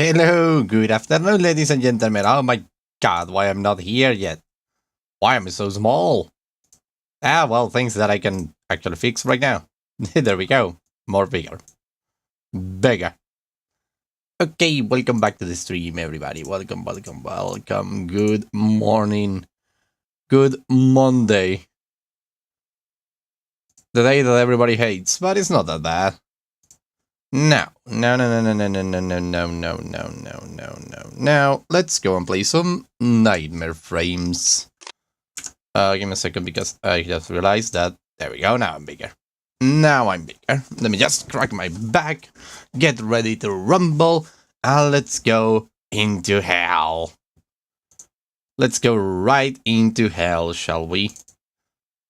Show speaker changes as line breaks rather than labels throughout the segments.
Hello, good afternoon, ladies and gentlemen. Oh my god, why I'm not here yet? Why am I so small? Well, things that I can actually fix right now. There we go. More bigger. Bigger. Okay, welcome back to the stream, everybody. Welcome. Good morning. Good Monday. The day that everybody hates, but it's not that bad. No. Let's go and play some Nightmare Frames. Give me a second because I just realized that. There we go, now I'm bigger. Let me just crack my back, get ready to rumble, and let's go into hell. Let's go right into hell, shall we?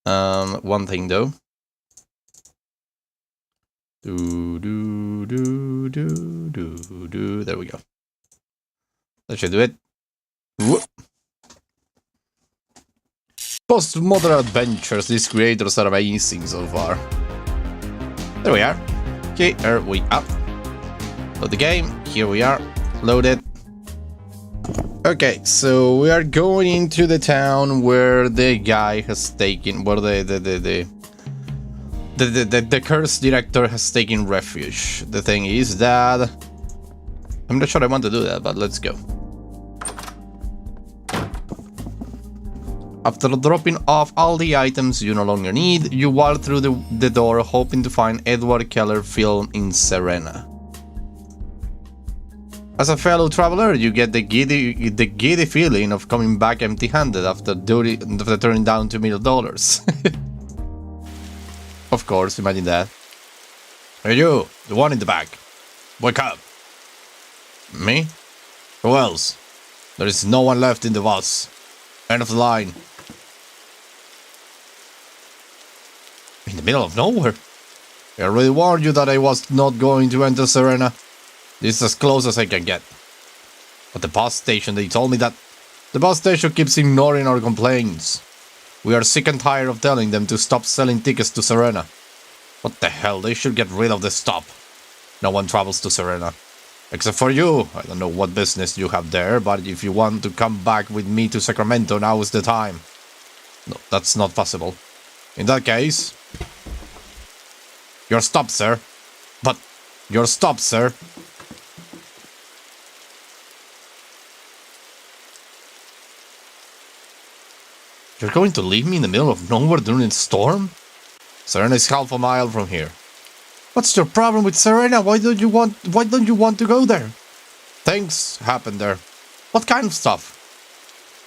One thing though. There we go. That should do it. Whoop. Post-modern adventures, these creators are amazing so far. There we are. Okay, here we are. Load the game. Here we are. Loaded. Okay, so we are going into the town where the guy has taken, where the cursed director has taken refuge. The thing is that I'm not sure I want to do that, but let's go. After dropping off all the items you no longer need, you walk through the door hoping to find Edward Keller film in Serena. As a fellow traveler, you get the giddy feeling of coming back empty-handed after turning down $2 million. Of course, imagine that. Hey you, the one in the back. Wake up. Me? Who else? There is no one left in the bus. End of the line. In the middle of nowhere? I already warned you that I was not going to enter Serena. This is as close as I can get. At the bus station, they told me that the bus station keeps ignoring our complaints. We are sick and tired of telling them to stop selling tickets to Serena. What the hell, they should get rid of the stop. No one travels to Serena. Except for you. I don't know what business you have there, but if you want to come back with me to Sacramento, now is the time. No, that's not possible. In that case... You're stopped, sir. But... You're stopped, sir. You're going to leave me in the middle of nowhere during a storm? Serena is half a mile from here. What's your problem with Serena? Why don't you want to go there? Things happen there. What kind of stuff?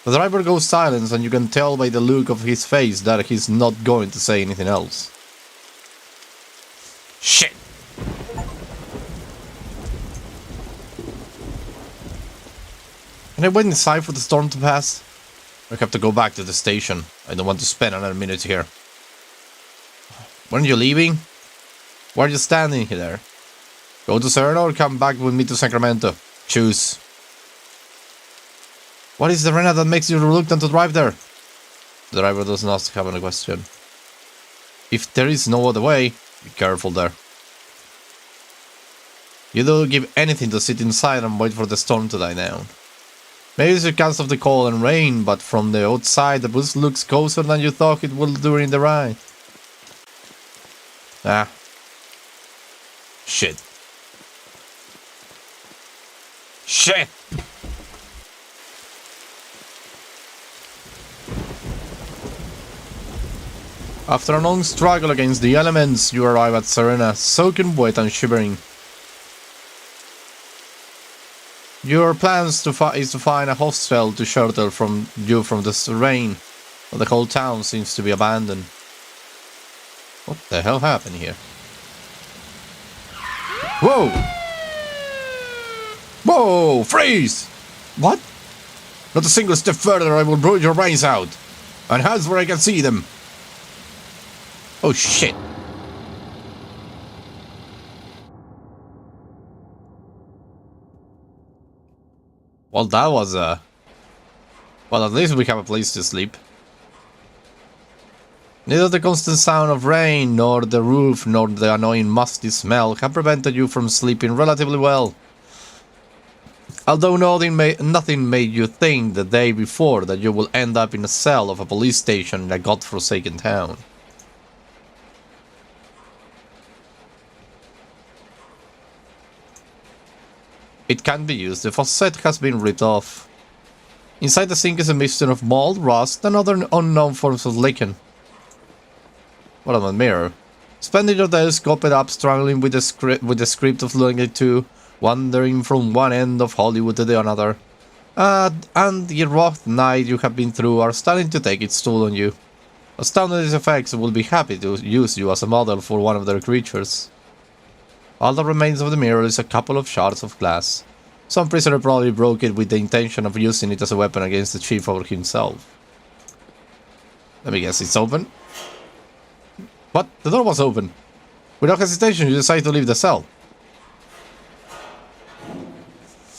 The driver goes silent and you can tell by the look of his face that he's not going to say anything else. Shit! Can I wait inside for the storm to pass? I have to go back to the station. I don't want to spend another minute here. When are you leaving? Why are you standing here? Go to Serena or come back with me to Sacramento? Choose. What is Serena that makes you reluctant to drive there? The driver does not have any question. If there is no other way, be careful there. You don't give anything to sit inside and wait for the storm to die down. Maybe it's because of the cold and rain, but from the outside the bus looks closer than you thought it would during the ride. Ah. Shit. Shit! After a long struggle against the elements, you arrive at Serena, soaking wet and shivering. Your plans is to find a hostel to shelter you from this rain, but the whole town seems to be abandoned. What the hell happened here? Whoa! Whoa! Freeze! What? Not a single step further, I will blow your brains out. And hands where I can see them. Oh shit! Well, that was well, at least we have a place to sleep. Neither the constant sound of rain, nor the roof, nor the annoying musty smell have prevented you from sleeping relatively well. Although nothing made you think the day before that you will end up in a cell of a police station in a godforsaken town. It can't be used. The faucet has been ripped off. Inside the sink is a mixture of mold, rust, and other unknown forms of lichen. What about mirror? Spending your days cooped up, struggling with the script of Longing 2, wandering from one end of Hollywood to the another. And the rough night you have been through are starting to take its toll on you. Astounded at its effects, will be happy to use you as a model for one of their creatures. All that remains of the mirror is a couple of shards of glass. Some prisoner probably broke it with the intention of using it as a weapon against the chief or himself. Let me guess, it's open? What? The door was open. Without hesitation, you decide to leave the cell.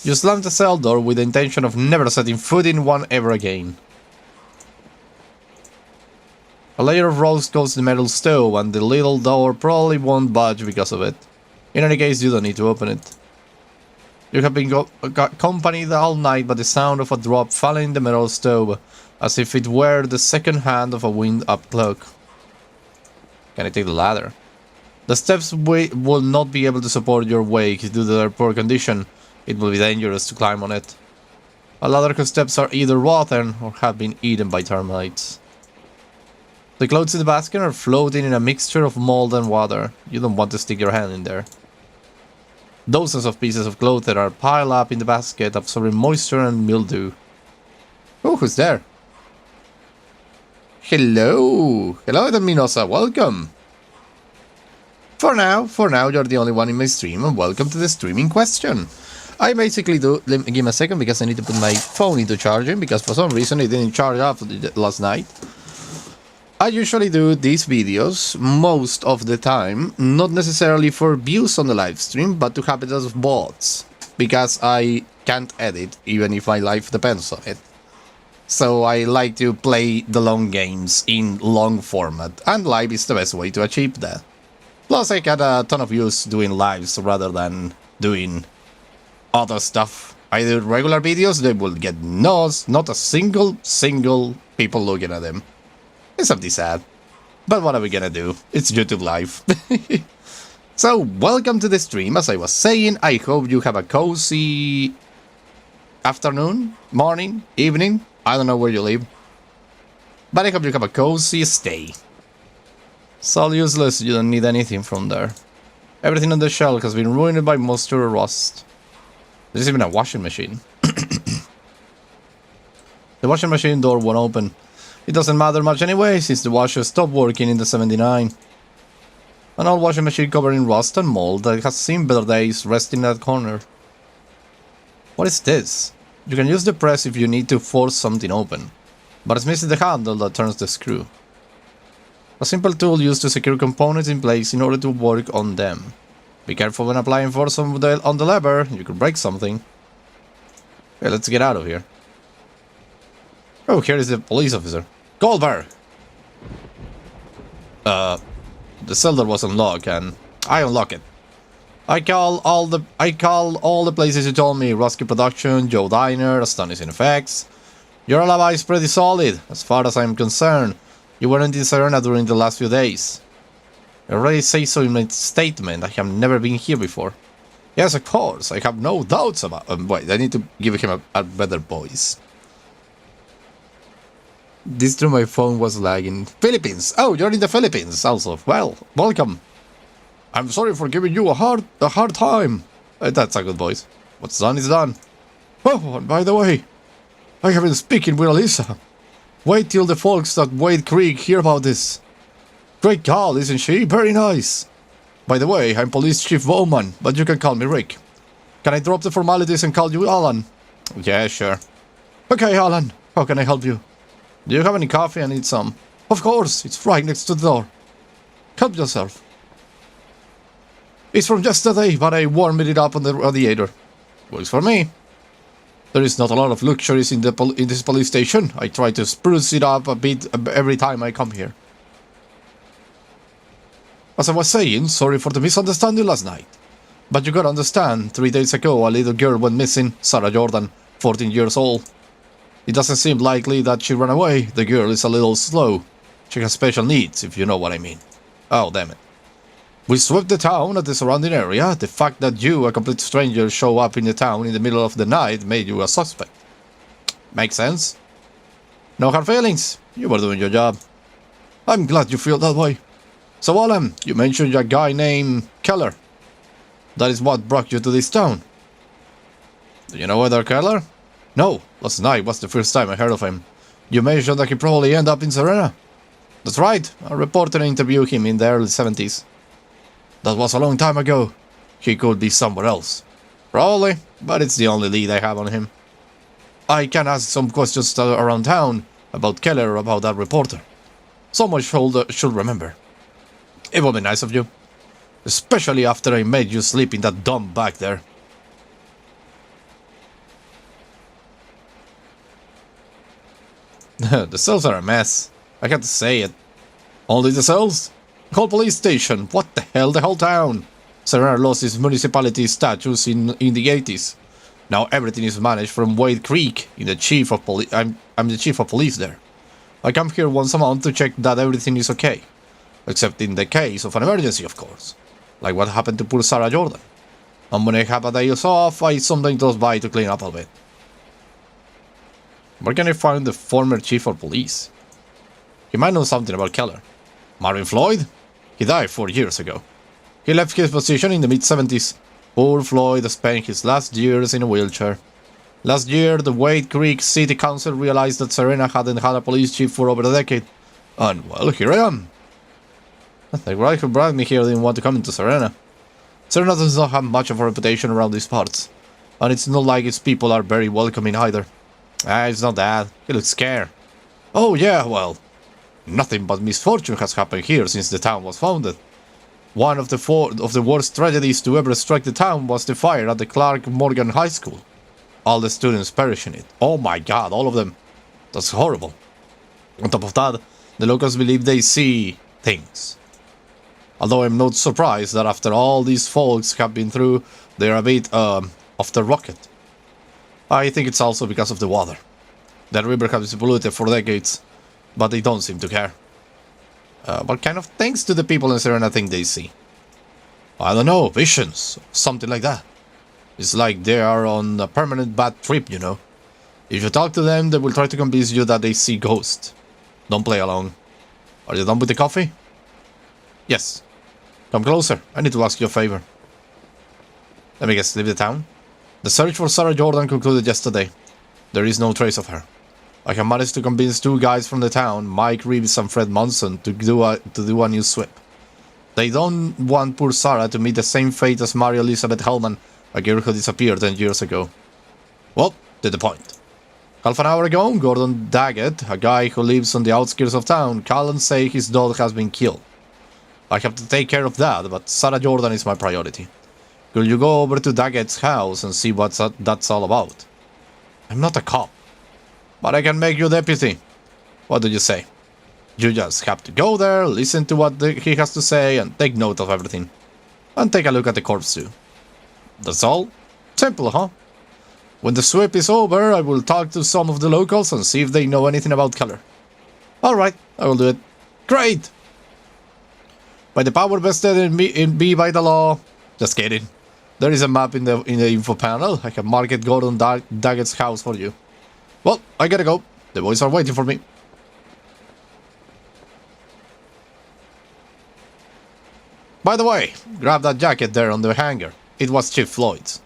You slam the cell door with the intention of never setting foot in one ever again. A layer of rose coats the metal stove, and the little door probably won't budge because of it. In any case, you don't need to open it. You have been accompanied all night by the sound of a drop falling in the metal stove, as if it were the second hand of a wind-up clock. Can I take the ladder? The steps will not be able to support your weight due to their poor condition. It will be dangerous to climb on it. A lot of steps are either rotten or have been eaten by termites. The clothes in the basket are floating in a mixture of mold and water. You don't want to stick your hand in there. Dozens of pieces of clothing are piled up in the basket, absorbing moisture and mildew. Oh, who's there? Hello! Hello, Minosa, welcome! For now, you're the only one in my stream, and welcome to the streaming question. I basically do... Give me a second, because I need to put my phone into charging, because for some reason it didn't charge up last night. I usually do these videos, most of the time, not necessarily for views on the live stream, but to have it as bots, because I can't edit, even if my life depends on it. So I like to play the long games in long format, and live is the best way to achieve that. Plus I get a ton of views doing lives rather than doing other stuff. I do regular videos, they will get not a single people looking at them. It's something sad. But what are we gonna do? It's YouTube Live. So, welcome to the stream. As I was saying, I hope you have a cozy afternoon, morning, evening. I don't know where you live. But I hope you have a cozy stay. It's all useless, you don't need anything from there. Everything on the shelf has been ruined by moisture or rust. There's even a washing machine. The washing machine door won't open. It doesn't matter much anyway, since the washer stopped working in the 79. An old washing machine covered in rust and mold that has seen better days resting in that corner. What is this? You can use the press if you need to force something open, but it's missing the handle that turns the screw. A simple tool used to secure components in place in order to work on them. Be careful when applying force on the lever, you could break something. Okay, let's get out of here. Oh, here is the police officer. Goldberg! The cell door was unlocked, and I unlock it. I call all the places you told me: Rusky Production, Joe Diner, Astonishing Effects. Your alibi is pretty solid, as far as I'm concerned. You weren't in Serena during the last few days. I already say so in my statement. I have never been here before. Yes, of course. I have no doubts about... wait, I need to give him a better voice. This through my phone was lagging. Philippines! Oh, you're in the Philippines also. Well, welcome. I'm sorry for giving you a hard time. That's a good voice. What's done is done. Oh, and by the way, I have been speaking with Alyssa. Wait till the folks at Wade Creek hear about this. Great gal, isn't she? Very nice. By the way, I'm Police Chief Bowman, but you can call me Rick. Can I drop the formalities and call you Alan? Yeah, sure. Okay, Alan. How can I help you? Do you have any coffee? I need some. Of course, it's right next to the door. Help yourself. It's from yesterday, but I warmed it up on the radiator. Works for me. There is not a lot of luxuries in this police station. I try to spruce it up a bit every time I come here. As I was saying, sorry for the misunderstanding last night. But you gotta understand, 3 days ago a little girl went missing, Sarah Jordan, 14 years old. It doesn't seem likely that she ran away. The girl is a little slow. She has special needs, if you know what I mean. Oh, damn it. We swept the town and the surrounding area. The fact that you, a complete stranger, show up in the town in the middle of the night made you a suspect. Makes sense. No hard feelings. You were doing your job. I'm glad you feel that way. So, Alan, you mentioned a guy named Keller. That is what brought you to this town. Do you know whether Keller? No, last night was the first time I heard of him. You mentioned that he probably ended up in Serena. That's right, a reporter interviewed him in the early 70s. That was a long time ago. He could be somewhere else. Probably, but it's the only lead I have on him. I can ask some questions around town about Keller, about that reporter. Someone should remember. It would be nice of you. Especially after I made you sleep in that dump back there. The cells are a mess. I had to say it. Only the cells? The whole police station. What the hell? The whole town. Serena lost its municipality status in the 80s. Now everything is managed from Wade Creek. I'm the chief of police there. I come here once a month to check that everything is okay. Except in the case of an emergency, of course. Like what happened to poor Sarah Jordan. And when I have a day off, I sometimes goes by to clean up a bit. Where can I find the former chief of police? He might know something about Keller. Marvin Floyd? He died 4 years ago. He left his position in the mid-70s. Poor Floyd spent his last years in a wheelchair. Last year, the Wade Creek City Council realized that Serena hadn't had a police chief for over a decade. And, well, here I am. The guy who brought me here didn't want to come into Serena. Serena does not have much of a reputation around these parts. And it's not like its people are very welcoming either. It's not that. He looks scared. Oh yeah, well, nothing but misfortune has happened here since the town was founded. One of the worst tragedies to ever strike the town was the fire at the Clark Morgan High School. All the students perished in it. Oh my god, all of them. That's horrible. On top of that, the locals believe they see things. Although I'm not surprised that after all these folks have been through, they're a bit, off the rocket. I think it's also because of the water. The river has been polluted for decades, but they don't seem to care. What kind of things do the people in Serena think they see? I don't know, visions, something like that. It's like they are on a permanent bad trip, you know. If you talk to them, they will try to convince you that they see ghosts. Don't play along. Are you done with the coffee? Yes. Come closer, I need to ask you a favor. Let me guess, leave the town? The search for Sarah Jordan concluded yesterday. There is no trace of her. I have managed to convince 2 guys from the town, Mike Reeves and Fred Monson, to do a new sweep. They don't want poor Sarah to meet the same fate as Mary Elizabeth Hellman, a girl who disappeared 10 years ago. Well, to the point. Half an hour ago, Gordon Daggett, a guy who lives on the outskirts of town, called and said his dog has been killed. I have to take care of that, but Sarah Jordan is my priority. Could you go over to Daggett's house and see what that's all about? I'm not a cop, but I can make you deputy. What do you say? You just have to go there, listen to what he has to say, and take note of everything. And take a look at the corpse too. That's all? Simple, huh? When the sweep is over, I will talk to some of the locals and see if they know anything about Keller. Alright, I will do it. Great! By the power vested in me by the law. Just kidding. There is a map in the info panel. I can mark it Gordon Daggett's house for you. Well, I gotta go. The boys are waiting for me. By the way, grab that jacket there on the hanger. It was Chief Floyd's.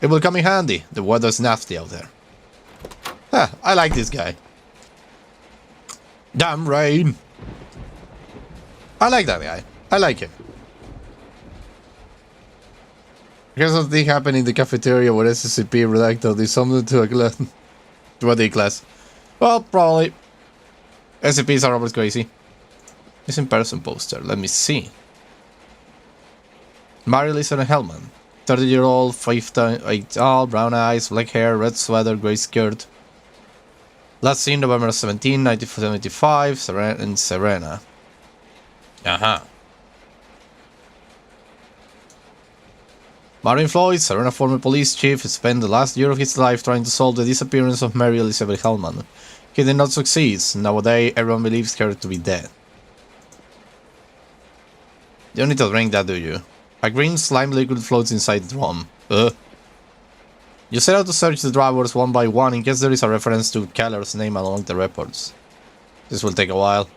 It will come in handy. The weather's nasty out there. I like this guy. Damn rain. I like that guy. I like him. Here's something happened in the cafeteria where SCP redacted is something to a D class. Well, probably. SCPs are always crazy. Missing person poster. Let me see. Mary Elizabeth Hellman. 30-year-old, 5'8" tall, brown eyes, black hair, red sweater, grey skirt. Last seen November 17, 1975, in Serena. Marvin Floyd, Serena former police chief, spent the last year of his life trying to solve the disappearance of Mary Elizabeth Hellman. He did not succeed. Nowadays, everyone believes her to be dead. You don't need to drink that, do you? A green slime liquid floats inside the drum. You set out to search the drawers one by one in case there is a reference to Keller's name along the reports. This will take a while.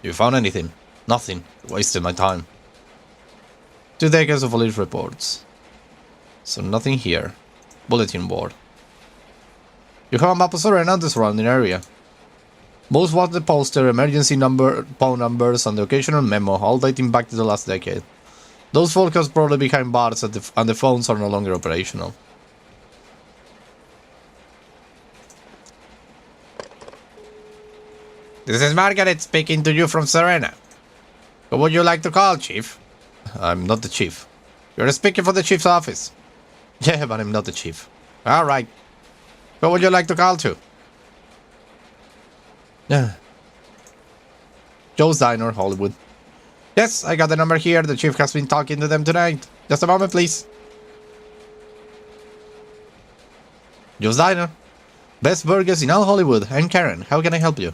You found anything? Nothing. Wasted my time. 2 decades of police reports. So nothing here. Bulletin board. You have a map of Serena and the surrounding area. Most wanted poster, emergency number, phone numbers, and the occasional memo, all dating back to the last decade. Those focus probably behind bars and the phones are no longer operational. This is Margaret speaking to you from Serena. Who would you like to call, Chief? I'm not the chief. You're speaking for the chief's office. Yeah, but I'm not the chief. Alright. Who would you like to call to? Yeah. Joe's Diner, Hollywood. Yes, I got the number here. The chief has been talking to them tonight. Just a moment, please. Joe's Diner. Best burgers in all Hollywood. I'm Karen. How can I help you?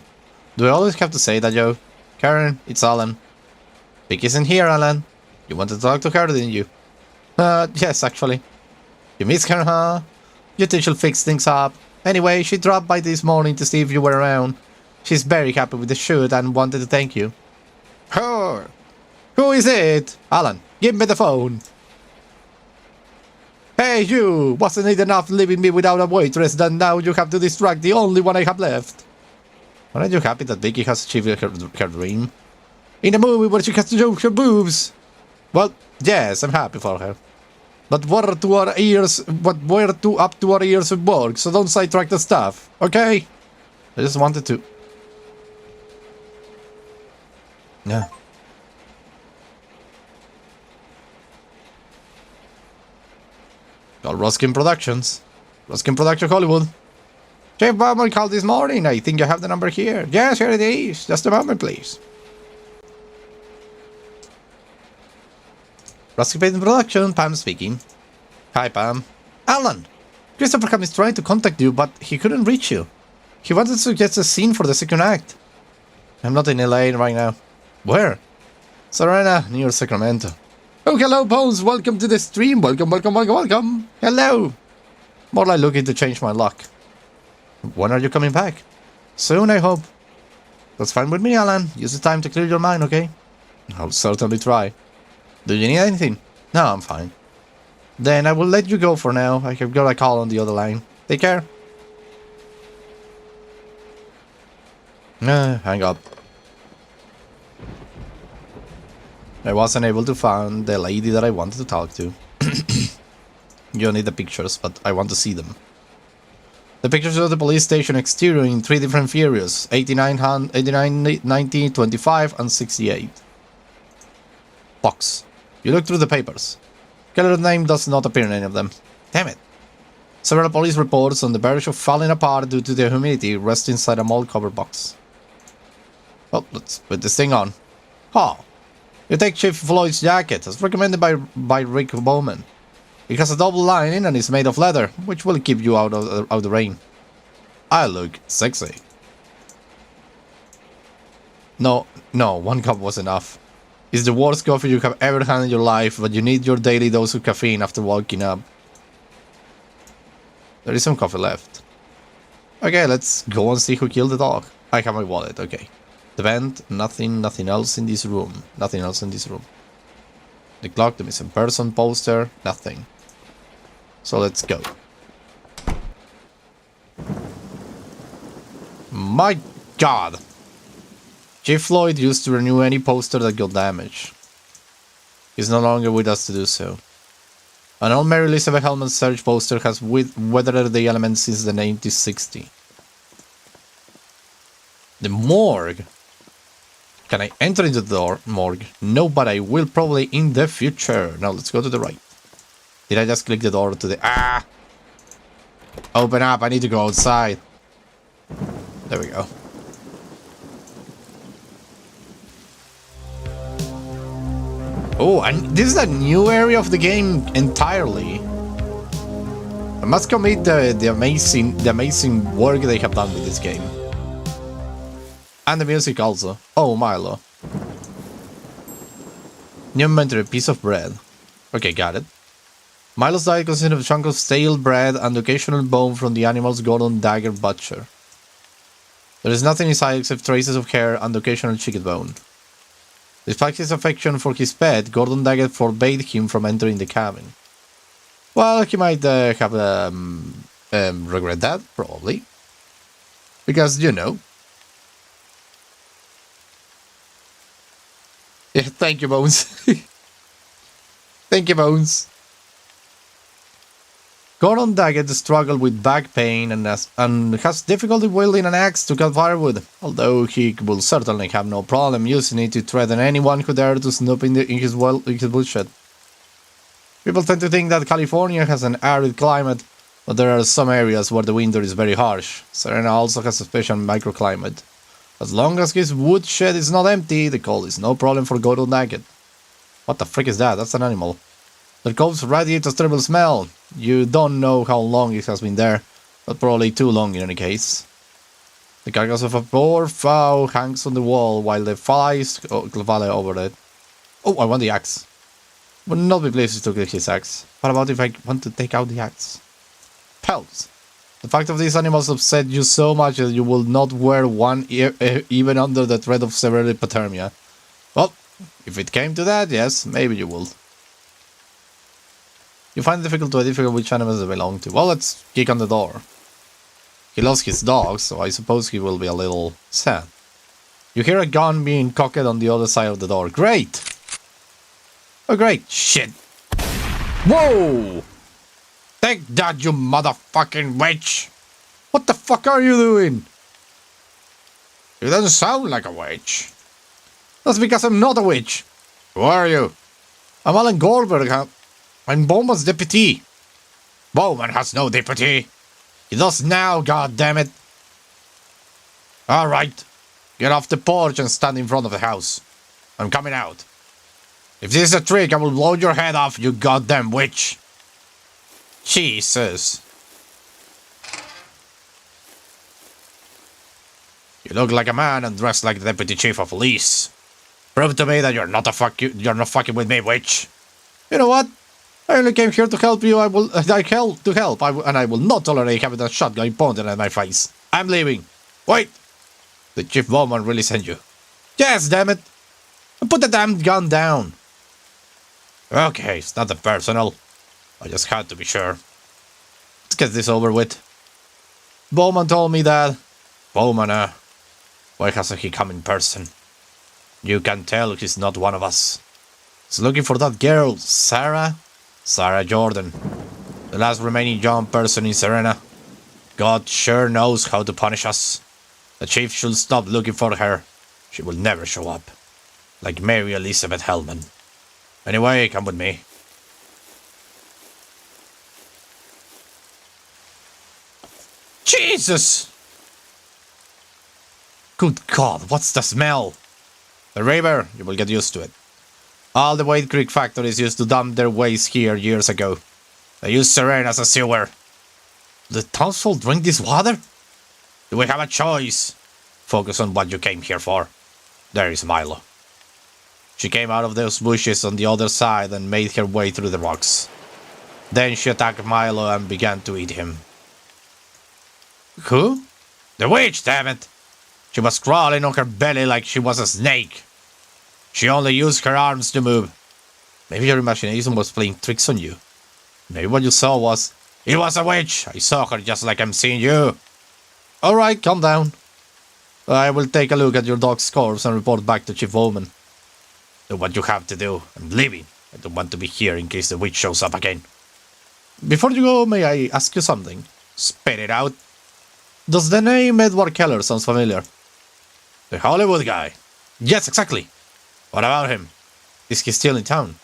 Do I always have to say that, Joe? Karen, it's Alan. Vic isn't here, Alan. You wanted to talk to her, didn't you? Yes, actually. You miss her, huh? You think she'll fix things up. Anyway, she dropped by this morning to see if you were around. She's very happy with the shoot and wanted to thank you. Her! Who is it? Alan, give me the phone. Hey, you! Wasn't it enough leaving me without a waitress that now you have to distract the only one I have left? Aren't you happy that Vicky has achieved her dream? In a movie where she has to show her boobs? Well, yes, I'm happy for her. But we're up to our ears with work, so don't sidetrack the stuff, okay? I just wanted to... Yeah. Call Ruskin Productions. Ruskin Production Hollywood. Jeff Bowman called this morning. I think you have the number here. Yes, here it is. Just a moment, please. Ruskin Production, Pam speaking. Hi, Pam. Alan! Christopher Cam is trying to contact you, but he couldn't reach you. He wanted to get a scene for the second act. I'm not in LA right now. Where? Serena, near Sacramento. Oh, hello, Bones. Welcome to the stream. Welcome. Hello. More like looking to change my luck. When are you coming back? Soon, I hope. That's fine with me, Alan. Use the time to clear your mind, okay? I'll certainly try. Do you need anything? No, I'm fine. Then I will let you go for now. I have got a call on the other line. Take care. Hang up. I wasn't able to find the lady that I wanted to talk to. You don't need the pictures, but I want to see them. The pictures of the police station exterior in 3 different periods, 89, 90, 25, and 68. Box. You look through the papers. Keller's name does not appear in any of them. Damn it. Several police reports on the verge of falling apart due to the humidity rest inside a mold cover box. Well, let's put this thing on. Oh. You take Chief Floyd's jacket, as recommended by Rick Bowman. It has a double lining and is made of leather, which will keep you out of the rain. I look sexy. No, 1 cup was enough. It's the worst coffee you have ever had in your life, but you need your daily dose of caffeine after waking up. There is some coffee left. Okay, let's go and see who killed the dog. I have my wallet, okay. The vent, nothing else in this room. Nothing else in this room. The clock, the missing person poster, nothing. So let's go. My God! Chief Floyd used to renew any poster that got damaged. He's no longer with us to do so. An old Mary Elizabeth Hellman search poster has weathered the elements since the 1960s. The morgue? Can I enter into the morgue? No, but I will probably in the future. Now let's go to the right. Did I just click the door to the... Ah! Open up, I need to go outside. There we go. Oh, and this is a new area of the game entirely. I must commit the amazing work they have done with this game. And the music also. Oh, Milo. New inventory, piece of bread. Okay, got it. Milo's diet consisted of a chunk of stale bread and occasional bone from the animal's golden dagger butcher. There is nothing inside except traces of hair and occasional chicken bone. Despite his affection for his pet, Gordon Daggett forbade him from entering the cabin. Well, he might have regret that, probably. Because, you know. Yeah, thank you, Bones. Thank you, Bones. Gordon Daggett struggled with back pain and has difficulty wielding an axe to cut firewood, although he will certainly have no problem using it to threaten anyone who dares to snoop in his woodshed. People tend to think that California has an arid climate, but there are some areas where the winter is very harsh. Serena also has a special microclimate. As long as his woodshed is not empty, the cold is no problem for Gordon Daggett. What the frick is that? That's an animal. The corpse radiates a terrible smell. You don't know how long it has been there, but probably too long in any case. The carcass of a poor fowl hangs on the wall while the flies fly over it. Oh, I want the axe. Would not be pleased to get his axe. What about if I want to take out the axe? Pelts. The fact of these animals upset you so much that you will not wear one even under the threat of severe hypothermia. Well, if it came to that, yes, maybe you will. You find it difficult to identify which animals they belong to. Well, let's kick on the door. He lost his dog, so I suppose he will be a little sad. You hear a gun being cocked on the other side of the door. Great! Oh, great! Shit! Whoa! Take that, you motherfucking witch! What the fuck are you doing? You doesn't sound like a witch. That's because I'm not a witch. Who are you? I'm Alan Goldberg. I'm Bowman's deputy. Bowman has no deputy. He does now, goddammit. Alright. Get off the porch and stand in front of the house. I'm coming out. If this is a trick, I will blow your head off, you goddamn witch. Jesus. You look like a man and dress like the deputy chief of police. Prove to me that you're not fucking with me, witch. You know what? I only came here to help you. I will not tolerate having a shotgun pointed at my face. I'm leaving. Wait! The Chief Bowman really sent you. Yes, damn it! Put the damn gun down. Okay, it's nothing personal. I just had to be sure. Let's get this over with. Bowman told me that. Bowman, why hasn't he come in person? You can tell he's not one of us. He's looking for that girl, Sarah Jordan, the last remaining young person in Serena. God sure knows how to punish us. The chief should stop looking for her. She will never show up. Like Mary Elizabeth Hellman. Anyway, come with me. Jesus! Good God, what's the smell? The river, you will get used to it. All the Wade Creek factories used to dump their waste here years ago. They used Serena as a sewer. The townsfolk drink this water? Do we have a choice? Focus on what you came here for. There is Milo. She came out of those bushes on the other side and made her way through the rocks. Then she attacked Milo and began to eat him. Who? The witch, damn it! She was crawling on her belly like she was a snake. She only used her arms to move. Maybe your imagination was playing tricks on you. Maybe what you saw was... It was a witch! I saw her just like I'm seeing you. Alright, calm down. I will take a look at your dog's corpse and report back to Chief Bowman. Do what you have to do. I'm leaving. I don't want to be here in case the witch shows up again. Before you go, may I ask you something? Spit it out. Does the name Edward Keller sound familiar? The Hollywood guy? Yes, exactly. What about him? Is he still in town?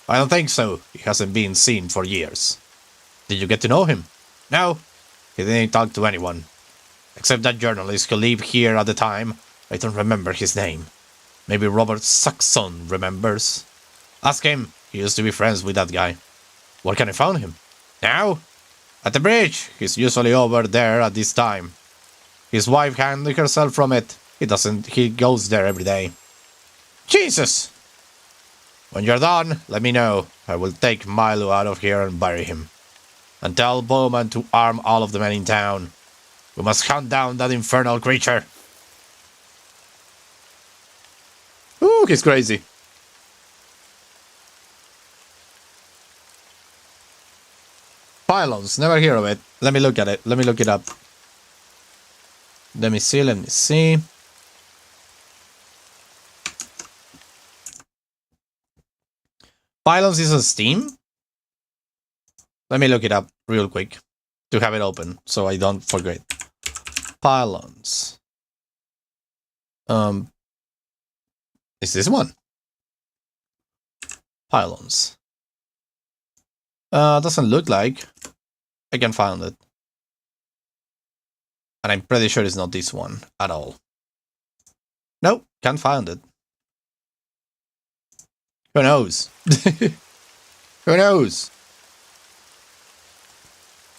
I don't think so. He hasn't been seen for years. Did you get to know him? No. He didn't talk to anyone. Except that journalist who lived here at the time. I don't remember his name. Maybe Robert Saxon remembers. Ask him. He used to be friends with that guy. Where can I find him? Now? At the bridge. He's usually over there at this time. His wife handled herself from it. He goes there every day. Jesus! When you're done, let me know. I will take Milo out of here and bury him. And tell Bowman to arm all of the men in town. We must hunt down that infernal creature. Ooh, he's crazy. Pylons, never hear of it. Let me look at it. Let me look it up. Let me see. Pylons is on Steam? Let me look it up real quick to have it open so I don't forget. Pylons. Is this one? Pylons. Doesn't look like. I can find it. And I'm pretty sure it's not this one at all. Nope, can't find it. Who knows? Who knows?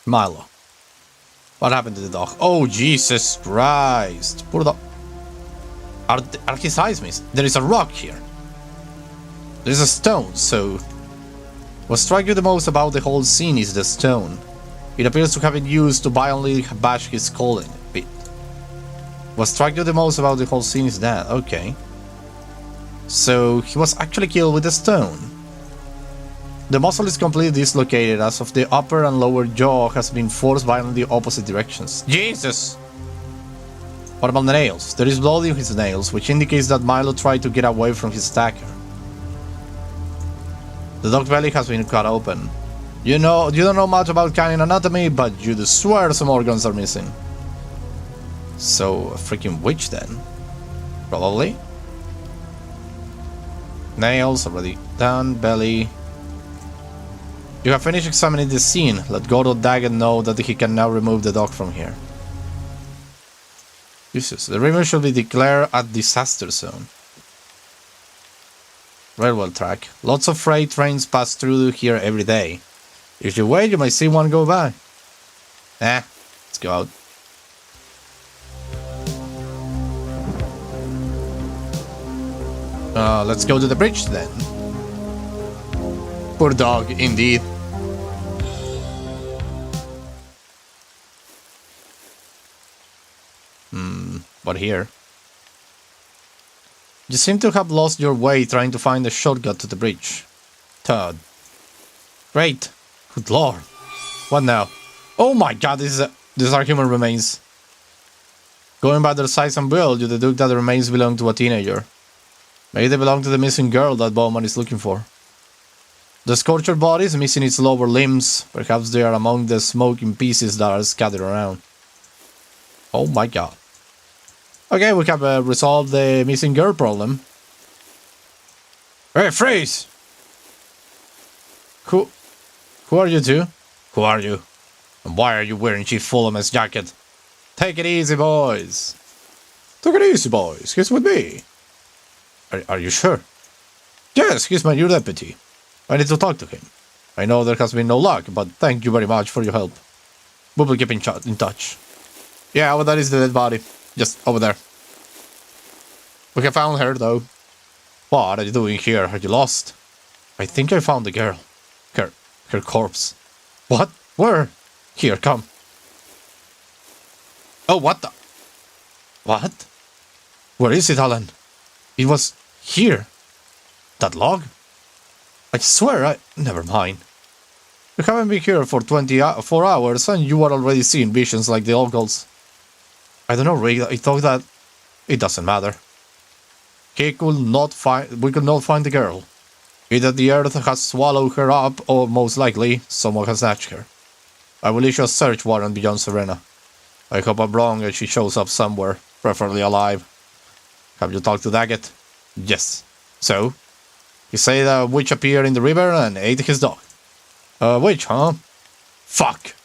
Milo. What happened to the dog? Oh, Jesus Christ. Poor dog. Are his eyes missing? There is a rock here. There's a stone, so... What struck you the most about the whole scene is the stone. It appears to have been used to violently bash his skull in a bit. What struck you the most about the whole scene is that, okay. So, he was actually killed with a stone. The muzzle is completely dislocated as of the upper and lower jaw has been forced violently opposite directions. Jesus! What about the nails? There is blood in his nails, which indicates that Milo tried to get away from his attacker. The dog's belly has been cut open. You don't know much about canine anatomy, but you'd swear some organs are missing. So, a freaking witch then? Probably. Nails already done, belly. You have finished examining the scene. Let Gordo Daggett know that he can now remove the dog from here. Jesus, the river should be declared a disaster zone. Railroad track. Lots of freight trains pass through here every day. If you wait, you might see one go by. Let's go out. Let's go to the bridge then. Poor dog, indeed. What here? You seem to have lost your way trying to find a shortcut to the bridge. Todd. Great. Good lord. What now? Oh my god, these are human remains. Going by their size and build, you deduce that the remains belong to a teenager. Maybe they belong to the missing girl that Bowman is looking for. The scorched body is missing its lower limbs. Perhaps they are among the smoking pieces that are scattered around. Oh my god. Okay, we have resolved the missing girl problem. Hey, freeze! Who are you two? Who are you? And why are you wearing Chief Fulham's jacket? Take it easy, boys. Take it easy, boys. He's with me. Are you sure? Yes, he's my new deputy. I need to talk to him. I know there has been no luck, but thank you very much for your help. We will keep in touch. Yeah, well, that is the dead body. Just over there. We have found her, though. What are you doing here? Are you lost? I think I found the girl. Her corpse. What? Where? Here, come. Oh, what the? What? Where is it, Alan? It was here. That log? I swear Never mind. You haven't been here for 24 hours and you are already seeing visions like the locals. I don't know, Rick. I thought that... It doesn't matter. We could not find the girl. Either the earth has swallowed her up, or most likely, someone has snatched her. I will issue a search warrant beyond Serena. I hope I'm wrong and she shows up somewhere, preferably alive. Have you talked to Daggett? Yes. So? He said a witch appeared in the river and ate his dog. A witch, huh? Fuck!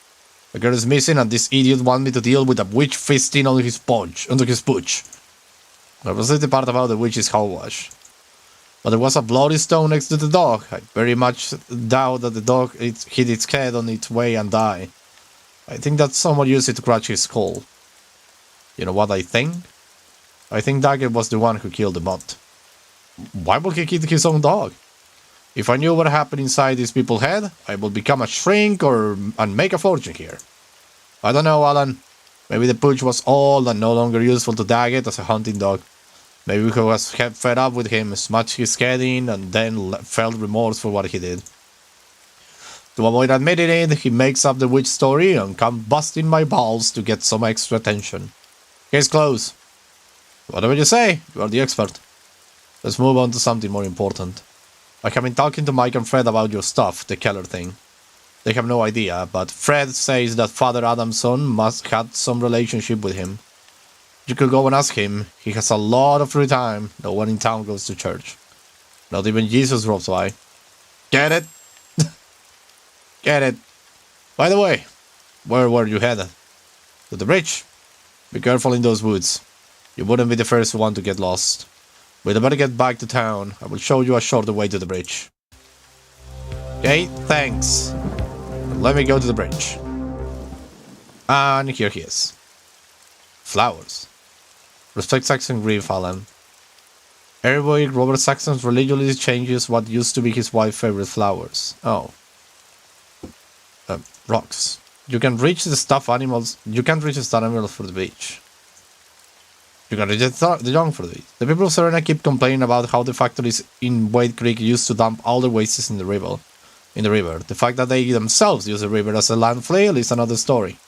The girl is missing and this idiot wants me to deal with a witch feasting on his pooch. The frustrating part about the witch is hogwash. But there was a bloody stone next to the dog. I very much doubt that the dog hit its head on its way and died. I think that someone used it to crush his skull. You know what I think? I think Daggett was the one who killed the mutt. Why would he kill his own dog? If I knew what happened inside these people's head, I would become a shrink and make a fortune here. I don't know, Alan. Maybe the pooch was old and no longer useful to Daggett as a hunting dog. Maybe he was fed up with him, smashed his head in, and then felt remorse for what he did. To avoid admitting it, he makes up the witch story and comes busting my balls to get some extra attention. Case closed. Whatever you say, you are the expert. Let's move on to something more important. I have been talking to Mike and Fred about your stuff, the Keller thing. They have no idea, but Fred says that Father Adam's son must have some relationship with him. You could go and ask him. He has a lot of free time. No one in town goes to church. Not even Jesus drops by. Get it? Get it. By the way, where were you headed? To the bridge. Be careful in those woods. You wouldn't be the first one to get lost. We'd better get back to town. I will show you a shorter way to the bridge. Okay, thanks. Let me go to the bridge. And here he is. Flowers. Respect Saxon grief, Alan. Every week, Robert Saxon religiously changes what used to be his wife's favorite flowers. Oh. Rocks. You can reach the stuffed animals. You can't reach the stuffed animals for the beach. You can reach the young for the beach. The people of Serena keep complaining about how the factories in Wade Creek used to dump all the wastes in the river. The fact that they themselves use the river as a landfill is another story.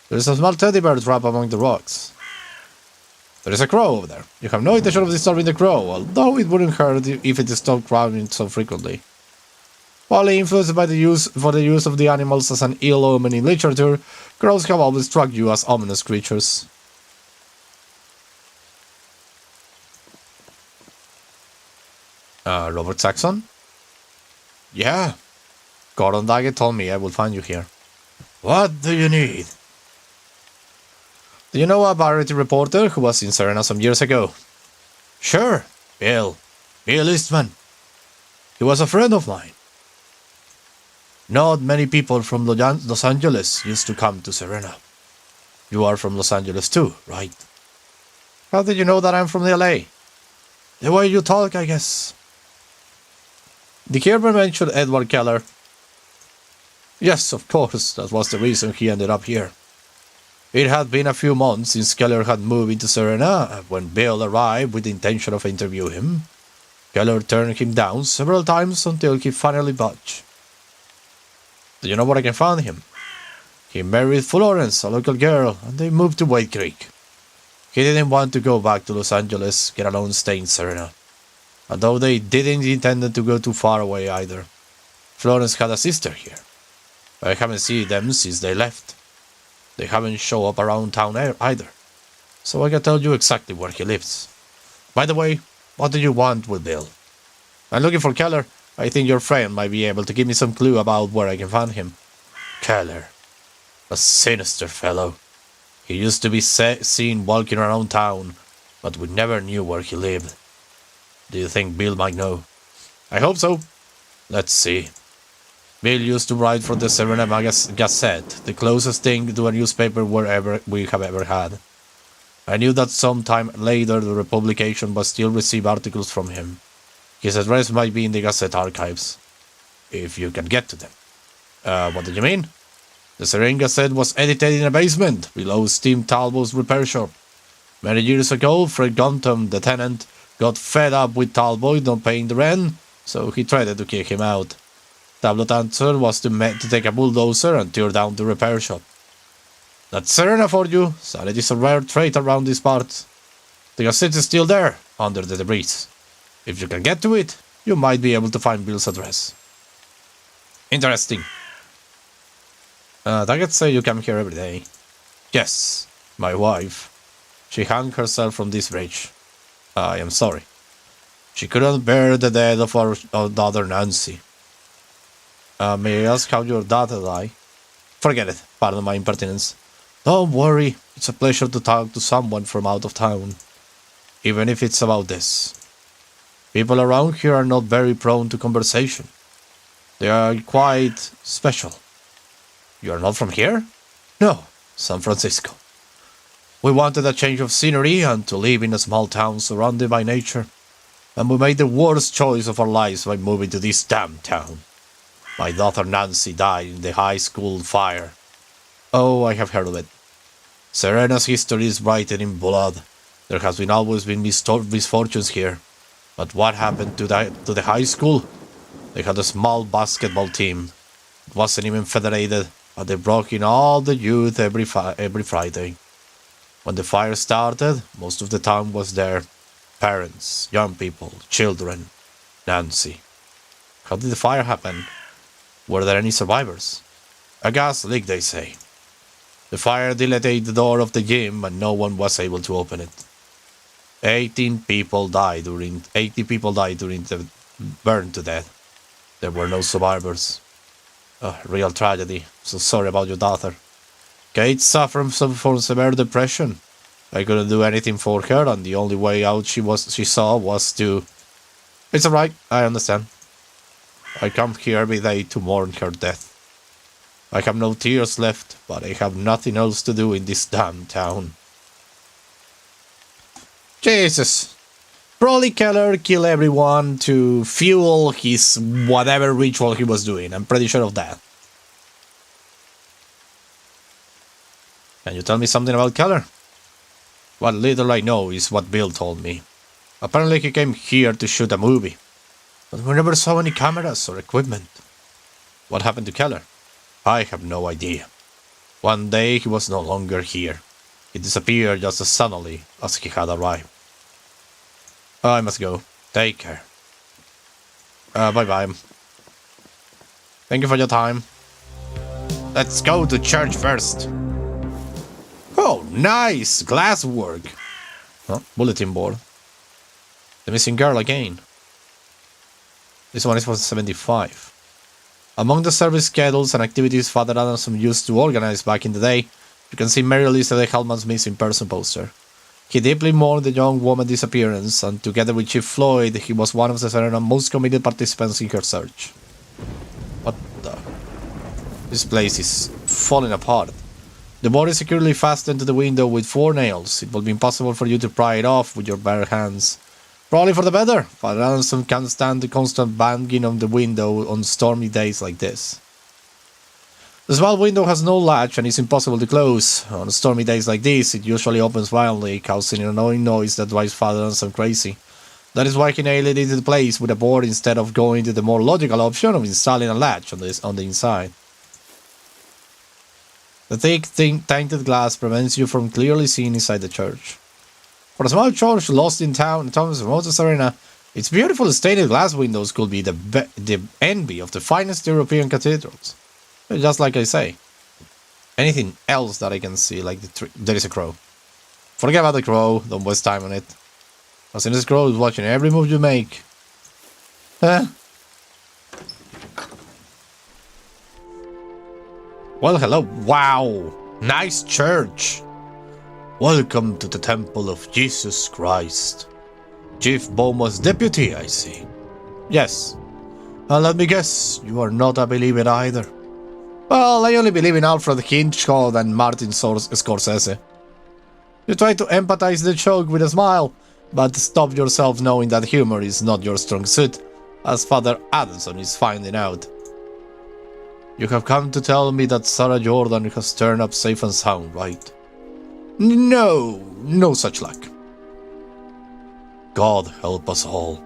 There is a small teddy bear trapped among the rocks. There is a crow over there. You have no intention of disturbing the crow, although it wouldn't hurt if it stopped crowing so frequently. Partly influenced by the use of the animals as an ill omen in literature, crows have always struck you as ominous creatures. Robert Saxon? Yeah. Gordon Daggett told me I would find you here. What do you need? Do you know a variety reporter who was in Serena some years ago? Sure, Bill. Bill Eastman. He was a friend of mine. Not many people from Los Angeles used to come to Serena. You are from Los Angeles too, right? How did you know that I'm from LA? The way you talk, I guess. Did he ever mention Edward Keller? Yes, of course, that was the reason he ended up here. It had been a few months since Keller had moved into Serena when Bill arrived with the intention of interviewing him. Keller turned him down several times until he finally budged. Do you know where I can find him? He married Florence, a local girl, and they moved to White Creek. He didn't want to go back to Los Angeles, get alone stay in Serena. Although they didn't intend to go too far away either. Florence had a sister here. I haven't seen them since they left. They haven't shown up around town either. So I can tell you exactly where he lives. By the way, what do you want with Bill? I'm looking for Keller. I think your friend might be able to give me some clue about where I can find him. Keller. A sinister fellow. He used to be seen walking around town, but we never knew where he lived. Do you think Bill might know? I hope so. Let's see. Bill used to write for the Serena Gazette, the closest thing to a newspaper we have ever had. I knew that sometime later the publication would still receive articles from him. His address might be in the Gazette archives, if you can get to them. What do you mean? The Serena Gazette was edited in a basement below Steve Talbot's repair shop. Many years ago, Fred Guntham, the tenant, got fed up with Talbot not paying the rent, so he tried to kick him out. Talbot's answer was to take a bulldozer and tear down the repair shop. That's Serena for you. Sanity is a rare trait around these parts. The Gazette is still there, under the debris. If you can get to it, you might be able to find Bill's address. Interesting. Daggett say you come here every day. Yes, my wife. She hung herself from this bridge. I am sorry. She couldn't bear the death of our daughter Nancy. May I ask how your daughter died? Forget it, pardon my impertinence. Don't worry, it's a pleasure to talk to someone from out of town. Even if it's about this. People around here are not very prone to conversation. They are quite special. You are not from here? No, San Francisco. We wanted a change of scenery and to live in a small town surrounded by nature. And we made the worst choice of our lives by moving to this damn town. My daughter Nancy died in the high school fire. Oh, I have heard of it. Serena's history is written in blood. There has always been misfortunes here. But what happened to the high school? They had a small basketball team. It wasn't even federated, but they broke in all the youth every Friday. When the fire started, most of the town was there. Parents, young people, children, Nancy. How did the fire happen? Were there any survivors? A gas leak, they say. The fire dilated the door of the gym, and no one was able to open it. 80 people died during the burn to death. There were no survivors. A real tragedy. So sorry about your daughter. Kate suffered from severe depression. I couldn't do anything for her, and the only way out she saw was to... It's alright, I understand. I come here every day to mourn her death. I have no tears left, but I have nothing else to do in this damn town. Jesus. Probably Keller killed everyone to fuel his whatever ritual he was doing. I'm pretty sure of that. Can you tell me something about Keller? What little I know is what Bill told me. Apparently he came here to shoot a movie. But we never saw any cameras or equipment. What happened to Keller? I have no idea. One day he was no longer here. He disappeared just as suddenly as he had arrived. I must go. Take care. Bye-bye. Thank you for your time. Let's go to church first. Oh, nice! Glasswork. Huh? Bulletin board. The missing girl again. This one is from 75. Among the service schedules and activities Father Anderson used to organize back in the day, you can see Mary Elizabeth Hellman's missing person poster. He deeply mourned the young woman's disappearance, and together with Chief Floyd, he was one of the Serena's most committed participants in her search. What the? This place is falling apart. The board is securely fastened to the window with 4 nails. It will be impossible for you to pry it off with your bare hands. Probably for the better. Father Anderson can't stand the constant banging on the window on stormy days like this. The small window has no latch and is impossible to close. On stormy days like this, it usually opens violently, causing an annoying noise that drives Father Anderson crazy. That is why he nailed it into place with a board instead of going to the more logical option of installing a latch on the inside. The thick, tinted glass prevents you from clearly seeing inside the church. For a small church lost in town, Thomas Moses Arena, its beautiful stained glass windows could be the envy of the finest European cathedrals. Just like I say. Anything else that I can see, like there is a crow. Forget about the crow, don't waste time on it. As soon as the crow is watching every move you make. Huh? Well, hello. Wow. Nice church. Welcome to the Temple of Jesus Christ. Chief Beaumont's deputy, I see. Yes. Let me guess, you are not a believer either. Well, I only believe in Alfred Hitchcock and Martin Scorsese. You try to empathize the joke with a smile, but stop yourself knowing that humor is not your strong suit, as Father Addison is finding out. You have come to tell me that Sarah Jordan has turned up safe and sound, right? No such luck. God help us all.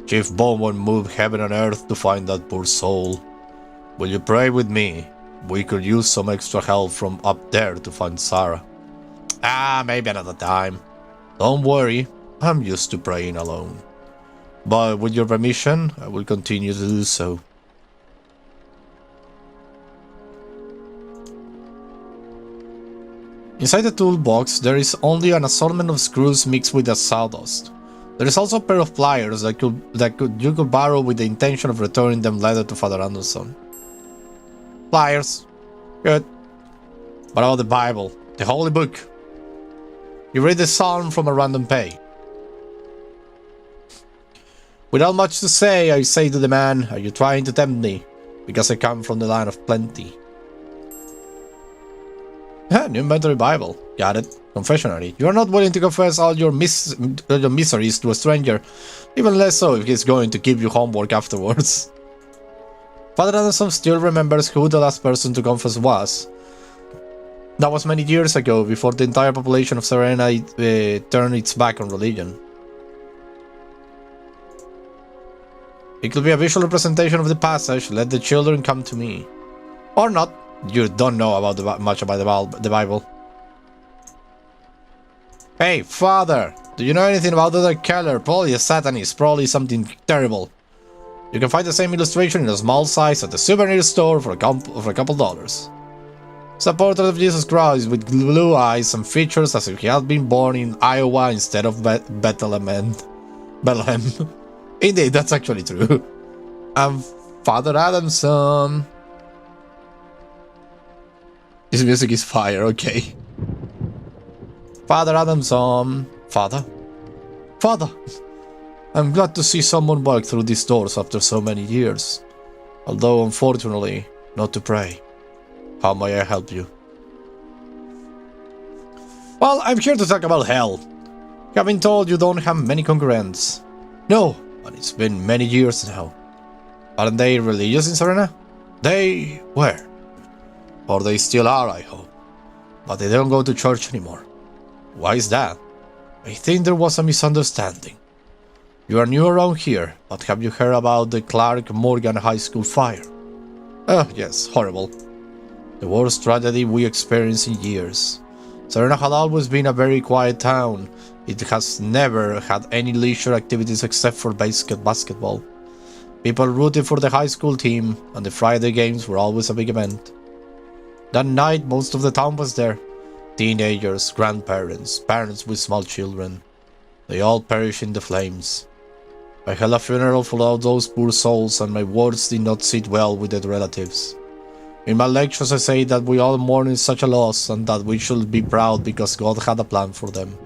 Chief Beaumont moved heaven and earth to find that poor soul. Will you pray with me? We could use some extra help from up there to find Sarah. Maybe another time. Don't worry, I'm used to praying alone. But with your permission, I will continue to do so. Inside the toolbox, there is only an assortment of screws mixed with the sawdust. There is also a pair of pliers that you could borrow with the intention of returning them later to Father Anderson. Pliers. Good. What about the Bible? The Holy Book? You read the Psalm from a random page. Without much to say, I say to the man, are you trying to tempt me? Because I come from the land of plenty. New inventory Bible. Got it. Confessionary. You are not willing to confess all your miseries to a stranger. Even less so if he's going to give you homework afterwards. Father Anderson still remembers who the last person to confess was. That was many years ago, before the entire population of Serena turned its back on religion. It could be a visual representation of the passage, let the children come to me. Or not. You don't know much about the Bible. Hey, Father! Do you know anything about the Keller? Probably a Satanist, probably something terrible. You can find the same illustration in a small size at the souvenir store for a couple dollars. It's a portrait of Jesus Christ with blue eyes and features as if he had been born in Iowa instead of Bethlehem. Indeed, that's actually true. And Father Adamson. His music is fire, okay. Father Adamson. Father? I'm glad to see someone walk through these doors after so many years. Although, unfortunately, not to pray. How may I help you? Well, I'm here to talk about hell. You have been told you don't have many concurrents. No, but it's been many years now. Aren't they religious in Serena? They were. Or they still are, I hope. But they don't go to church anymore. Why is that? I think there was a misunderstanding. You are new around here, but have you heard about the Clark Morgan High School fire? Oh, yes, horrible. The worst tragedy we experienced in years. Serena had always been a very quiet town. It has never had any leisure activities except for basketball. People rooted for the high school team, and the Friday games were always a big event. That night, most of the town was there. Teenagers, grandparents, parents with small children. They all perished in the flames. I held a funeral for all those poor souls, and my words did not sit well with the relatives. In my lectures I say that we all mourn such a loss, and that we should be proud because God had a plan for them.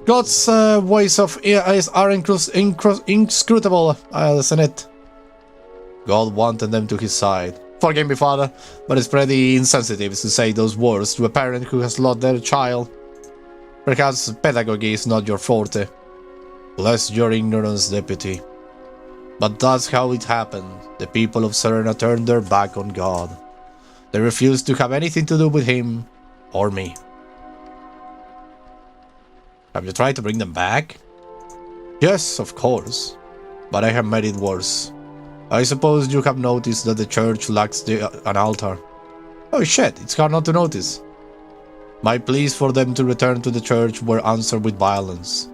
God's ways are inscrutable, isn't it? God wanted them to his side. Forgive me, Father, but it's pretty insensitive to say those words to a parent who has lost their child. Perhaps pedagogy is not your forte. Bless your ignorance, deputy. But that's how it happened. The people of Serena turned their back on God. They refused to have anything to do with him or me. Have you tried to bring them back? Yes, of course. But I have made it worse. I suppose you have noticed that the church lacks an altar. Oh shit, it's hard not to notice. My pleas for them to return to the church were answered with violence.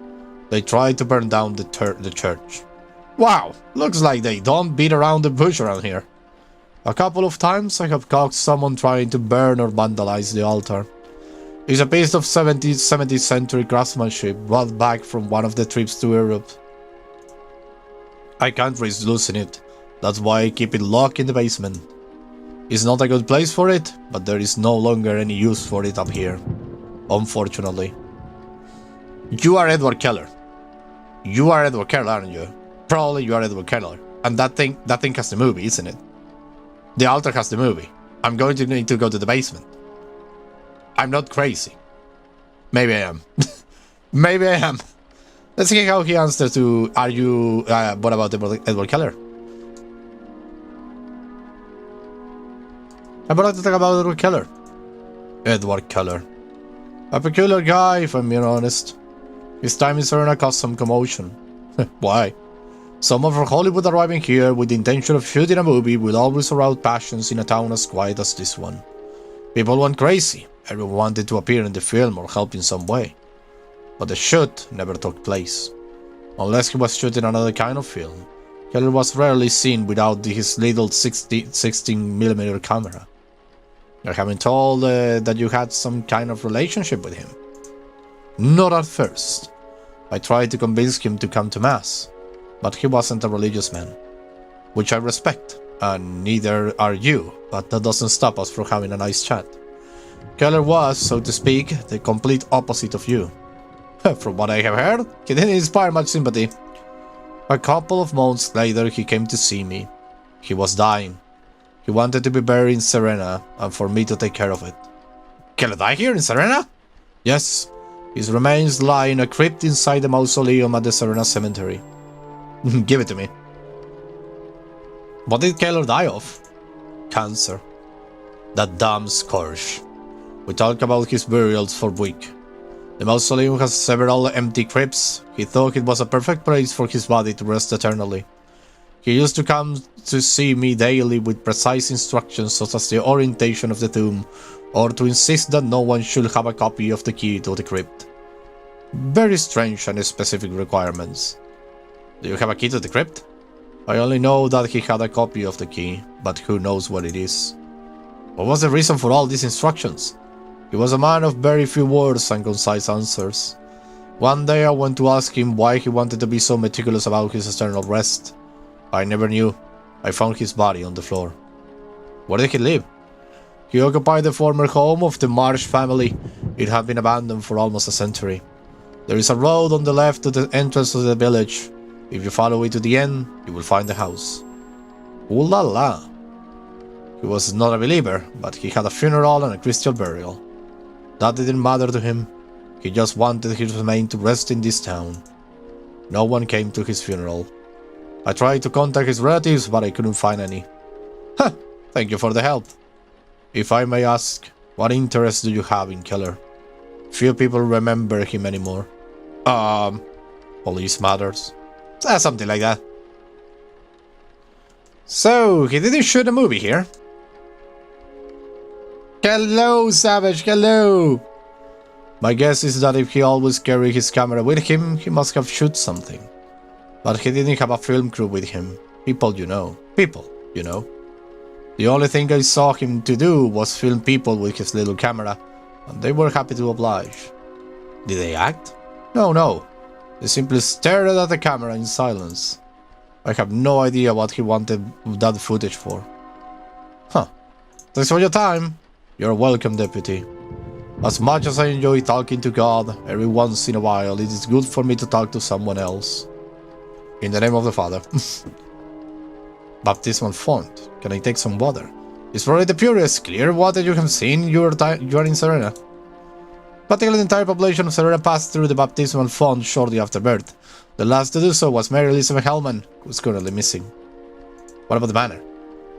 They tried to burn down the church. Wow, looks like they don't beat around the bush around here. A couple of times I have caught someone trying to burn or vandalize the altar. It's a piece of 17th century craftsmanship brought back from one of the trips to Europe. I can't risk losing it. That's why I keep it locked in the basement. It's not a good place for it, but there is no longer any use for it up here. Unfortunately. You are Edward Keller. You are Edward Keller, aren't you? Probably you are Edward Keller. And that thing has the movie, isn't it? The altar has the movie. I'm going to need to go to the basement. I'm not crazy. Maybe I am. Maybe I am. Let's see how he answers to, are you, what about Edward Keller? I'm about to talk about Edward Keller. Edward Keller. A peculiar guy, if I'm being honest. His time in Serena caused some commotion. Why? Someone from Hollywood arriving here with the intention of shooting a movie will always arouse passions in a town as quiet as this one. People went crazy. Everyone wanted to appear in the film or help in some way. But the shoot never took place. Unless he was shooting another kind of film, Keller was rarely seen without his little 16mm camera. I have been told that you had some kind of relationship with him. Not at first. I tried to convince him to come to Mass, but he wasn't a religious man. Which I respect, and neither are you, but that doesn't stop us from having a nice chat. Keller was, so to speak, the complete opposite of you. From what I have heard, he didn't inspire much sympathy. A couple of months later, he came to see me. He was dying. He wanted to be buried in Serena, and for me to take care of it. Can I die here in Serena? Yes. His remains lie in a crypt inside the mausoleum at the Serena Cemetery. Give it to me. What did Keller die of? Cancer. That damn scourge. We talked about his burials for a week. The mausoleum has several empty crypts. He thought it was a perfect place for his body to rest eternally. He used to come to see me daily with precise instructions such as the orientation of the tomb, or to insist that no one should have a copy of the key to the crypt. Very strange and specific requirements. Do you have a key to the crypt? I only know that he had a copy of the key, but who knows what it is. What was the reason for all these instructions? He was a man of very few words and concise answers. One day I went to ask him why he wanted to be so meticulous about his eternal rest. I never knew. I found his body on the floor. Where did he live? He occupied the former home of the Marsh family. It had been abandoned for almost a century. There is a road on the left to the entrance of the village. If you follow it to the end, you will find the house. Ooh la la. He was not a believer, but he had a funeral and a Christian burial. That didn't matter to him. He just wanted his remains to rest in this town. No one came to his funeral. I tried to contact his relatives, but I couldn't find any. Huh, thank you for the help. If I may ask, what interest do you have in Keller? Few people remember him anymore. Police matters. Something like that. So, he didn't shoot a movie here. Hello, Savage, hello! My guess is that if he always carried his camera with him, he must have shot something. But he didn't have a film crew with him. People, you know. The only thing I saw him to do was film people with his little camera, and they were happy to oblige. Did they act? No. They simply stared at the camera in silence. I have no idea what he wanted that footage for. Huh. Thanks for your time. You're welcome, deputy. As much as I enjoy talking to God, every once in a while it is good for me to talk to someone else. In the name of the Father. Baptismal font. Can I take some water? It's probably the purest, clear water you have seen. You are in Serena. Practically the entire population of Serena passed through the baptismal font shortly after birth. The last to do so was Mary Elizabeth Hellman, who is currently missing. What about the banner?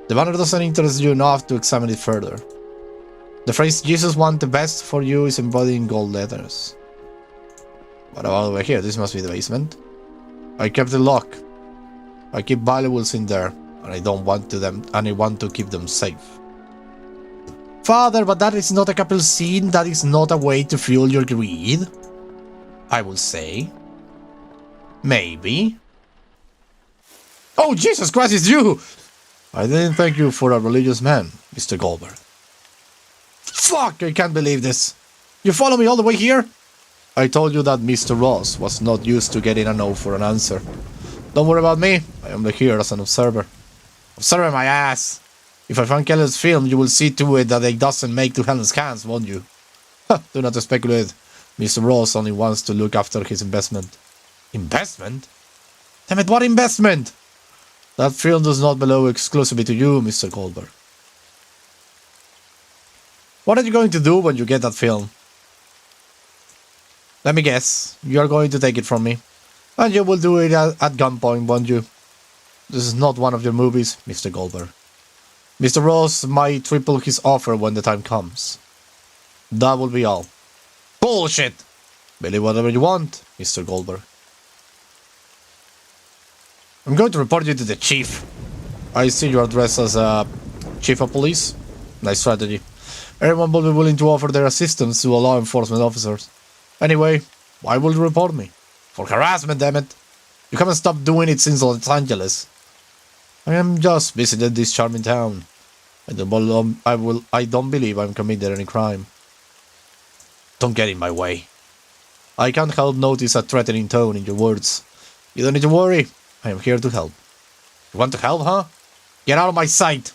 The banner doesn't interest you enough to examine it further. The phrase "Jesus wants the best for you" is embodied in gold letters. What about over here? This must be the basement. I kept the lock. I keep valuables in there, and I want to keep them safe. Father, but that is not a capital sin. That is not a way to fuel your greed. I will say. Maybe. Oh, Jesus Christ, it's you! I didn't thank you for a religious man, Mr. Goldberg. Fuck, I can't believe this. You follow me all the way here? I told you that Mr. Ross was not used to getting a no for an answer. Don't worry about me. I am here as an observer. Observer my ass. If I find Keller's film, you will see to it that it doesn't make to Helen's cans, won't you? Do not speculate. Mr. Ross only wants to look after his investment. Investment? Damn it, what investment? That film does not belong exclusively to you, Mr. Goldberg. What are you going to do when you get that film? Let me guess. You are going to take it from me. And you will do it at gunpoint, won't you? This is not one of your movies, Mr. Goldberg. Mr. Ross might triple his offer when the time comes. That will be all. Bullshit! Believe whatever you want, Mr. Goldberg. I'm going to report you to the chief. I see you are dressed as a chief of police. Nice strategy. Everyone will be willing to offer their assistance to law enforcement officers. Anyway, why will you report me? For harassment, damn it. You haven't stopped doing it since Los Angeles. I am just visiting this charming town. I don't believe I'm committed any crime. Don't get in my way. I can't help notice a threatening tone in your words. You don't need to worry. I am here to help. You want to help, huh? Get out of my sight.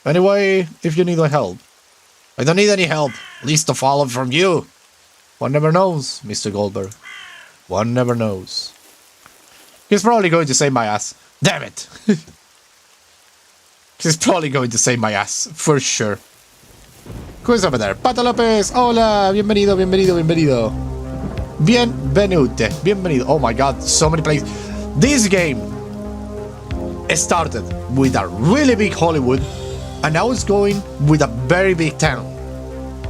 Anyway, if you need my help. I don't need any help, least of all from you. One never knows, Mr. Goldberg. One never knows. He's probably going to save my ass. Damn it! He's probably going to save my ass, for sure. Who's over there? Pato Lopez! Hola! Bienvenido, bienvenido, bienvenido. Bienvenute. Bienvenido. Oh my god, so many places. This game started with a really big Hollywood, and now it's going with a very big town.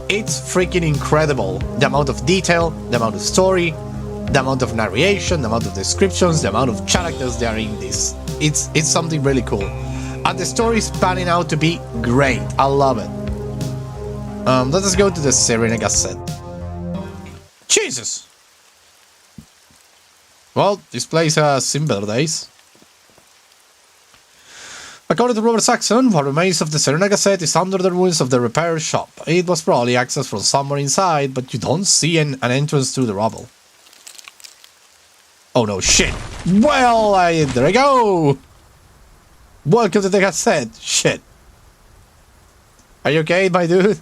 It's freaking incredible. The amount of detail, the amount of story, the amount of narration, the amount of descriptions, the amount of characters there are in this. It's something really cool. And the story is panning out to be great. I love it. Let us go to the Serena Gazette. Jesus! Well, this place has similar days. According to Robert Saxon, what remains of the Serena Gazette is under the ruins of the repair shop. It was probably accessed from somewhere inside, but you don't see an entrance through the rubble. Oh no, shit! Well, there I go! Welcome to the Gazette! Shit! Are you okay, my dude?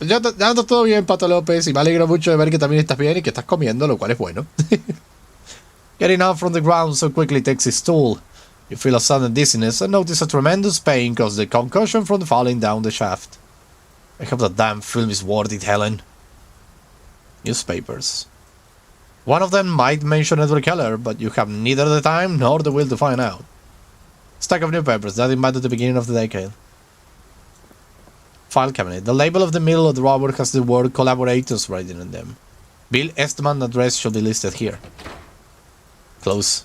Ya anda todo bien, Pato López, y me alegro mucho de ver que también estás bien y que estás comiendo, lo cual es bueno. Getting up from the ground so quickly takes its toll. You feel a sudden dizziness and notice a tremendous pain caused the concussion from falling down the shaft. I hope that damn film is worth it, Helen. Newspapers. One of them might mention Edward Keller, but you have neither the time nor the will to find out. Stack of newspapers dating back to the beginning of the decade. File cabinet. The label of the middle of the drawer has the word collaborators written on them. Bill Estman address should be listed here. Close.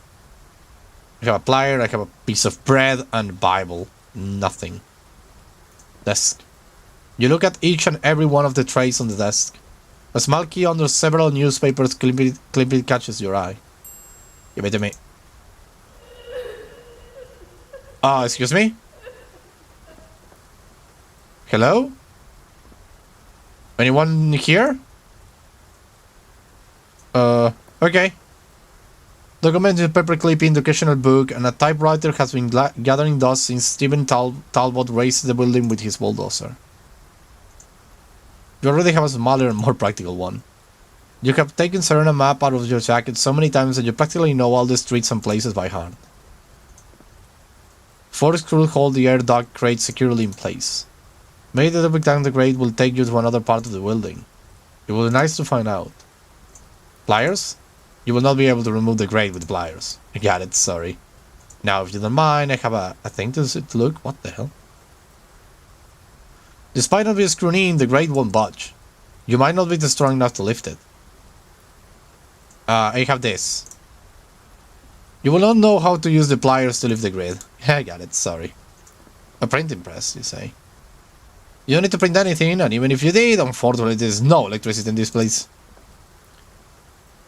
I have a plier, I have a piece of bread and Bible. Nothing. Desk. You look at each and every one of the trays on the desk. A small key under several newspapers clipped catches your eye. Give it to me. Excuse me? Hello? Anyone here? Okay. Documented paper clipping, educational book, and a typewriter has been gathering dust since Stephen Talbot raised the building with his bulldozer. You already have a smaller and more practical one. You have taken Serena map out of your jacket so many times that you practically know all the streets and places by heart. 4 screws hold the air duct crate securely in place. Maybe the big tank the crate will take you to another part of the building. It will be nice to find out. Pliers? You will not be able to remove the crate with pliers. I got it, sorry. Now, if you don't mind, I have a thing to look. What the hell? Despite not being screwed in, the crate won't budge. You might not be strong enough to lift it. I have this. You will not know how to use the pliers to lift the grid. I got it, sorry. A printing press, you say. You don't need to print anything, and even if you did, unfortunately there is no electricity in this place.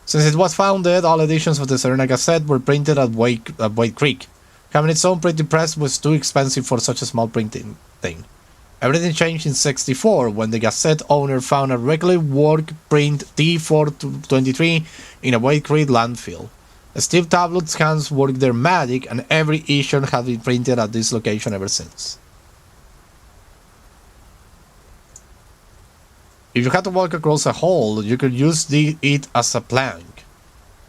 Since it was founded, all editions of the Serena Gazette were printed at White Creek. Having its own printing press was too expensive for such a small printing thing. Everything changed in '64 when the Gazette owner found a regular work print T423 in a White Creek landfill. Steve Tablett's hands worked their magic, and every issue has been printed at this location ever since. If you had to walk across a hole, you could use it as a plank,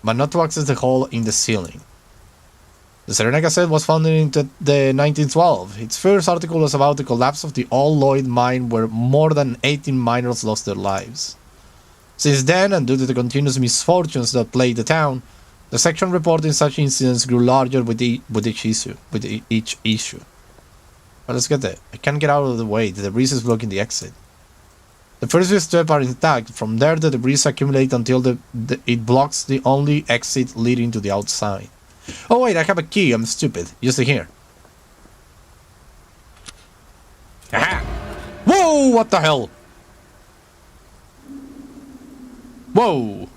but not to access the hole in the ceiling. The Serena Gazette was founded in the 1912. Its first article was about the collapse of the old Lloyd mine, where more than 18 miners lost their lives. Since then, and due to the continuous misfortunes that plagued the town, the section reporting such incidents grew larger with each issue. But let's get there. I can't get out of the way. The debris is blocking the exit. The first few steps are intact. From there, the debris accumulates until it blocks the only exit leading to the outside. Oh wait, I have a key. I'm stupid. Use it here. Aha! Whoa! What the hell? Whoa!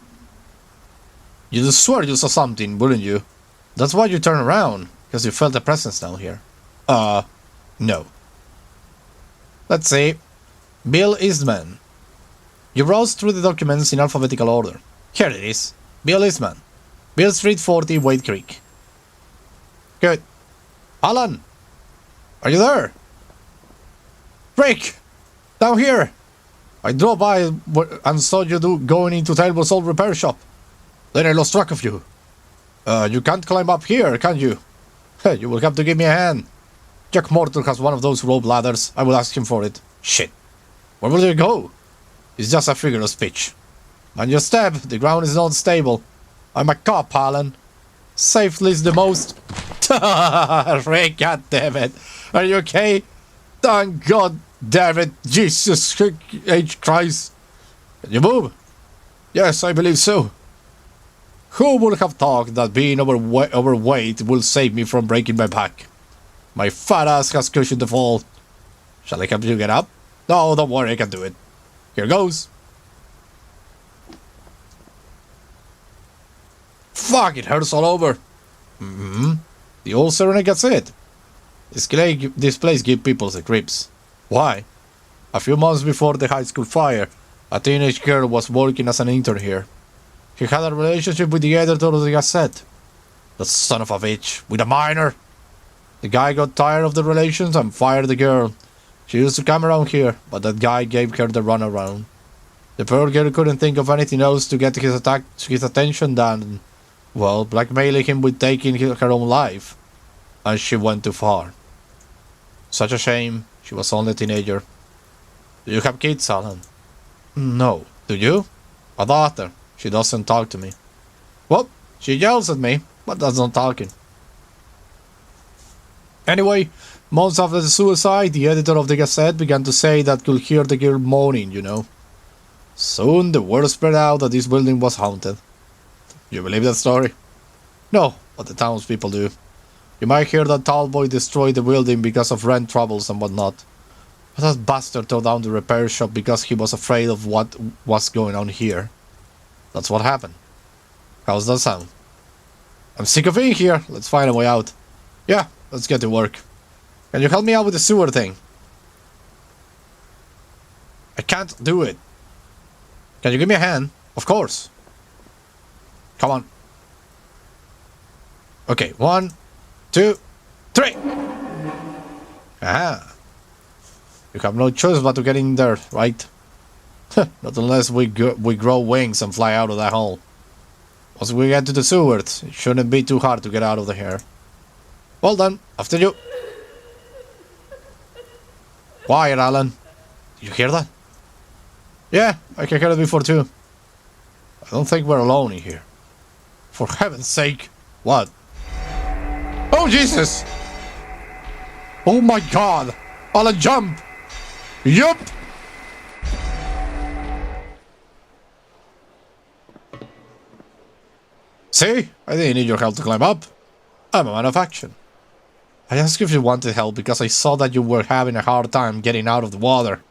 You just swear you saw something, wouldn't you? That's why you turned around, because you felt a presence down here. No. Let's see. Bill Eastman. You browse through the documents in alphabetical order. Here it is. Bill Eastman. Bill Street 40, White Creek. Good. Alan! Are you there? Rick! Down here! I drove by and saw you going into Tailburn's old repair shop. Then I lost track of you. You can't climb up here, can you? You will have to give me a hand. Jack Morton has one of those rope ladders. I will ask him for it. Shit. Where will you go? It's just a figure of speech. Mind your step, the ground is not stable. I'm a cop, Alan. Safely is the most... Rick, god damn it. Are you okay? Thank God damn it. Jesus H. Christ. Can you move? Yes, I believe so. Who would have thought that being overweight will save me from breaking my back? My fat ass has cushioned the fall. Shall I help you get up? No, don't worry, I can do it. Here goes. Fuck, it hurts all over. The old Serena gets it. This place gives people the creeps. Why? A few months before the high school fire, a teenage girl was working as an intern here. He had a relationship with the editor of the Gazette. The son of a bitch, with a minor. The guy got tired of the relations and fired the girl. She used to come around here, but that guy gave her the runaround. The poor girl couldn't think of anything else to get his attention than, well, blackmailing him with taking her own life. And she went too far. Such a shame. She was only a teenager. Do you have kids, Alan? No. Do you? A daughter. She doesn't talk to me. Well, she yells at me, but that's not talking. Anyway, months after the suicide, the editor of the Gazette began to say that could hear the girl moaning, you know. Soon the word spread out that this building was haunted. You believe that story? No, but the townspeople do. You might hear that tall boy destroyed the building because of rent troubles and whatnot. But that bastard tore down the repair shop because he was afraid of what was going on here. That's what happened. How's that sound? I'm sick of being here. Let's find a way out. Yeah, let's get to work. Can you help me out with the sewer thing? I can't do it. Can you give me a hand? Of course. Come on. Okay, 1, 2, 3. Ah. You have no choice but to get in there, right? Not unless we grow wings and fly out of that hole. Once we get to the sewers, it shouldn't be too hard to get out of the here. Well done, after you. Quiet, Alan. Did you hear that? Yeah, I can hear it before too. I don't think we're alone in here. For heaven's sake. What? Oh, Jesus! Oh my God! Alan, jump! Yup! See? I didn't need your help to climb up. I'm a man of action. I asked you if you wanted help because I saw that you were having a hard time getting out of the water.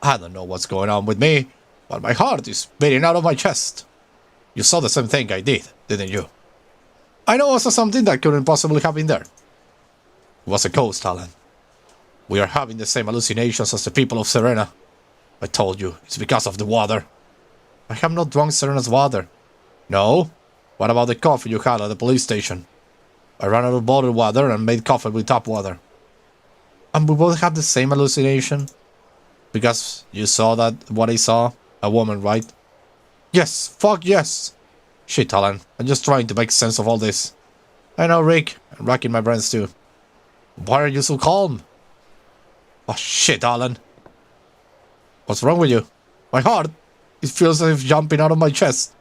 I don't know what's going on with me, but my heart is beating out of my chest. You saw the same thing I did, didn't you? I know I saw something that couldn't possibly have been there. It was a ghost, Alan. We are having the same hallucinations as the people of Serena. I told you, it's because of the water. I have not drunk Serena's water. No? What about the coffee you had at the police station? I ran out of bottled water and made coffee with tap water. And we both had the same hallucination? Because you saw what I saw? A woman, right? Yes, fuck yes! Shit, Alan, I'm just trying to make sense of all this. I know, Rick. I'm racking my brains too. Why are you so calm? Oh shit, Alan. What's wrong with you? My heart. It feels as if jumping out of my chest.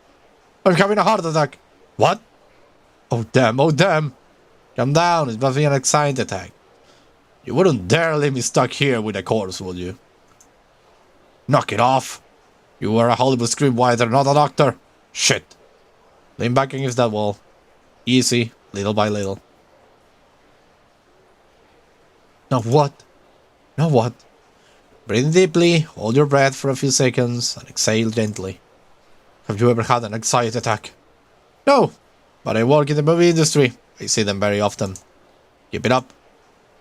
I'm having a heart attack. What? Oh damn, oh damn. Calm down, it must be an anxiety attack. You wouldn't dare leave me stuck here with a corpse, would you? Knock it off. You are a Hollywood scriptwriter, not a doctor. Shit. Lean back against that wall. Easy, little by little. Now what? Now what? Breathe deeply, hold your breath for a few seconds, and exhale gently. Have you ever had an anxiety attack? No, but I work in the movie industry. I see them very often. Keep it up.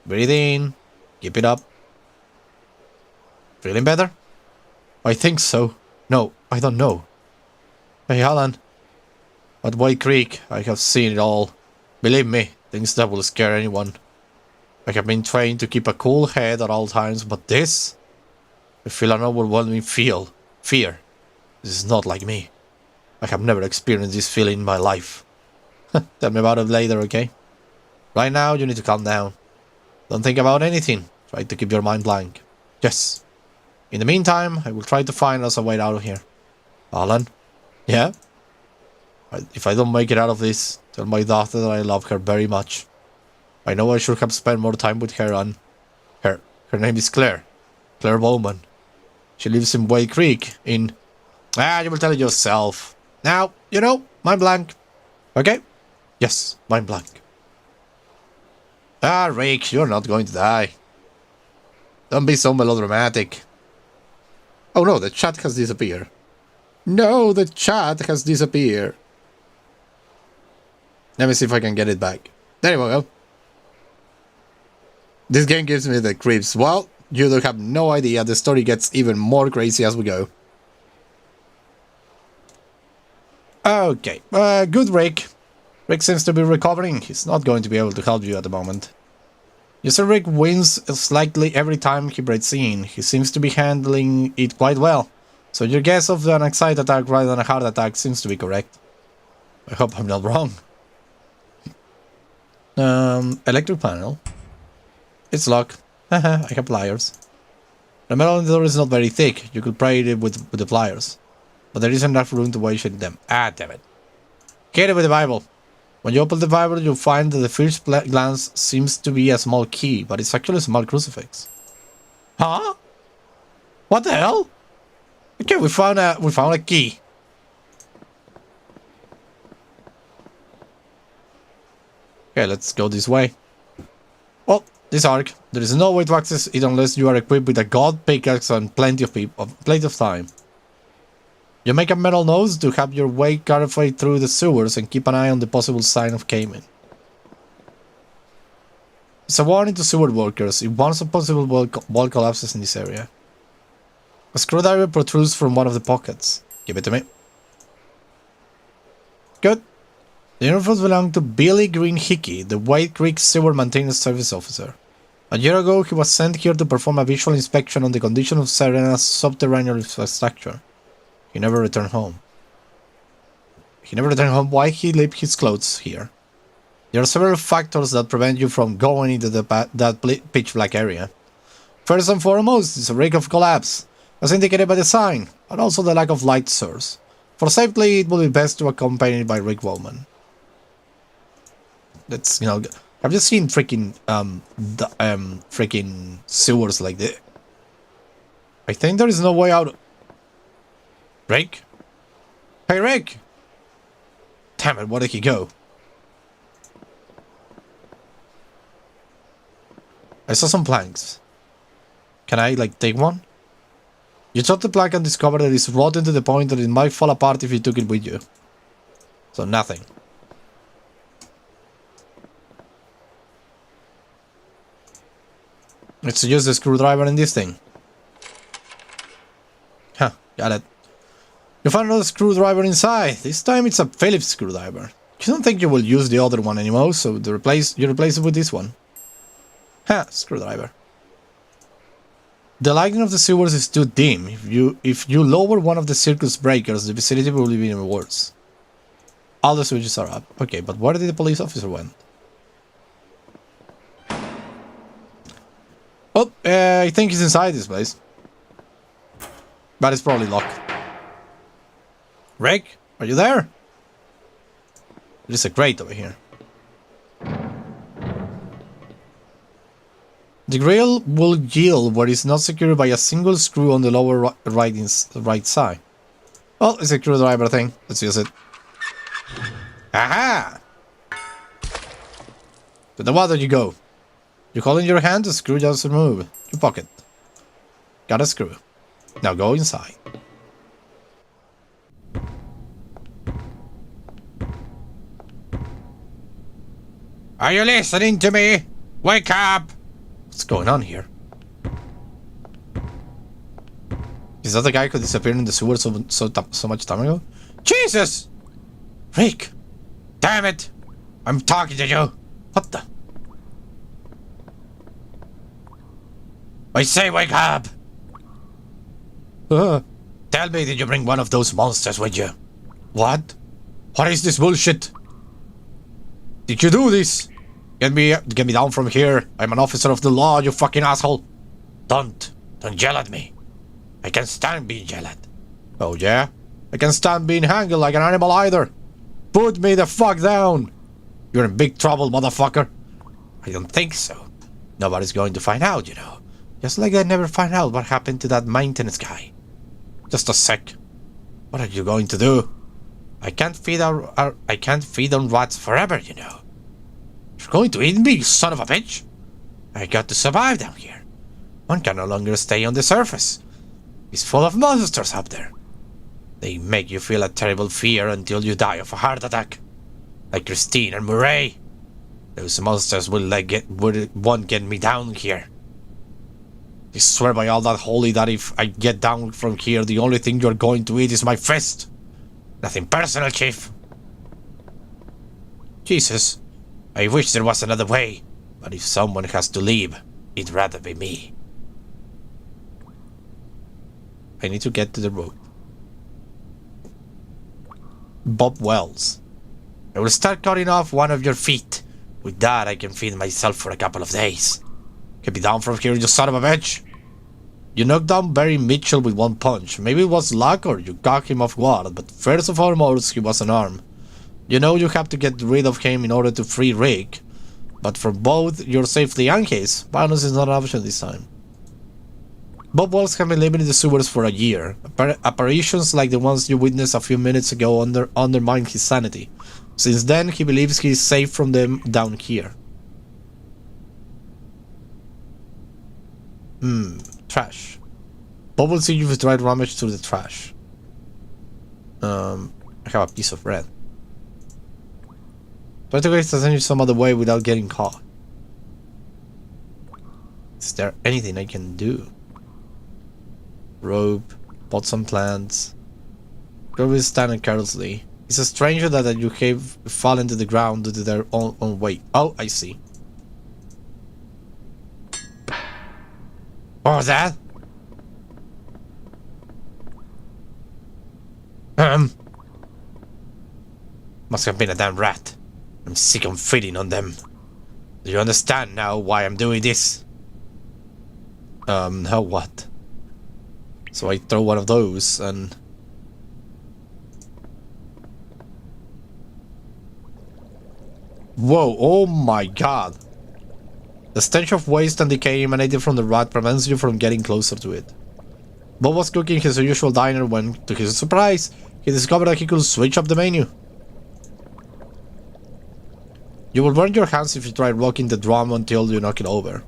Breathe in. Keep it up. Feeling better? I think so. No, I don't know. Hey, Alan. At White Creek, I have seen it all. Believe me, things that will scare anyone. I have been trained to keep a cool head at all times, but this? I feel an overwhelming fear. This is not like me. I have never experienced this feeling in my life. Tell me about it later, okay? Right now, you need to calm down. Don't think about anything. Try to keep your mind blank. Yes. In the meantime, I will try to find us a way out of here. Alan? Yeah? If I don't make it out of this, tell my daughter that I love her very much. I know I should have spent more time with her and... Her name is Claire. Claire Bowman. She lives in Wade Creek, in... you will tell it yourself. Now, mind blank. Okay? Yes, mind blank. Rick, you're not going to die. Don't be so melodramatic. Oh no, the chat has disappeared. No, the chat has disappeared. Let me see if I can get it back. There we go. This game gives me the creeps. Well, you don't have no idea. The story gets even more crazy as we go. Okay, good Rick. Rick seems to be recovering. He's not going to be able to help you at the moment. User Rick wins slightly every time he breaks in. He seems to be handling it quite well. So your guess of an anxiety attack rather than a heart attack seems to be correct. I hope I'm not wrong. Electric panel. It's locked. Haha, I have pliers. The metal in the door is not very thick. You could pry it with the pliers. But there isn't enough room to waste them. Damn it. Hit it with the Bible. When you open the Bible, you'll find that the first glance seems to be a small key, but it's actually a small crucifix. Huh? What the hell? Okay, we found a key. Okay, let's go this way. Well, this arc. There is no way to access it unless you are equipped with a god pickaxe and plenty of time. You make a metal nose to have your way carefully through the sewers and keep an eye on the possible sign of caving. It's a warning to sewer workers if one possible wall collapses in this area. A screwdriver protrudes from one of the pockets. Give it to me. Good. The uniforms belong to Billy Green Hickey, the White Creek Sewer Maintenance Service Officer. A year ago, he was sent here to perform a visual inspection on the condition of Serena's subterranean infrastructure. He never returned home. Why he left his clothes here? There are several factors that prevent you from going into that pitch black area. First and foremost is a risk of collapse, as indicated by the sign, and also the lack of light source. For safety, it will be best to accompany by Rick Bowman. That's, have you seen freaking sewers like this? I think there is no way out. Rick? Hey, Rick! Damn it, where did he go? I saw some planks. Can I, take one? You touch the plank and discover that it's rotten to the point that it might fall apart if you took it with you. So, nothing. Let's use the screwdriver in this thing. Huh, got it. You find another screwdriver inside. This time it's a Phillips screwdriver. You don't think you will use the other one anymore, so you replace it with this one. Screwdriver. The lighting of the sewers is too dim. If you lower one of the circuit breakers, the vicinity will be even worse. All the switches are up. Okay, but where did the police officer went? Oh, I think he's inside this place. But it's probably locked. Rick, are you there? There's a crate over here. The grill will yield where it's not secured by a single screw on the lower right side. Well, it's a screwdriver thing. Let's use it. Aha! To the water you go. You hold in your hand, the screw just remove. Your pocket. Got a screw. Now go inside. Are you listening to me? Wake up! What's going on here? Is that the guy who disappeared in the sewer so much time ago? Jesus! Rick! Damn it! I'm talking to you! What the? I say wake up! Tell me, did you bring one of those monsters with you? What? What is this bullshit? Did you do this? Get me down from here. I'm an officer of the law, you fucking asshole. Don't yell at me. I can't stand being yelled at. Oh yeah? I can't stand being handled like an animal either. Put me the fuck down. You're in big trouble, motherfucker. I don't think so. Nobody's going to find out, you know. Just like they never find out what happened to that maintenance guy. Just a sec. What are you going to do? I can't feed on rats forever, you know. You're going to eat me, you son of a bitch. I got to survive down here. One can no longer stay on the surface. It's full of monsters up there. They make you feel a terrible fear until you die of a heart attack. Like Christine and Murray. Those monsters won't get me down here. I swear by all that holy that if I get down from here, the only thing you're going to eat is my fist. Nothing personal, Chief. Jesus, I wish there was another way, but if someone has to leave, it'd rather be me. I need to get to the road. Bob Wells. I will start cutting off one of your feet. With that, I can feed myself for a couple of days. Get me down from here, you son of a bitch. You knocked down Barry Mitchell with one punch. Maybe it was luck or you caught him off guard, but first and foremost, he was unarmed. You know you have to get rid of him in order to free Rick. But for both your safety and his, violence is not an option this time. Bob Wells has been living in the sewers for a year. Apparitions like the ones you witnessed a few minutes ago undermine his sanity. Since then, he believes he is safe from them down here. Trash. Bob will see you with dry rummage through the trash. I have a piece of bread. Try to get to some other way without getting caught. Is there anything I can do? Rope, pot some plants. Girl is standing carelessly. It's a stranger that you have fallen to the ground due to their own weight. Oh, I see. What was that? Must have been a damn rat. I'm sick of feeding on them. Do you understand now why I'm doing this? Now what? So I throw one of those and... Whoa, oh my god. The stench of waste and decay emanating from the rat prevents you from getting closer to it. Bob was cooking his usual diner when, to his surprise, he discovered that he could switch up the menu. You will burn your hands if you try rocking the drum until you knock it over.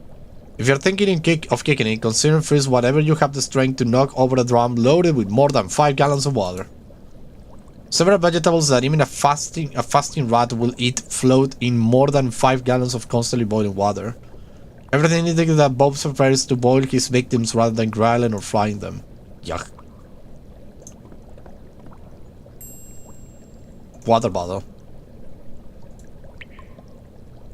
If you're thinking of kicking it, consider first whatever you have the strength to knock over a drum loaded with more than 5 gallons of water. Several vegetables that even a fasting rat will eat float in more than 5 gallons of constantly boiling water. Everything indicates that Bob prefers to boil his victims rather than grilling or frying them. Yuck. Water bottle.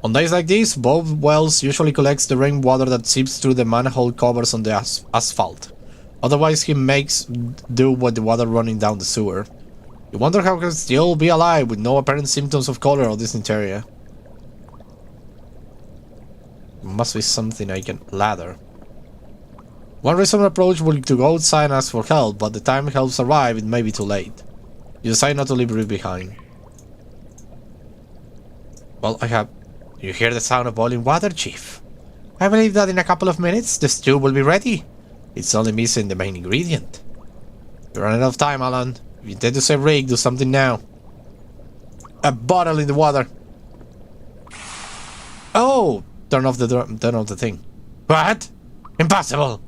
On days like this, Bob Wells usually collects the rainwater that seeps through the manhole covers on the asphalt. Otherwise, he makes do with the water running down the sewer. You wonder how he can still be alive with no apparent symptoms of cholera or dysentery. Must be something I can lather. One reasonable approach would be to go outside and ask for help, but the time helps arrive, it may be too late. You decide not to leave Rick behind. Well, you hear the sound of boiling water, Chief? I believe that in a couple of minutes, the stew will be ready. It's only missing the main ingredient. You're running out of time, Alan. If you intend to save Rick, do something now. A bottle in the water. Oh! Turn off the thing. What? Impossible!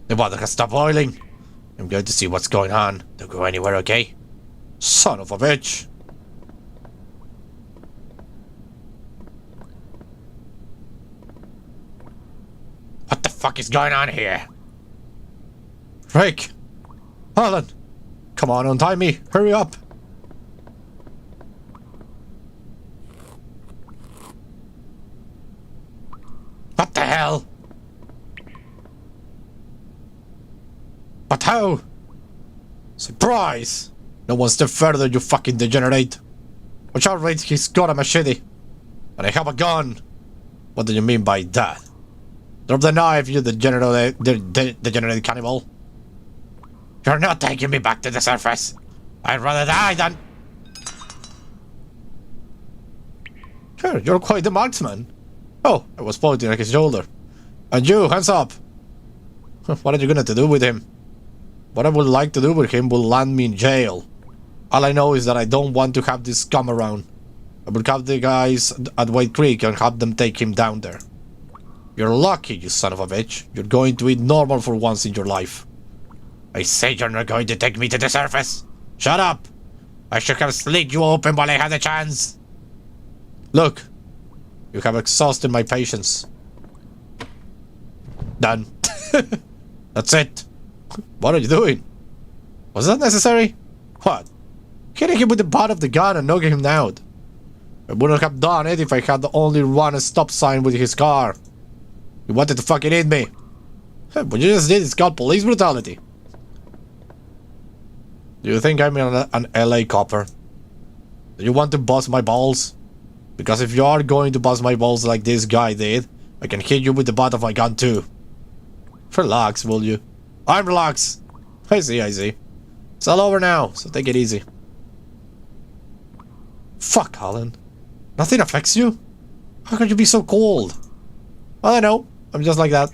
The water has stopped boiling. I'm going to see what's going on. Don't go anywhere, okay? Son of a bitch! What the fuck is going on here? Rick! Alan! Come on, untie me! Hurry up! What the hell? But how? Surprise! No one step further, you fucking degenerate. Watch out, Rich, he's got a machete. And I have a gun. What do you mean by that? Drop the knife, you degenerate cannibal. You're not taking me back to the surface. I'd rather die than... Sure, you're quite the marksman. Oh, I was pointing at his shoulder. And you, hands up. What are you gonna do with him? What I would like to do with him will land me in jail. All I know is that I don't want to have this come around. I will have the guys at White Creek and have them take him down there. You're lucky, you son of a bitch. You're going to eat normal for once in your life. I say you're not going to take me to the surface. Shut up! I should have slit you open while I had the chance. Look, you have exhausted my patience. Done. That's it. What are you doing? Was that necessary? What? Hitting him with the butt of the gun and knocking him out. I wouldn't have done it if I had only run a stop sign with his car. You wanted to fucking hit me. What you just did is called police brutality. Do you think I'm an LA copper? Do you want to bust my balls? Because if you are going to bust my balls like this guy did, I can hit you with the butt of my gun too. Relax, will you? I'm relaxed. I see. It's all over now, so take it easy. Fuck, Alan. Nothing affects you? How could you be so cold? Well, I know. I'm just like that.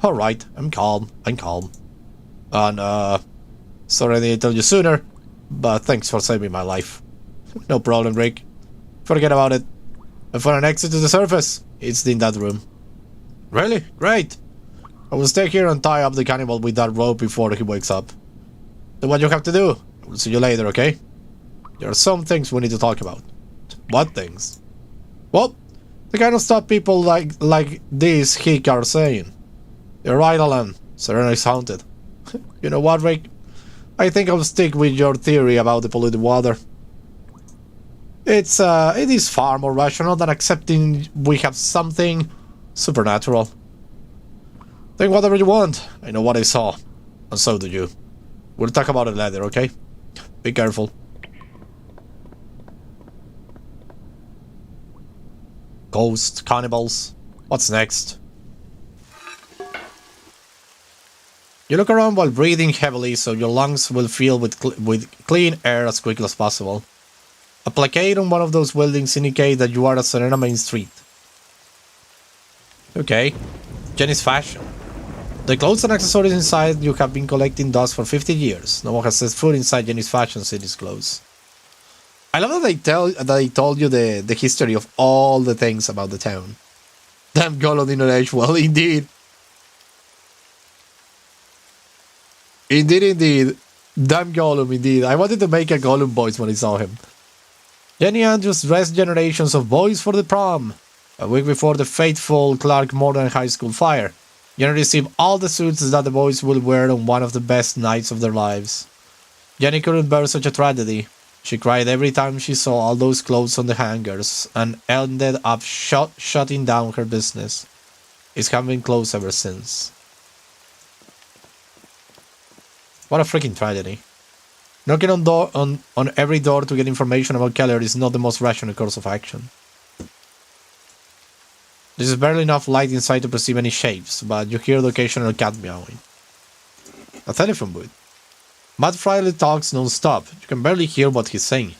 Alright, I'm calm. And, sorry I didn't tell you sooner, but thanks for saving my life. No problem, Rick. Forget about it. And for an exit to the surface, it's in that room. Really? Great. I will stay here and tie up the cannibal with that rope before he wakes up. Do what you have to do. I will see you later, okay? There are some things we need to talk about. What things? Well, the kind of stuff people like this hick are saying. You're right, Alan. Serena is haunted. You know what, Rick? I think I'll stick with your theory about the polluted water. It is far more rational than accepting we have something supernatural. Think whatever you want. I know what I saw. And so do you. We'll talk about it later, okay? Be careful. Ghosts, cannibals. What's next? You look around while breathing heavily so your lungs will fill with clean air as quickly as possible. A placard on one of those buildings indicates that you are at Serena Main Street. Okay. Jenny's fashion. The clothes and accessories inside you have been collecting dust for 50 years. No one has set foot inside Jenny's fashion city's clothes. I love that they told you the history of all the things about the town. Damn Gollum did not age well, indeed. Indeed. Damn Gollum, indeed. I wanted to make a Gollum voice when I saw him. Jenny Andrews dressed generations of boys for the prom. A week before the fateful Clark Morgan High School fire, Jenny received all the suits that the boys would wear on one of the best nights of their lives. Jenny couldn't bear such a tragedy. She cried every time she saw all those clothes on the hangers and ended up shutting down her business. It's been closed ever since. What a freaking tragedy. Knocking on every door to get information about Keller is not the most rational course of action. There is barely enough light inside to perceive any shapes, but you hear the occasional cat meowing. A telephone booth. Matt Friley talks non-stop. You can barely hear what he's saying.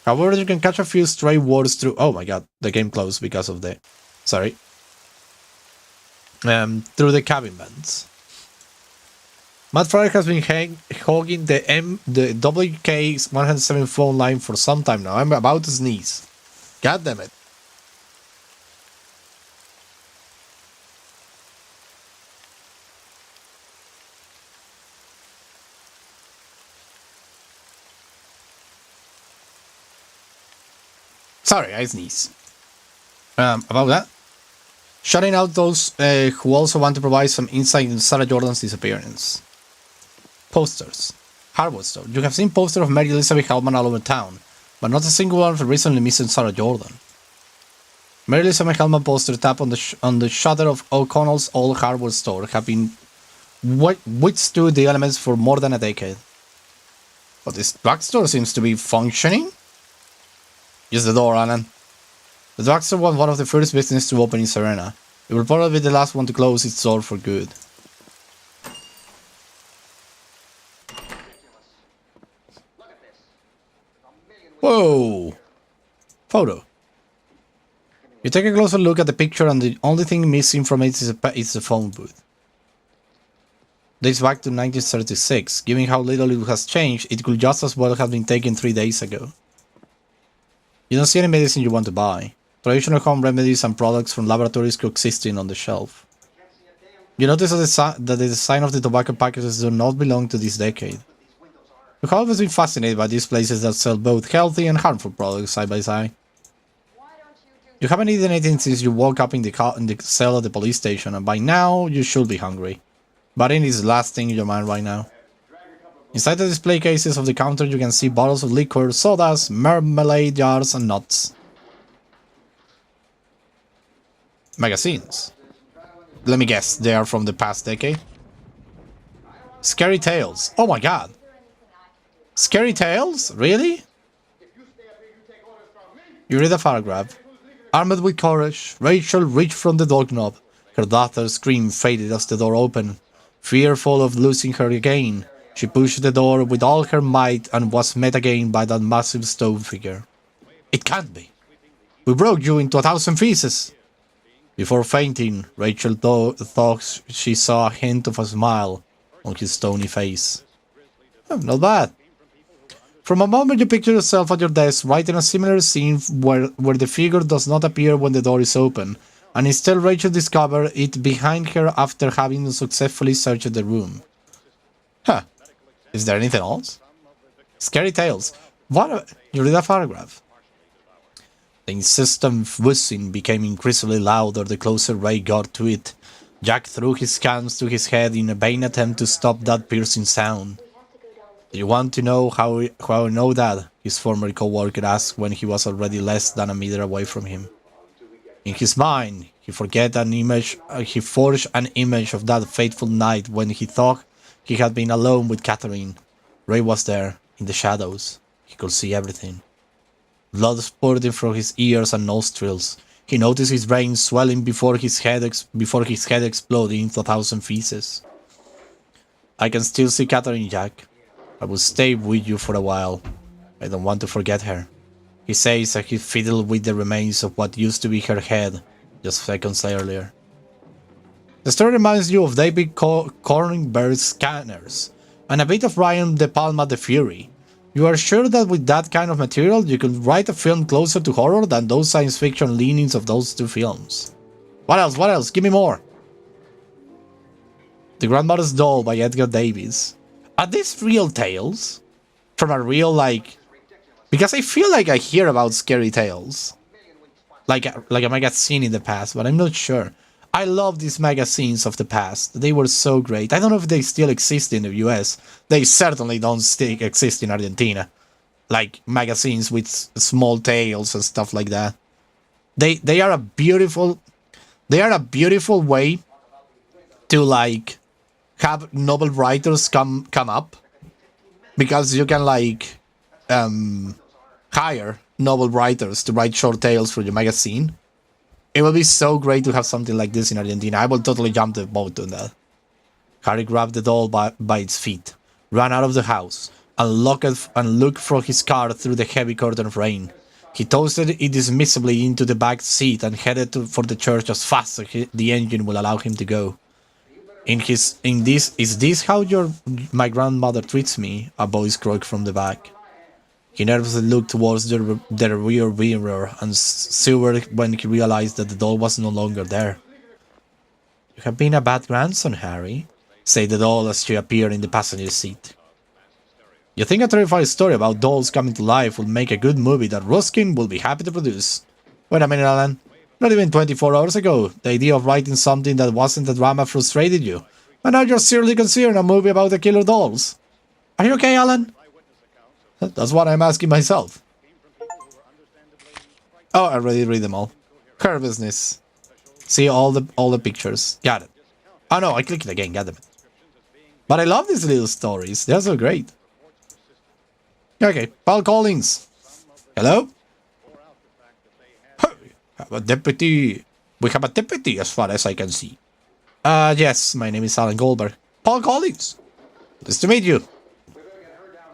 However, you can catch a few stray words through... Oh my god, the game closed because of the... Sorry. Through the cabin vents. Matt Fryer has been hogging the WK107 phone line for some time now. I'm about to sneeze. God damn it. Sorry, I sneeze. About that. Shutting out those who also want to provide some insight into Sarah Jordan's disappearance. Posters. Hardware store. You have seen posters of Mary Elizabeth Hellman all over town, but not a single one of the recently missing Sarah Jordan. Mary Elizabeth Hellman poster tap on the shutter of O'Connell's old hardware store have been withstood the elements for more than a decade. But this drugstore seems to be functioning. Use the door, Alan. The drugstore was one of the first businesses to open in Serena. It will probably be the last one to close its door for good. Whoa! Photo. You take a closer look at the picture and the only thing missing from it is the phone booth. Dates back to 1936. Given how little it has changed, it could just as well have been taken 3 days ago. You don't see any medicine you want to buy. Traditional home remedies and products from laboratories coexisting on the shelf. You notice that the design of the tobacco packages do not belong to this decade. You have always been fascinated by these places that sell both healthy and harmful products side by side. You haven't eaten anything since you woke up in the cell at the police station, and by now you should be hungry. But it is the last thing in your mind right now. Inside the display cases of the counter you can see bottles of liquor, sodas, marmalade jars, and nuts. Magazines. Let me guess, they are from the past decade? Scary Tales. Oh my god. Scary Tales? Really? You read a paragraph. Armed with courage, Rachel reached from the doorknob. Her daughter's scream faded as the door opened. Fearful of losing her again, she pushed the door with all her might and was met again by that massive stone figure. It can't be. We broke you into 1,000 pieces. Before fainting, Rachel thought she saw a hint of a smile on his stony face. Oh, not bad. From a moment you picture yourself at your desk writing a similar scene where the figure does not appear when the door is open, and instead Rachel discovers it behind her after having successfully searched the room. Huh. Is there anything else? Scary Tales. What? You read a paragraph. The insistent whistling became increasingly louder the closer Ray got to it. Jack threw his hands to his head in a vain attempt to stop that piercing sound. Do you want to know how I know that? His former co-worker asked when he was already less than a meter away from him. In his mind, he forged an image of that fateful night when he thought he had been alone with Catherine. Ray was there, in the shadows. He could see everything. Blood spurting from his ears and nostrils. He noticed his brain swelling before his head exploded into 1,000 pieces. I can still see Catherine, Jack. I will stay with you for a while. I don't want to forget her. He says as he fiddled with the remains of what used to be her head just seconds earlier. The story reminds you of David Cronenberg's Scanners, and a bit of Brian De Palma the Fury. You are sure that with that kind of material you could write a film closer to horror than those science fiction leanings of those two films. What else? What else? Give me more! The Grandmother's Doll by Edgar Davis. Are these real tales? From a real, because I feel like I hear about Scary Tales. Like a magazine in the past, but I'm not sure. I love these magazines of the past. They were so great. I don't know if they still exist in the US. They certainly don't still exist in Argentina. Like magazines with small tales and stuff like that. They are a beautiful way to have novel writers come up, because you can hire novel writers to write short tales for your magazine. It would be so great to have something like this in Argentina. I will totally jump the boat on that. Harry grabbed the doll by its feet, ran out of the house, and looked from his car through the heavy curtain of rain. He toasted it dismissively into the back seat and headed for the church as fast as the engine will allow him to go. Is this how my grandmother treats me? A voice croaked from the back. He nervously looked towards the rear mirror and shivered when he realized that the doll was no longer there. You have been a bad grandson, Harry, said the doll as she appeared in the passenger seat. You think a terrifying story about dolls coming to life would make a good movie that Ruskin will be happy to produce? Wait a minute, Alan. Not even 24 hours ago, the idea of writing something that wasn't a drama frustrated you, and now you're seriously considering a movie about the killer dolls. Are you okay, Alan? That's what I'm asking myself. Oh, I already read them all. Her business. See all the pictures. Got it. Oh no, I clicked it again, got them. But I love these little stories. They're so great. Okay, Paul Collins. Hello? Hey, have a deputy. We have a deputy as far as I can see. Yes, my name is Alan Goldberg. Paul Collins. Nice to meet you.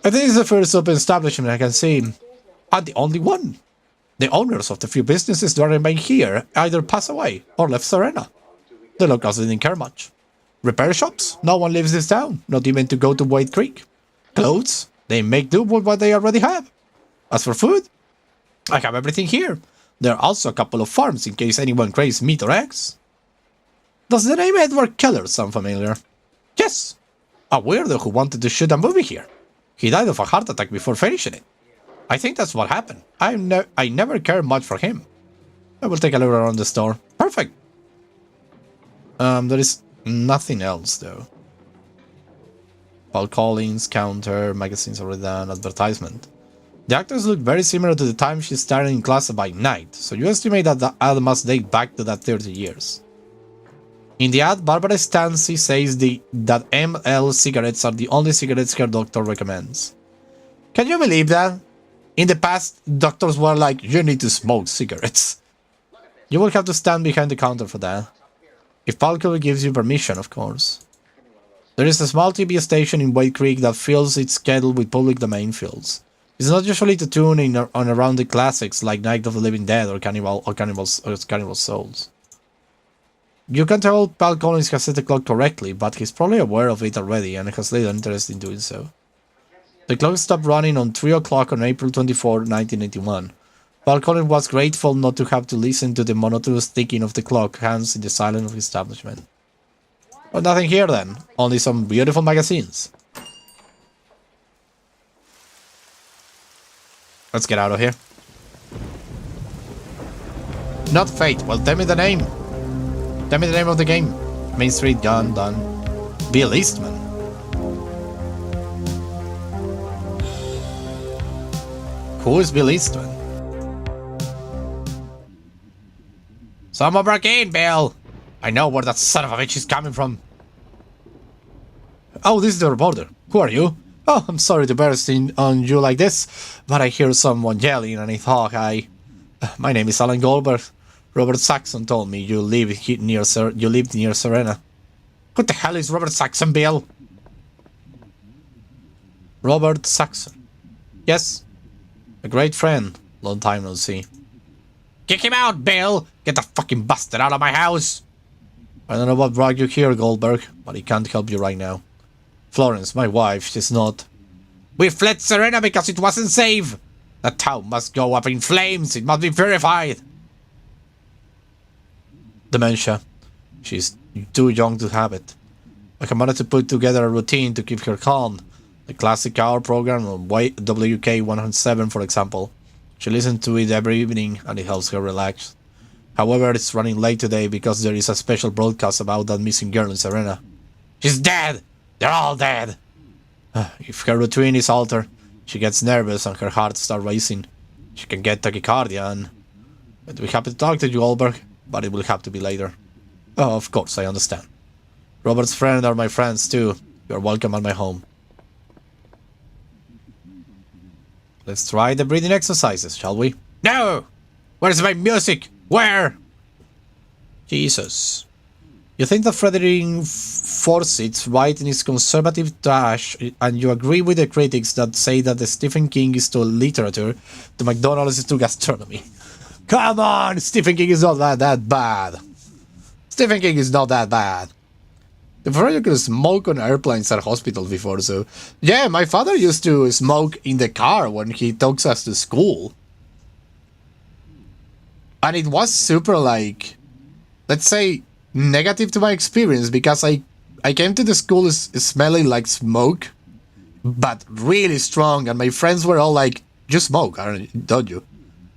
I think it's the first open establishment I can see. And the only one. The owners of the few businesses that remain here either pass away or left Serena. The locals didn't care much. Repair shops? No one lives this town, not even to go to White Creek. Clothes? They make do with what they already have. As for food? I have everything here. There are also a couple of farms in case anyone craves meat or eggs. Does the name Edward Keller sound familiar? Yes. A weirdo who wanted to shoot a movie here. He died of a heart attack before finishing it. I think that's what happened. I never cared much for him. I will take a look around the store. Perfect. There is nothing else though. Paul Collins, counter, magazines already done, advertisement. The actors look very similar to the time she started in class by night, so you estimate that the ad must date back to that 30 years. In the ad, Barbara Stancy says that ML cigarettes are the only cigarettes her doctor recommends. Can you believe that? In the past, doctors were like, you need to smoke cigarettes. You will have to stand behind the counter for that. If Paul Keller gives you permission, of course. There is a small TV station in White Creek that fills its schedule with public domain films. It's not usually to tune in on around the classics like Night of the Living Dead or Cannibal Souls. You can tell Paul Collins has set the clock correctly, but he's probably aware of it already and has little interest in doing so. The clock stopped running on 3 o'clock on April 24, 1981. Paul Collins was grateful not to have to listen to the monotonous ticking of the clock hands in the silence of his establishment. But nothing here then, only some beautiful magazines. Let's get out of here. Not Fate, well tell me the name. Tell me the name of the game. Main Street, done. Bill Eastman. Who is Bill Eastman? Someone break in, Bill! I know where that son of a bitch is coming from. Oh, this is the reporter. Who are you? Oh, I'm sorry to burst in on you like this, but I hear someone yelling and I thought my name is Alan Goldberg. Robert Saxon told me you lived near Serena. What the hell is Robert Saxon, Bill? Robert Saxon. Yes. A great friend. Long time no see. Kick him out, Bill! Get the fucking bastard out of my house! I don't know what brought you here, Goldberg, but he can't help you right now. Florence, my wife, she's not. We fled Serena because it wasn't safe! The town must go up in flames, it must be purified! Dementia. She's too young to have it. I have managed to put together a routine to keep her calm. The classic hour program on WK 107, for example. She listens to it every evening and it helps her relax. However, it's running late today because there is a special broadcast about that missing girl in Serena. She's dead! They're all dead! If her routine is altered, she gets nervous and her heart starts racing. She can get tachycardia and... I'd be happy to talk to you, Goldberg, but it will have to be later. Oh, of course, I understand. Robert's friends are my friends too. You're welcome at my home. Let's try the breathing exercises, shall we? No! Where's my music? Where? Jesus. You think that Frederick Forsyth's right in his conservative dash, and you agree with the critics that say that the Stephen King is to literature, the McDonald's is to gastronomy. Come on! Stephen King is not that bad. Stephen King is not that bad. Before you could smoke on airplanes at hospitals before, so... Yeah, my father used to smoke in the car when he took us to school. And it was super, like... Let's say, negative to my experience, because I came to the school smelling like smoke, but really strong, and my friends were all like, you smoke, don't you?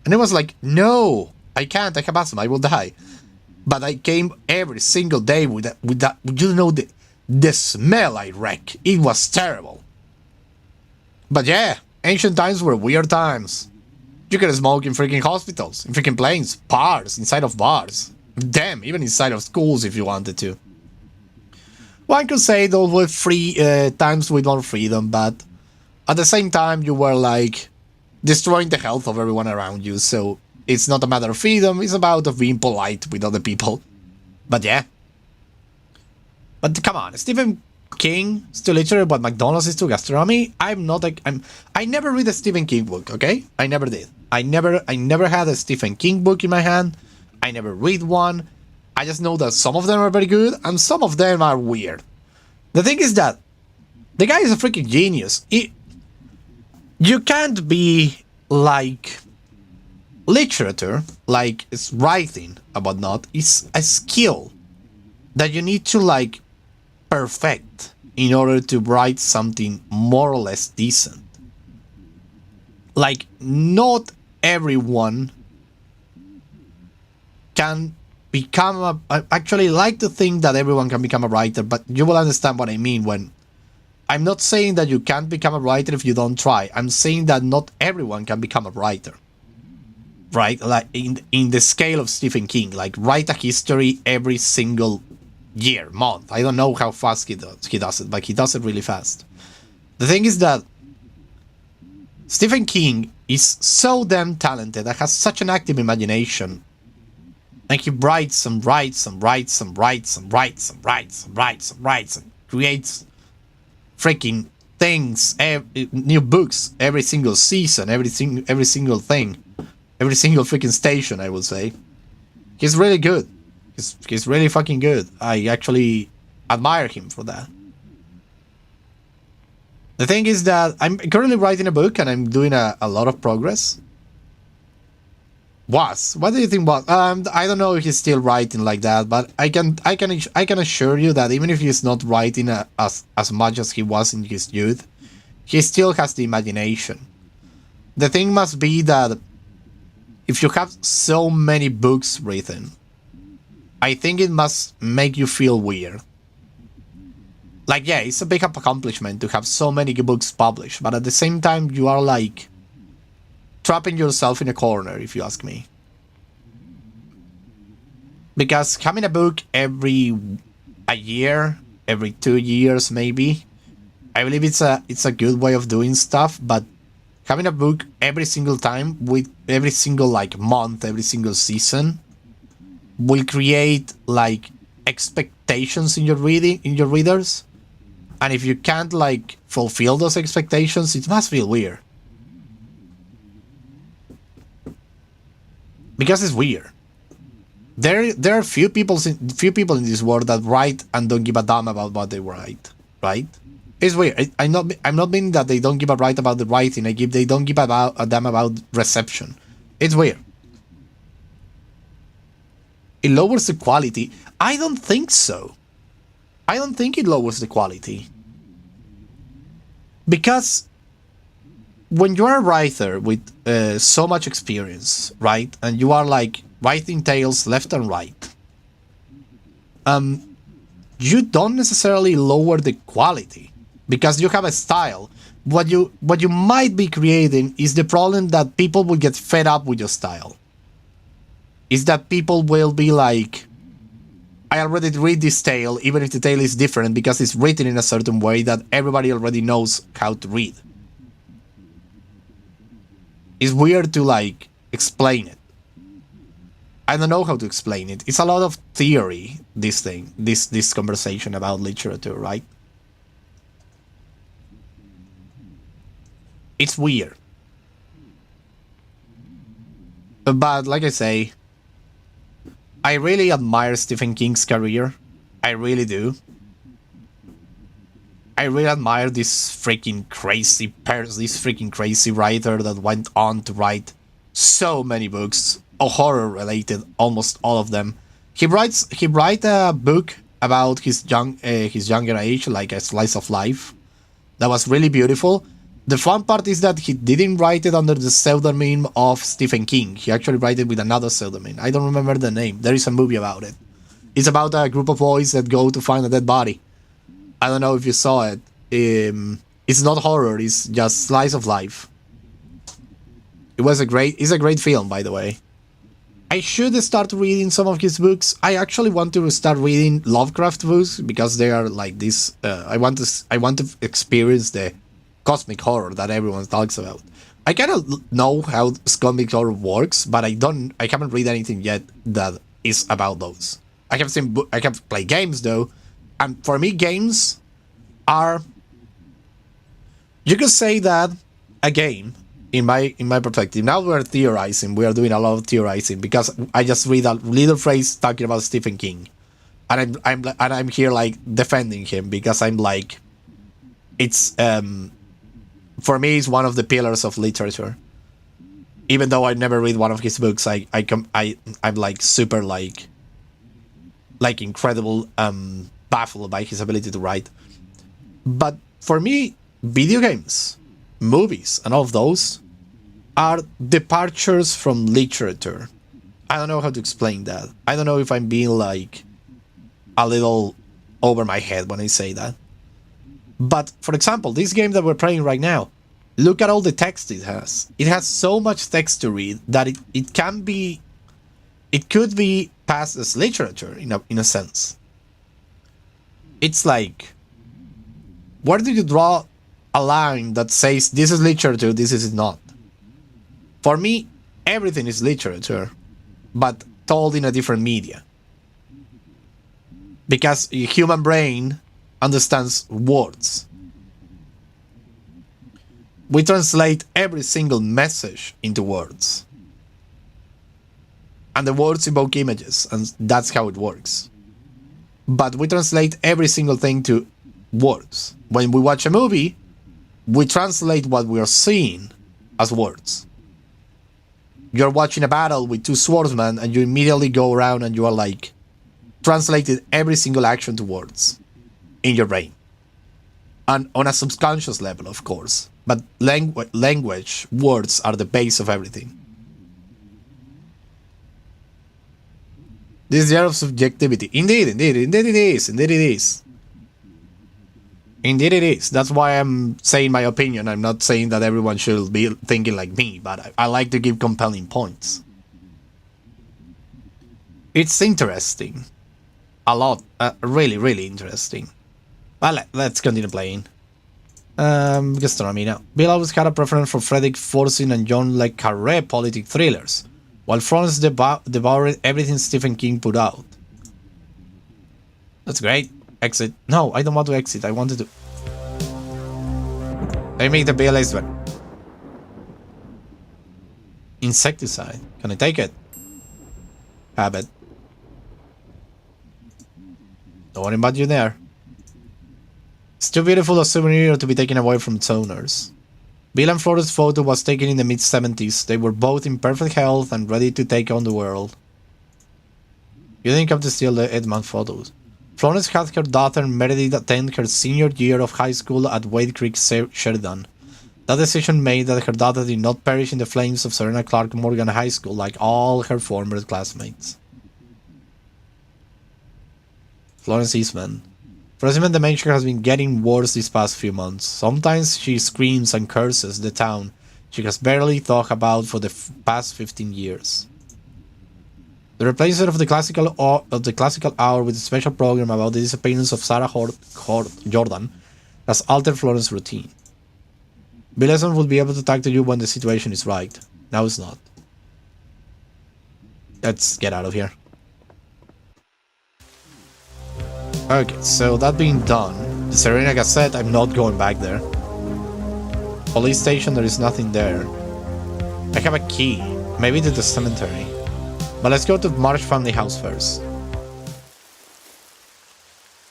And it was like, no, I can't, I have asthma, I will die. But I came every single day with that, you know, the smell I wreck. It was terrible. But yeah, ancient times were weird times. You could smoke in freaking hospitals, in freaking planes, bars, inside of bars. Damn, even inside of schools if you wanted to. One could say those were free times with more freedom, but At the same time, you were like destroying the health of everyone around you. So it's not a matter of freedom. It's about of being polite with other people. But yeah. But come on, Stephen King is to literature what McDonald's is to gastronomy. I never read a Stephen King book, okay? I never did. I never had a Stephen King book in my hand. I never read one. I just know that some of them are very good and some of them are weird. The thing is that the guy is a freaking genius. You can't be like literature, like it's writing about not. It's a skill that you need to like perfect in order to write something more or less decent. Like, not everyone can become I actually like to think that everyone can become a writer, but you will understand what I mean when I'm not saying that you can't become a writer if you don't try. I'm saying that not everyone can become a writer. Right? Like in the scale of Stephen King, like write a history every single year, month. I don't know how fast he does it, but he does it really fast. The thing is that Stephen King is so damn talented and has such an active imagination. And he writes and writes and writes and writes and writes and writes and writes and writes and creates freaking things, new books every single season, every single thing, every single freaking station, I would say. He's really good. He's really fucking good. I actually admire him for that. The thing is that I'm currently writing a book and I'm doing a lot of progress. What do you think was? I don't know if he's still writing like that, but I can assure you that even if he's not writing as much as he was in his youth, he still has the imagination. The thing must be that if you have so many books written, I think it must make you feel weird. Like, yeah, it's a big accomplishment to have so many books published, but at the same time, you are like trapping yourself in a corner, if you ask me. Because having a book every year, every 2 years maybe, I believe it's a good way of doing stuff, but having a book every single time, with every single like month, every single season, will create like expectations in your readers. And if you can't like fulfill those expectations, it must feel weird. Because it's weird. There are few people in this world that write and don't give a damn about what they write, right? It's weird. I'm not meaning that they don't give a right about the writing. They don't give a damn about reception. It's weird. It lowers the quality. I don't think so. I don't think it lowers the quality. Because when you're a writer with so much experience, right, and you are like writing tales left and right, you don't necessarily lower the quality because you have a style. What you might be creating is the problem that people will get fed up with your style. Is that people will be like, I already read this tale, even if the tale is different, because it's written in a certain way that everybody already knows how to read. It's weird to like explain it. I don't know how to explain it. It's a lot of theory, this conversation about literature, right? It's weird. But like I say, I really admire Stephen King's career. I really do. I really admire this freaking crazy writer that went on to write so many books, horror related, almost all of them. He write a book about his younger age, like a slice of life, that was really beautiful. The fun part is that he didn't write it under the pseudonym of Stephen King. He actually wrote it with another pseudonym. I don't remember the name. There is a movie about it. It's about a group of boys that go to find a dead body. I don't know if you saw it. It's not horror. It's just slice of life. It's a great film, by the way. I should start reading some of his books. I actually want to start reading Lovecraft books because they are like this. I want to experience the cosmic horror that everyone talks about. I kind of know how cosmic horror works, but I haven't read anything yet that is about those. I have played games though, and for me, games are. You could say that a game, in my perspective. Now we're theorizing. We are doing a lot of theorizing because I just read a little phrase talking about Stephen King, and I'm here like defending him because I'm like, it's for me, it's one of the pillars of literature. Even though I never read one of his books, I'm like super like incredible baffled by his ability to write. But for me, video games, movies, and all of those are departures from literature. I don't know how to explain that. I don't know if I'm being like a little over my head when I say that. But for example, this game that we're playing right now, look at all the text it has. It has so much text to read that it could be passed as literature in a sense. It's like, where do you draw a line that says this is literature, this is not? For me, everything is literature, but told in a different media. Because the human brain understands words. We translate every single message into words. And the words evoke images, and that's how it works. But we translate every single thing to words. When we watch a movie, we translate what we are seeing as words. You're watching a battle with two swordsmen, and you immediately go around and you are like, translated every single action to words in your brain. And on a subconscious level, of course. But language, words are the base of everything. This is the art of subjectivity. Indeed it is. Indeed it is. That's why I'm saying my opinion. I'm not saying that everyone should be thinking like me, but I like to give compelling points. It's interesting. A lot. Really, really interesting. Well, let's continue playing. Gastronomy now. Bill always had a preference for Frederick Forsyth and John Le Carre politic thrillers, while Florence devoured everything Stephen King put out. That's great. Exit. No, I don't want to exit. I wanted to... I make the BLA's one. Insecticide. Can I take it? Have it. Don't worry about you there. It's too beautiful a souvenir to be taken away from its owners. Bill and Florence's photo was taken in the mid-70s. They were both in perfect health and ready to take on the world. You didn't come to steal the Edmund photos. Florence had her daughter Meredith attend her senior year of high school at Wade Creek Sheridan. That decision made that her daughter did not perish in the flames of Serena Clark Morgan High School like all her former classmates. Florence Eastman. Florence dementia has been getting worse these past few months. Sometimes she screams and curses the town she has barely thought about for the past 15 years. The replacement of the classical hour with a special program about the disappearance of Sarah Jordan has altered Florence's routine. Bill Essen would be able to talk to you when the situation is right. Now it's not. Let's get out of here. Okay, so that being done, the Serena Gazette, I'm not going back there. Police station, there is nothing there. I have a key, maybe to the cemetery. But let's go to Marsh family house first.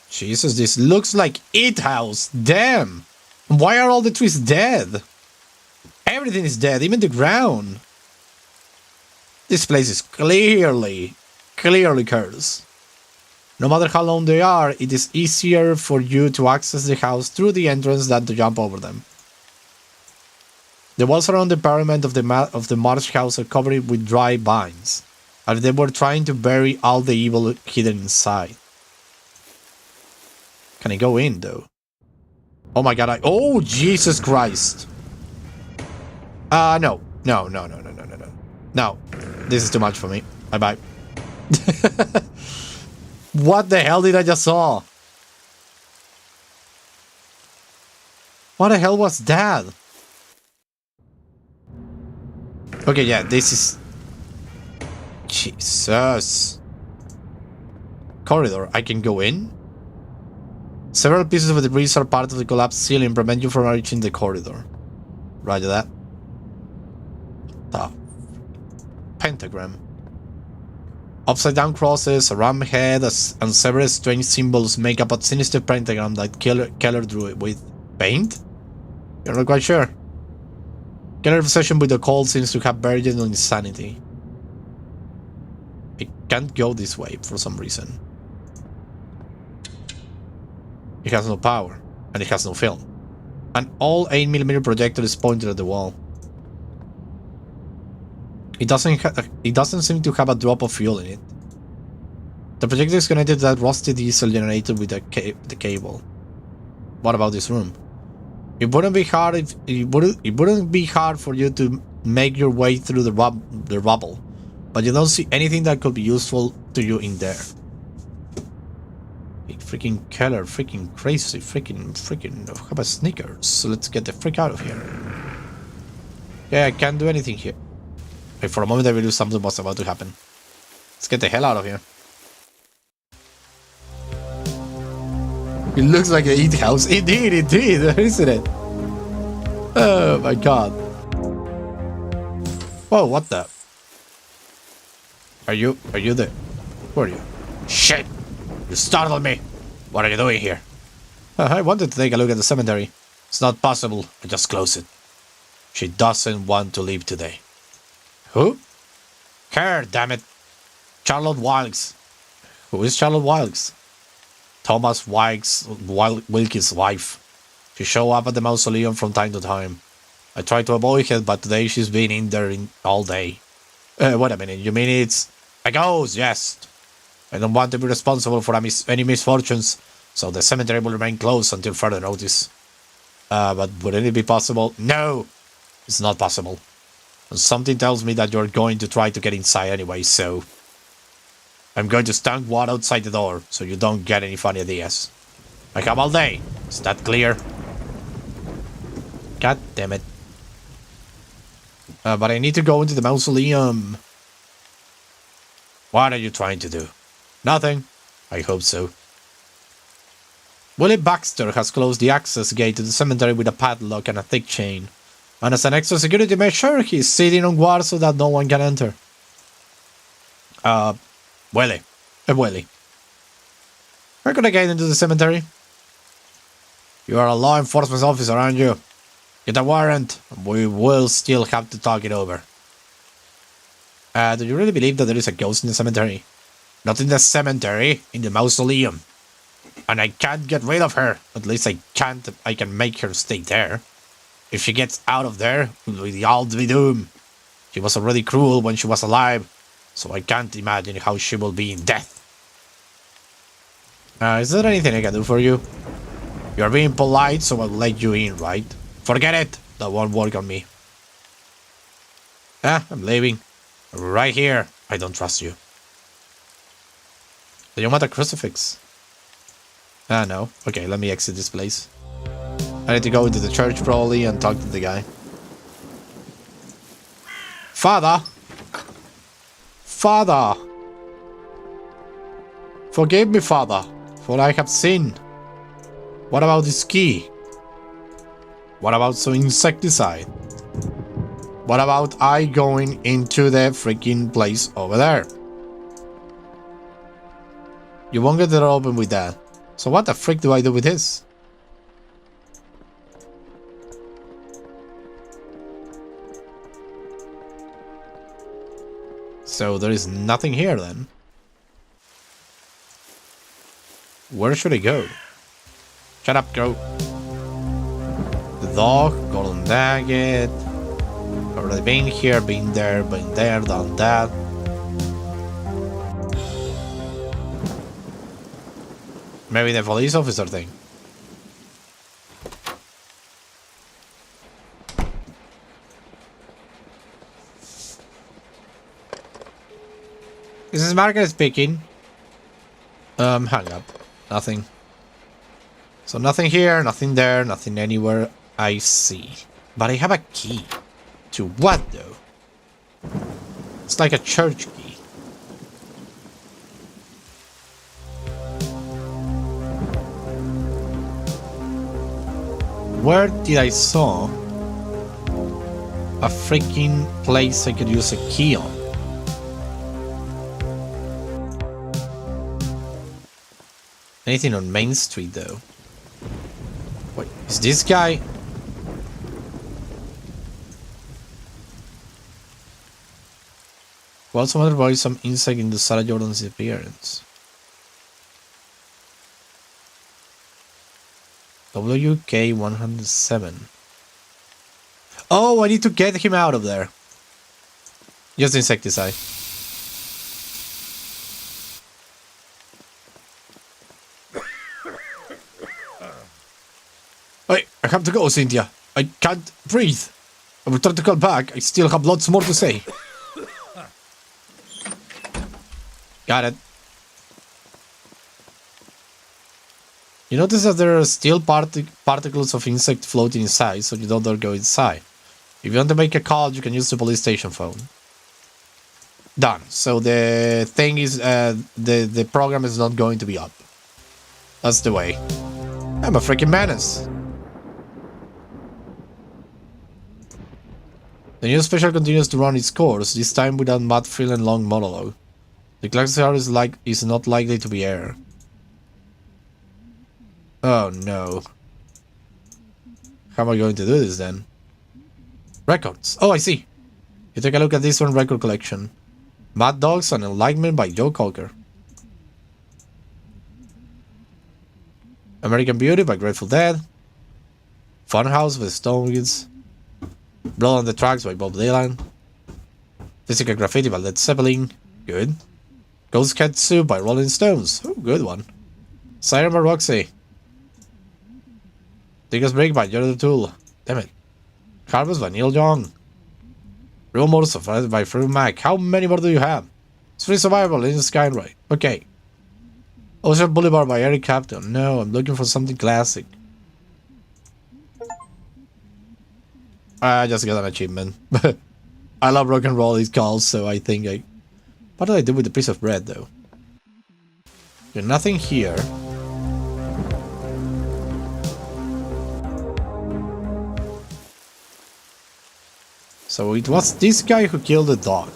Jesus, this looks like It House. Damn! Why are all the trees dead? Everything is dead, even the ground. This place is clearly cursed. No matter how long they are, it is easier for you to access the house through the entrance than to jump over them. The walls around the parapet of the Marsh house are covered with dry vines, as if they were trying to bury all the evil hidden inside. Can I go in, though? Oh my god, oh, Jesus Christ! No. No. No, this is too much for me. Bye-bye. What the hell did I just saw? What the hell was that? Okay, yeah, this is... Jesus. Corridor, I can go in? Several pieces of debris are part of the collapsed ceiling and prevent you from reaching the corridor. Roger that. The pentagram. Upside down crosses, a ram head, and several strange symbols make up a sinister pentagram that Keller drew with paint? You're not quite sure. Keller's obsession with the cold seems to have verged on insanity. I can't go this way for some reason. It has no power, and it has no film. An all 8mm projector is pointed at the wall. It doesn't seem to have a drop of fuel in it. The projector is connected to that rusty diesel generator with the cable. What about this room? It wouldn't be hard for you to make your way through the rubble, but you don't see anything that could be useful to you in there. Freaking Keller, freaking crazy, freaking how about Snickers? So let's get the freak out of here. Yeah, I can't do anything here. Like for a moment I knew something was about to happen. Let's get the hell out of here. It looks like an eat house. Indeed, isn't it? Oh my god. Whoa, what the? Are you the... Who are you? Shit! You startled me! What are you doing here? I wanted to take a look at the cemetery. It's not possible. I just closed it. She doesn't want to leave today. Who? Her, damn it. Charlotte Wilkes. Who is Charlotte Wilkes? Thomas Wilkes' wife. She shows up at the mausoleum from time to time. I try to avoid her, but today she's been in there all day. Wait a minute, you mean it's a ghost? Yes. I don't want to be responsible for any misfortunes, so the cemetery will remain closed until further notice. But wouldn't it be possible? No! It's not possible. And something tells me that you're going to try to get inside anyway, so... I'm going to stand guard outside the door, so you don't get any funny ideas. I have all day. Is that clear? God damn it. But I need to go into the mausoleum. What are you trying to do? Nothing. I hope so. Willie Baxter has closed the access gate to the cemetery with a padlock and a thick chain. And as an extra security measure, he's sitting on guard so that no one can enter. Willie. We're gonna get into the cemetery. You are a law enforcement officer, aren't you? Get a warrant. We will still have to talk it over. Do you really believe that there is a ghost in the cemetery? Not in the cemetery, in the mausoleum. And I can't get rid of her. At least I can make her stay there. If she gets out of there, we'll all be doomed. She was already cruel when she was alive, so I can't imagine how she will be in death. Is there anything I can do for you? You're being polite, so I'll let you in, right? Forget it! That won't work on me. I'm leaving. Right here. I don't trust you. Do you want a crucifix? No. Okay, let me exit this place. I need to go into the church probably and talk to the guy. Father! Father! Forgive me, Father, for I have sinned. What about this key? What about some insecticide? What about I going into the freaking place over there? You won't get the door open with that. So what the frick do I do with this? So there is nothing here then. Where should I go? Shut up, go. The dog, golden nugget. Already been here, been there, done that. Maybe the police officer thing. This is Margaret speaking. Hang up. Nothing. So nothing here, nothing there, nothing anywhere I see. But I have a key. To what, though? It's like a church key. Where did I saw a freaking place I could use a key on? Anything on Main Street, though? Wait, is this guy? We also wonder why some insight into Sarah Jordan's disappearance. WK 107. Oh, I need to get him out of there. Just insecticide. Wait, I have to go, Cynthia. I can't breathe. I will try to call back. I still have lots more to say. Got it. You notice that there are still particles of insect floating inside, so you don't dare go inside. If you want to make a call, you can use the police station phone. Done. So the thing is, the program is not going to be up. That's the way. I'm a freaking menace. The new special continues to run its course, this time without mud-filled and long monologue. The classifier is not likely to be aired. Oh no. How am I going to do this then? Records. Oh, I see. You take a look at this one record collection. Mad Dogs and Enlightenment by Joe Cocker. American Beauty by Grateful Dead. Funhouse with Stonekids. Blood on the Tracks by Bob Dylan. Physical Graffiti by Led Zeppelin. Good. Ghost Cat Soup by Rolling Stones. Oh, good one. Siren by Roxy. Biggest Break by Jared O'Toole. Damn it. Harvest by Neil Young. Rumors of by Freddie Mac. How many more do you have? It's Free Survival in Skyway. Okay. Ocean Boulevard by Eric Clapton. No, I'm looking for something classic. I just got an achievement. I love rock and roll, it's called, so I think I... What did I do with the piece of bread, though? There's nothing here. So it was this guy who killed the dog.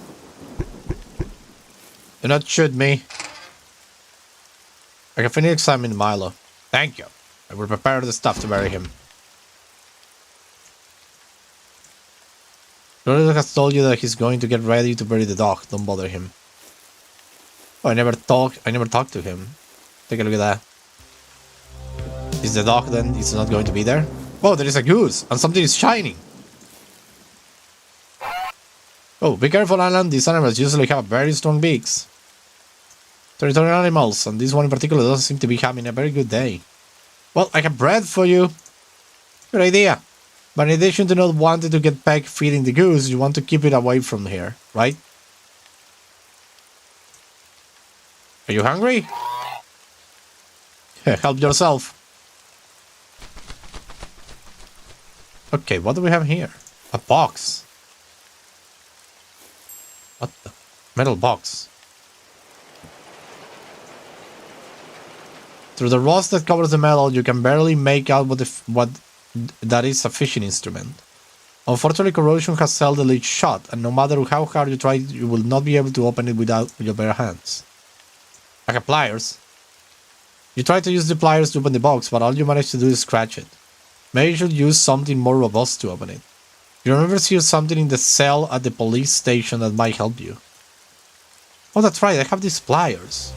Do not shoot me. I can finish examining Milo. Thank you. I will prepare the stuff to bury him. Jordan has told you that he's going to get ready to bury the dog. Don't bother him. Oh, I never talked to him. Take a look at that. Is the dog then? It's not going to be there? Oh, there is a goose and something is shining. Oh, be careful, Alan. These animals usually have very strong beaks. Territorial animals, and this one in particular doesn't seem to be having a very good day. Well, I have bread for you. Good idea. But in addition to not wanting to get pegged feeding the goose, you want to keep it away from here, right? Are you hungry? Help yourself. Okay, what do we have here? A box. What the? Metal box. Through the rust that covers the metal, you can barely make out what that is a fishing instrument. Unfortunately, corrosion has held the lid shut, and no matter how hard you try, you will not be able to open it without your bare hands. Like pliers. You try to use the pliers to open the box, but all you manage to do is scratch it. Maybe you should use something more robust to open it. You remember seeing something in the cell at the police station that might help you. Oh, that's right, I have these pliers.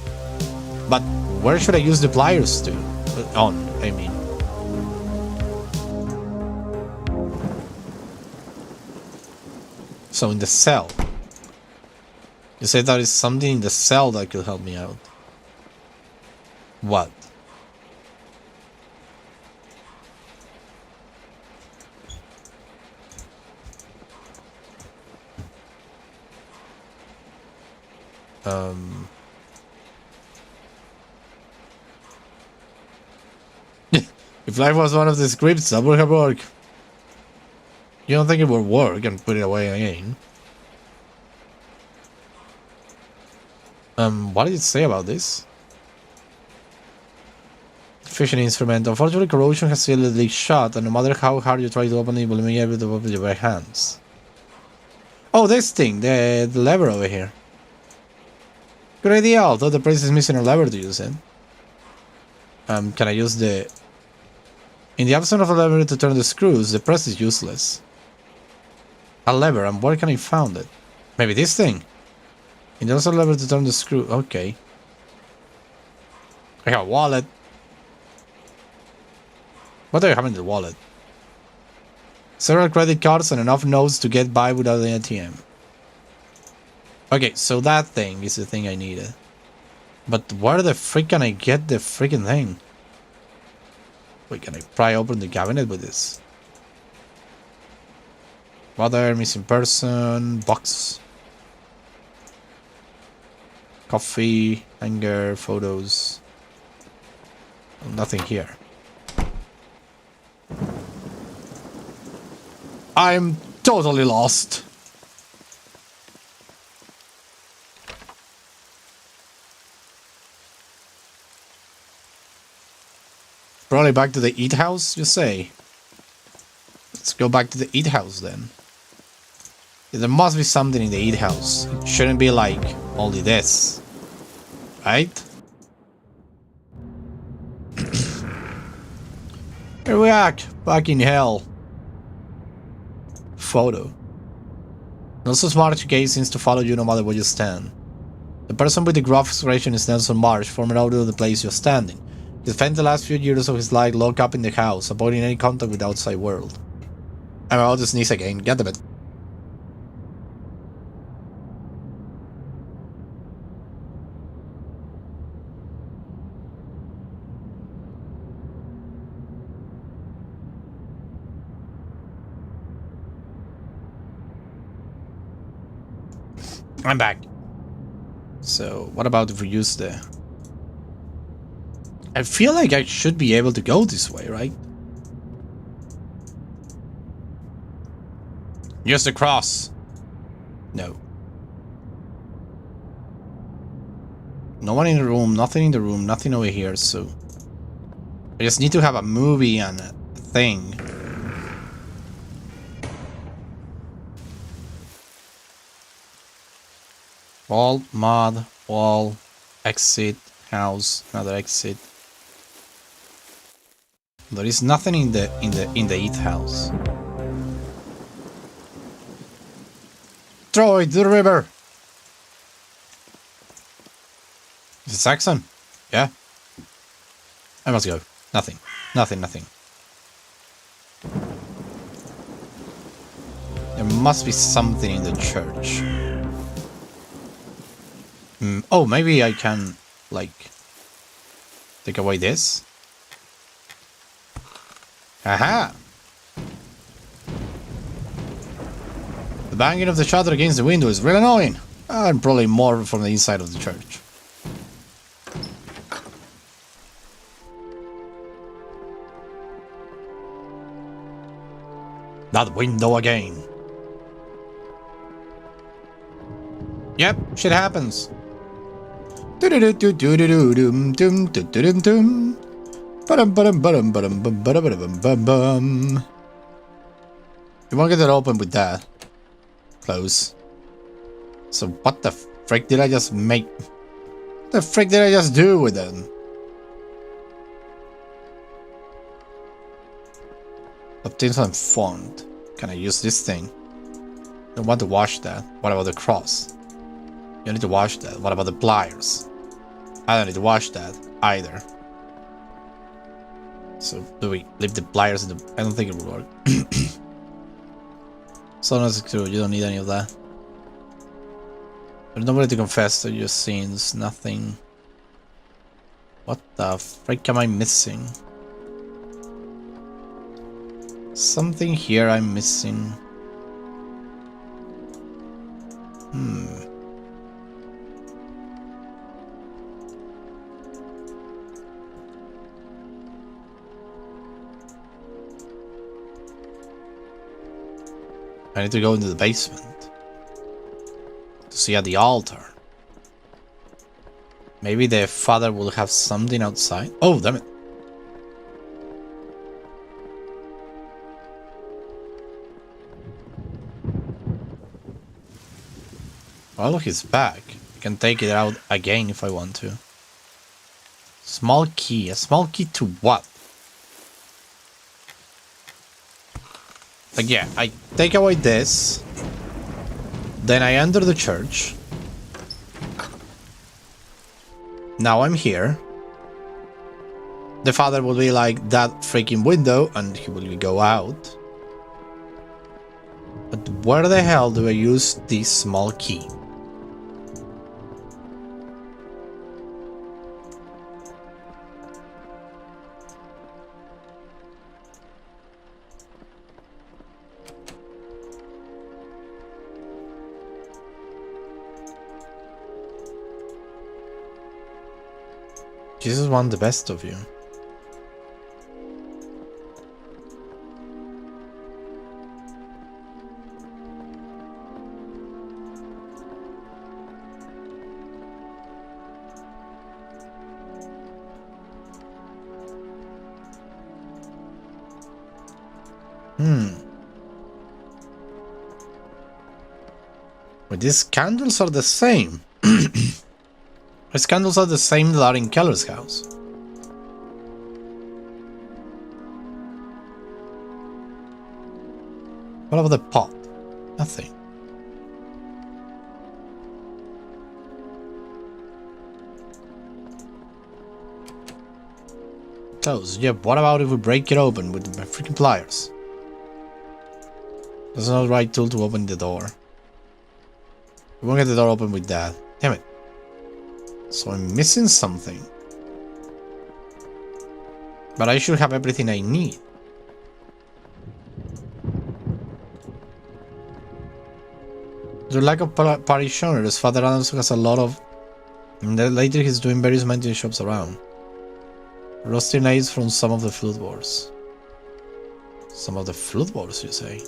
But where should I use the pliers to? I mean. So in the cell. You said there is something in the cell that could help me out. What? If life was one of the scripts, that would have worked. You don't think it will work and put it away again? What did it say about this? Fishing instrument. Unfortunately, corrosion has sealed the leak shut, and no matter how hard you try to open it, you will be able to open it with your bare hands. Oh, this thing, the lever over here. Good idea, although the place is missing a lever to use it. Can I use the... In the absence of a lever to turn the screws, the press is useless. A lever, and where can I find it? Maybe this thing? In the absence of a lever to turn the screw... Okay. I have a wallet. What do I have in the wallet? Several credit cards and enough notes to get by without an ATM. Okay, so that thing is the thing I needed. But where the frick can I get the freaking thing? Wait, can I pry open the cabinet with this? Water, missing person, box. Coffee, hanger, photos. Nothing here. I'm totally lost. Probably back to the eat house, you say? Let's go back to the eat house then. There must be something in the eat house. It shouldn't be like only this. Right? Here we are, back in hell. Photo. Nelson Marsh gaze seems to follow you no matter where you stand. The person with the gruff expression is Nelson Marsh, former owner of the place you're standing. He spent the last few years of his life locked up in the house, avoiding any contact with the outside world. I'm about to sneeze again, get the bit. I'm back. So, what about if we use the... I feel like I should be able to go this way, right? Use the cross. No. No one in the room, nothing in the room, nothing over here, so... I just need to have a movie and a thing. Wall, mod, wall, exit, house, another exit. There is nothing in the eat house. Throw it to the river. Is it Saxon? Yeah. I must go. Nothing. Nothing. Nothing. There must be something in the church. Oh, maybe I can, like, take away this. Aha! The banging of the shutter against the window is really annoying. And probably more from the inside of the church. That window again. Yep, shit happens. You won't get it open with that. Close. So what the frick did I just make? What the frick did I just do with them? Obtain some font. Can I use this thing? I don't want to wash that. What about the cross? You need to wash that. What about the pliers? I don't need to wash that either. So do we leave the pliers in the... I don't think it will work. So that's true, you don't need any of that. There's nobody to confess to your sins, nothing. What the frick am I missing? Something here I'm missing. I need to go into the basement to see at the altar. Maybe the father will have something outside. Oh, damn it. Oh, look, he's back. I can take it out again if I want to. Small key. A small key to what? Like, yeah, I take away this. Then I enter the church. Now I'm here. The father will be like that freaking window and he will go out. But where the hell do I use this small key? Jesus want the best of you. But these candles are the same. These candles are the same that are in Keller's house. What about the pot? Nothing. Close. Yeah, what about if we break it open with my freaking pliers? That's not the right tool to open the door. We won't get the door open with that. Damn it. So I'm missing something. But I should have everything I need. The lack of parishioners, Father Adams has a lot of... And then later he's doing various maintenance shops around. Rusty nails from some of the floorboards. Some of the floorboards, you say?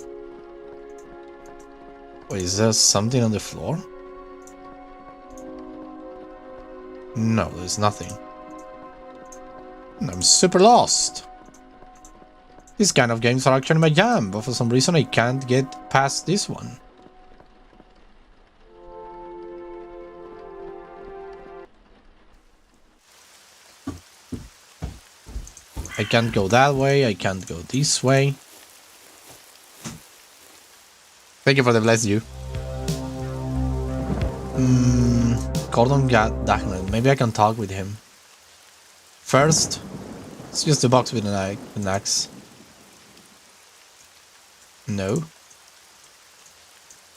Wait, is there something on the floor? No, there's nothing. I'm super lost. These kind of games are actually my jam, but for some reason I can't get past this one. I can't go that way, I can't go this way. Thank you for the bless you. Gordon Dagnan. Maybe I can talk with him. First, let's use the box with an axe. No.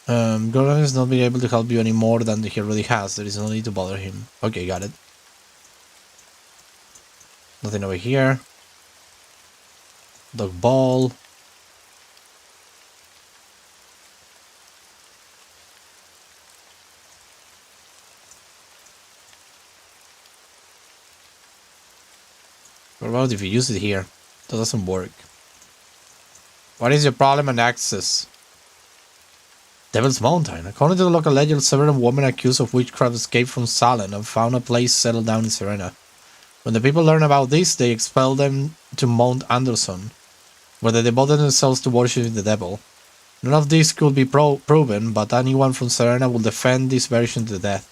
Gordon is not being able to help you any more than he already has. There is no need to bother him. Okay, got it. Nothing over here. Dog ball. What about if you use it here? That doesn't work. What is your problem and access? Devil's Mountain. According to the local legend, several women accused of witchcraft escaped from Salem and found a place settled down in Serena. When the people learned about this, they expelled them to Mount Anderson, where they devoted themselves to worshiping the devil. None of this could be proven, but anyone from Serena will defend this version to the death.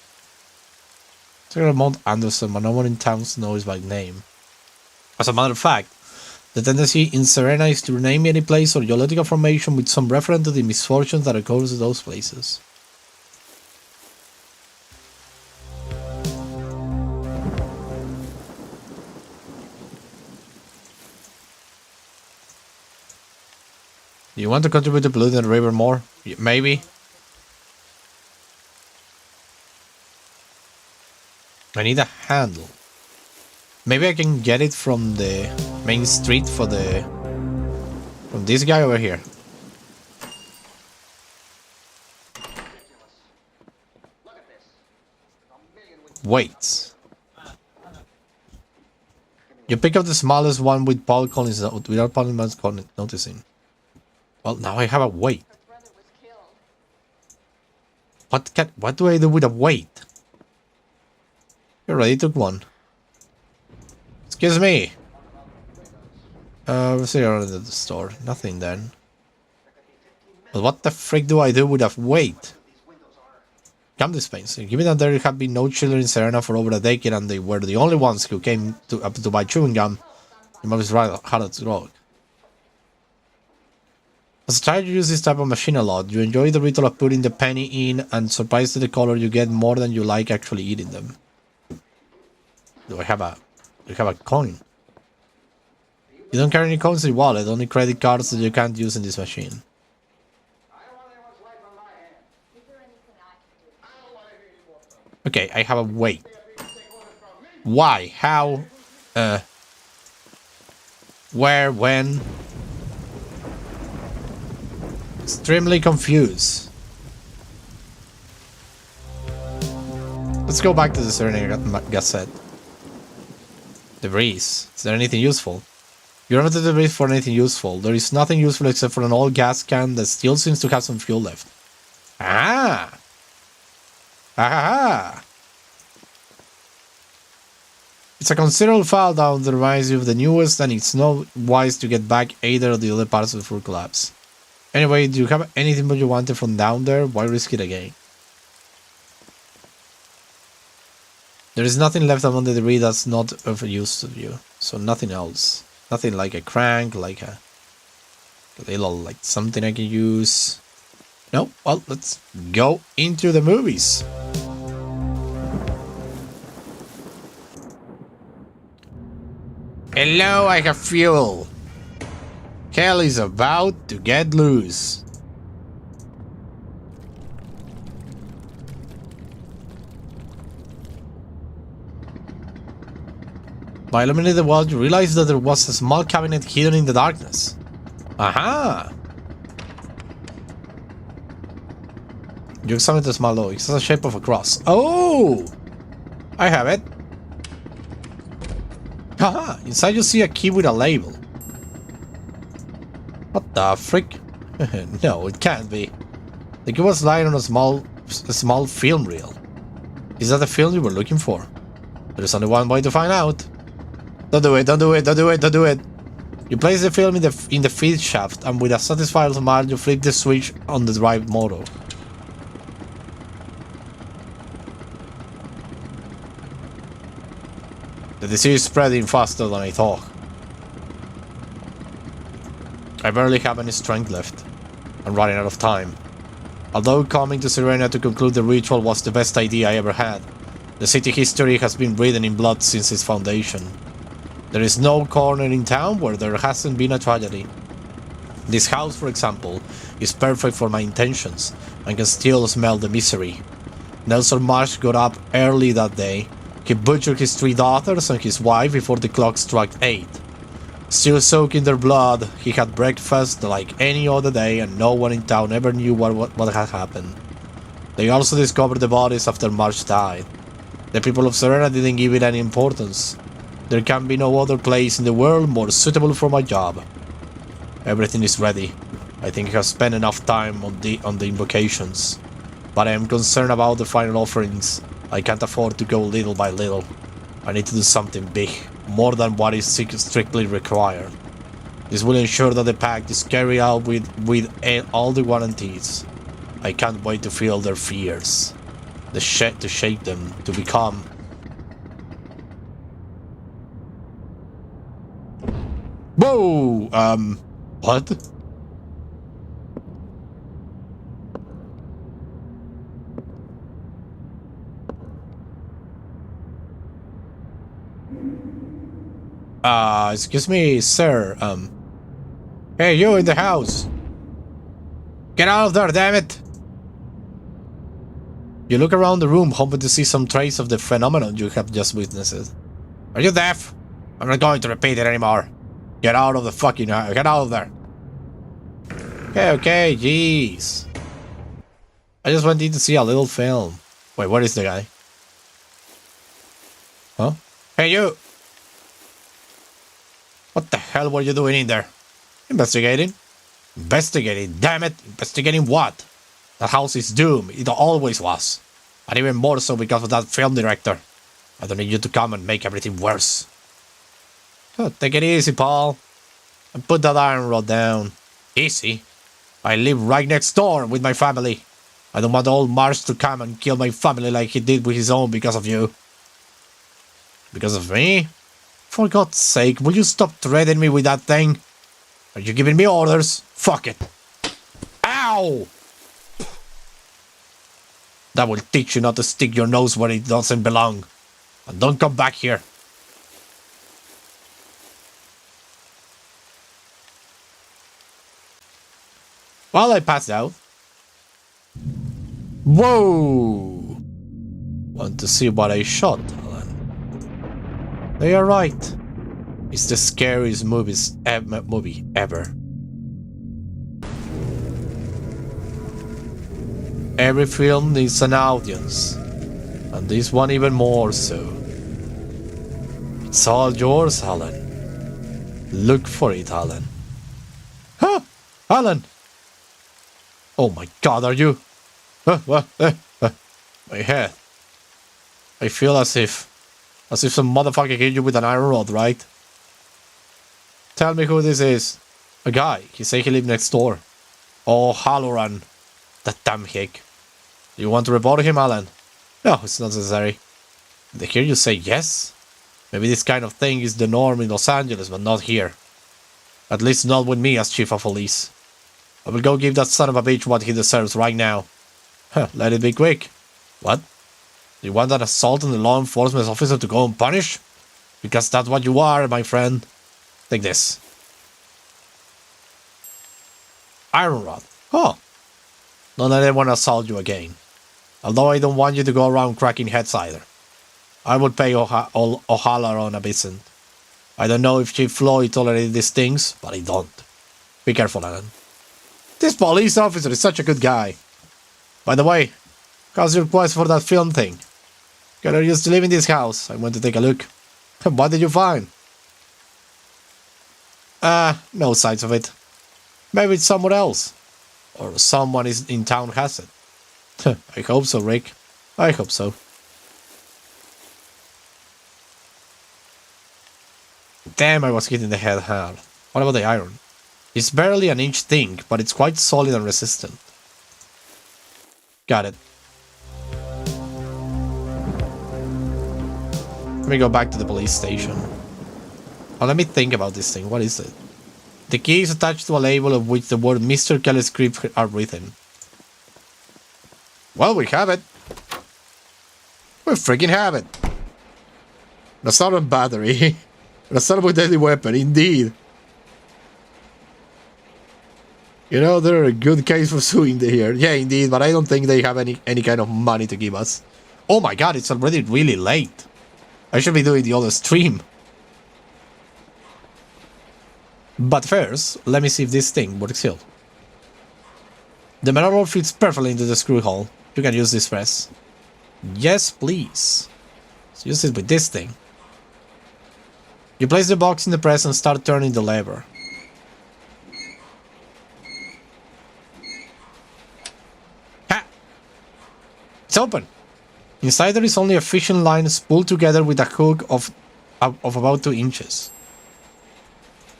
It's Mount Anderson, but no one in town knows by name. As a matter of fact, the tendency in Serena is to rename any place or geological formation with some reference to the misfortunes that occurs in those places. Do you want to contribute to polluting the river more? Maybe. I need a handle. Maybe I can get it from the main street from this guy over here. Wait. You pick up the smallest one with Paul Collins without Paul Collins noticing. Well, now I have a weight. What do I do with a weight? You already took one. Excuse me. We'll see around at the store. Nothing then. But what the frick do I do with a weight? Come this place. Given that there have been no children in Serena for over a decade and they were the only ones who came to buy chewing gum, it must be rather hard to grow. As a child, you use this type of machine a lot. You enjoy the ritual of putting the penny in and surprised at the color you get more than you like actually eating them. Do I have a coin? You don't carry any coins in your wallet, only credit cards that you can't use in this machine. Okay, I have a weight. Why? How? Where? When? Extremely confused. Let's go back to the Serena Gazette. Debris. Is there anything useful? You don't have the debris for anything useful. There is nothing useful except for an old gas can that still seems to have some fuel left. Ah! Ah! It's a considerable file down that reminds you of the newest, and it's not wise to get back either of the other parts of the full collapse. Anyway, do you have anything that you wanted from down there? Why risk it again? There is nothing left among the debris that's not of use to you, so nothing else. Nothing like a crank, like a little, like something I can use. No, well, let's go into the movies. Hello, I have fuel. Hell is about to get loose. By illuminating the wall, you realize that there was a small cabinet hidden in the darkness. Aha! You examine the small door. It has the shape of a cross. Oh! I have it. Haha! Inside you see a key with a label. What the frick? No, it can't be. The key was lying on a small film reel. Is that the film you were looking for? There's only one way to find out. Don't do it, don't do it, don't do it, don't do it. You place the film in the feed shaft, and with a satisfied smile you flip the switch on the drive motor. The disease is spreading faster than I thought. I barely have any strength left. I'm running out of time. Although coming to Serena to conclude the ritual was the best idea I ever had, the city history has been written in blood since its foundation. There is no corner in town where there hasn't been a tragedy. This house, for example, is perfect for my intentions and can still smell the misery. Nelson Marsh got up early that day. He butchered his 3 daughters and his wife before the clock struck 8. Still soaked in their blood, he had breakfast like any other day and no one in town ever knew what had happened. They also discovered the bodies after Marsh died. The people of Serena didn't give it any importance. There can be no other place in the world more suitable for my job. Everything is ready. I think I have spent enough time on the invocations. But I am concerned about the final offerings. I can't afford to go little by little. I need to do something big, more than what is strictly required. This will ensure that the pact is carried out with all the guarantees. I can't wait to feel their fears. To shake them, to become... Whoa! What? Excuse me, sir, Hey, you in the house! Get out of there, damn it! You look around the room, hoping to see some trace of the phenomenon you have just witnessed. Are you deaf? I'm not going to repeat it anymore. Get out of the fucking house. Get out of there. Okay, jeez. I just wanted to see a little film. Wait, where is the guy? Huh? Hey, you! What the hell were you doing in there? Investigating? Investigating, damn it! Investigating what? That house is doomed. It always was. And even more so because of that film director. I don't need you to come and make everything worse. Oh, take it easy, Paul. And put that iron rod down. Easy? I live right next door with my family. I don't want old Marsh to come and kill my family like he did with his own because of you. Because of me? For God's sake, will you stop threatening me with that thing? Are you giving me orders? Fuck it. Ow! That will teach you not to stick your nose where it doesn't belong. And don't come back here. Well, I passed out. Whoa! Want to see what I shot, Alan? They are right. It's the scariest movie ever. Every film needs an audience, and this one even more so. It's all yours, Alan. Look for it, Alan. Huh? Alan! Oh my God, are you? What? My head. I feel as if some motherfucker hit you with an iron rod, right? Tell me who this is. A guy. He said he lived next door. Oh, Halloran. That damn hick. Do you want to report him, Alan? No, it's not necessary. Did I hear you say yes? Maybe this kind of thing is the norm in Los Angeles, but not here. At least not with me as chief of police. I will go give that son of a bitch what he deserves right now. Huh, let it be quick. What? Do you want an assault on the law enforcement officer to go unpunished? Because that's what you are, my friend. Take this. Iron rod. Oh. Don't let anyone assault you again. Although I don't want you to go around cracking heads either. I would pay O'Halloran a visit. I don't know if Chief Floyd tolerated these things, but I don't. Be careful, Alan. This police officer is such a good guy. By the way, how's your request for that film thing? Get used to live in this house. I want to take a look. What did you find? No signs of it. Maybe it's somewhere else. Or someone in town has it. I hope so, Rick. I hope so. Damn, I was hitting the head hard. What about the iron? It's barely an inch thick, but it's quite solid and resistant. Got it. Let me go back to the police station. Oh, let me think about this thing. What is it? The key is attached to a label of which the word Mr. Kelly's script are written. Well, we have it. We freaking have it. An assault on battery. An assault with deadly weapon, indeed. You know, they're a good case for suing here. Yeah, indeed, but I don't think they have any kind of money to give us. Oh my God, it's already really late. I should be doing the other stream. But first, let me see if this thing works still. The metal rod fits perfectly into the screw hole. You can use this press. Yes, please. So use it with this thing. You place the box in the press and start turning the lever. Ha! It's open. Inside there is only a fishing line spooled together with a hook of about 2 inches.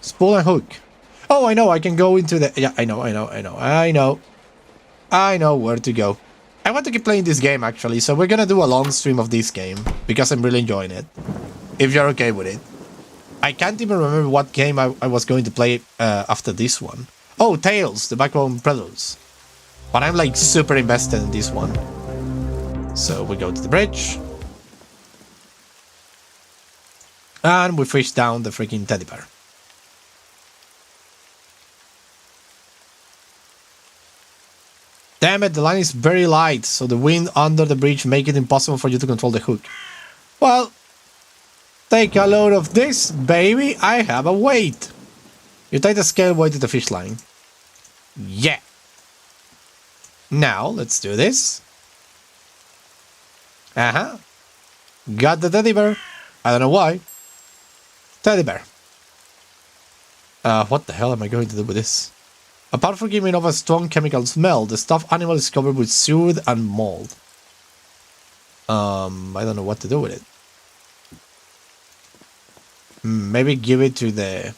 Spool and hook. Oh, I know, I can go into the... Yeah, I know where to go. I want to keep playing this game, actually, so we're gonna do a long stream of this game, because I'm really enjoying it. If you're okay with it. I can't even remember what game I was going to play after this one. Oh, Tales, the Backbone Predators. But I'm, like, super invested in this one. So we go to the bridge. And we fish down the freaking teddy bear. Damn it, the line is very light, so the wind under the bridge makes it impossible for you to control the hook. Well, take a load of this, baby. I have a weight. You tie the scale weight to the fish line. Yeah. Now, let's do this. Uh-huh. Got the teddy bear. I don't know why. Teddy bear. What the hell am I going to do with this? Apart from giving off a strong chemical smell, the stuffed animal is covered with seaweed and mold. I don't know what to do with it. Maybe give it to the...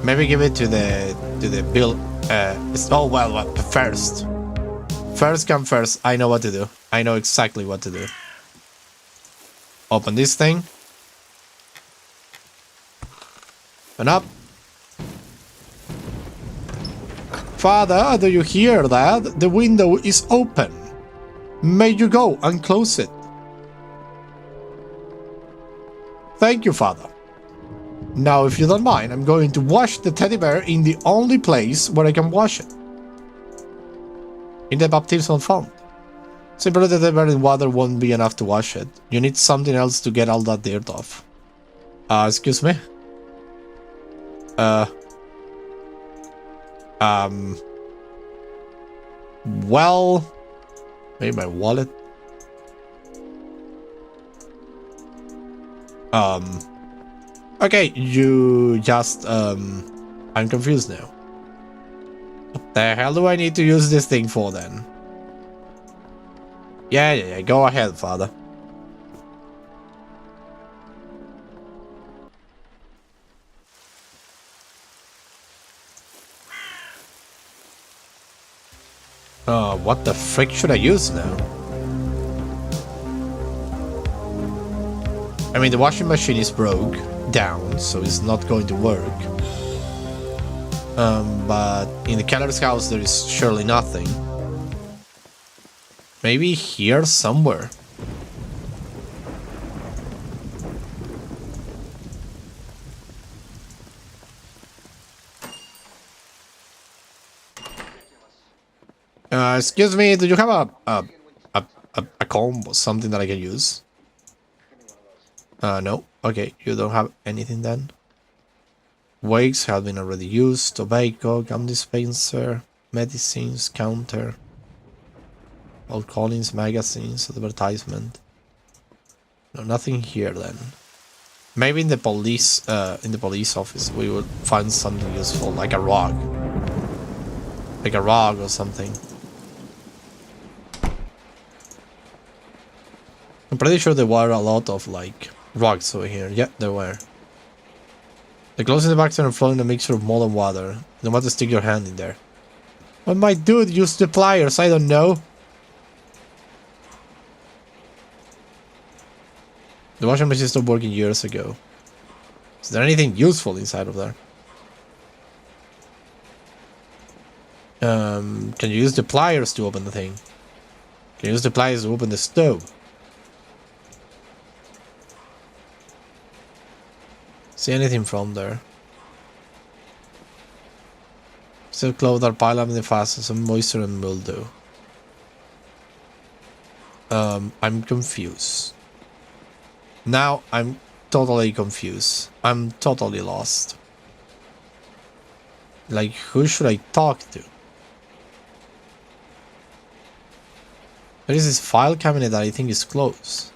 Maybe give it to the bill. Oh well, first. First come first. I know what to do. I know exactly what to do. Open this thing. Open up. Father, do you hear that? The window is open. May you go and close it. Thank you, Father. Now, if you don't mind, I'm going to wash the teddy bear in the only place where I can wash it. In the baptismal font. Simply the teddy bear in water won't be enough to wash it. You need something else to get all that dirt off. Excuse me? Well... Maybe my wallet? Okay, you just, I'm confused now. What the hell do I need to use this thing for then? Yeah, go ahead, Father. What the frick should I use now? I mean, the washing machine is broke down, so it's not going to work. But in the Keller's house, there is surely nothing. Maybe here somewhere. Excuse me, do you have a comb or something that I can use? No. Okay, you don't have anything then. Wakes have been already used. Tobacco, gum dispenser, medicines, counter. Old Collins, magazines, advertisement. No, nothing here then. Maybe in the police office we would find something useful, like a rug. Like a rug or something. I'm pretty sure there were a lot of, like, rugs over here. Yeah, there were. The clothes in the back are flowing a mixture of mold and water. You don't want to stick your hand in there. What my dude, use the pliers, I don't know. The washing machine stopped working years ago. Is there anything useful inside of there? Can you use the pliers to open the thing? Can you use the pliers to open the stove? See anything from there? Still clothes are piled up in the faucet, some moisture and mildew. I'm confused. Now I'm totally confused. I'm totally lost. Like, who should I talk to? There is this file cabinet that I think is closed.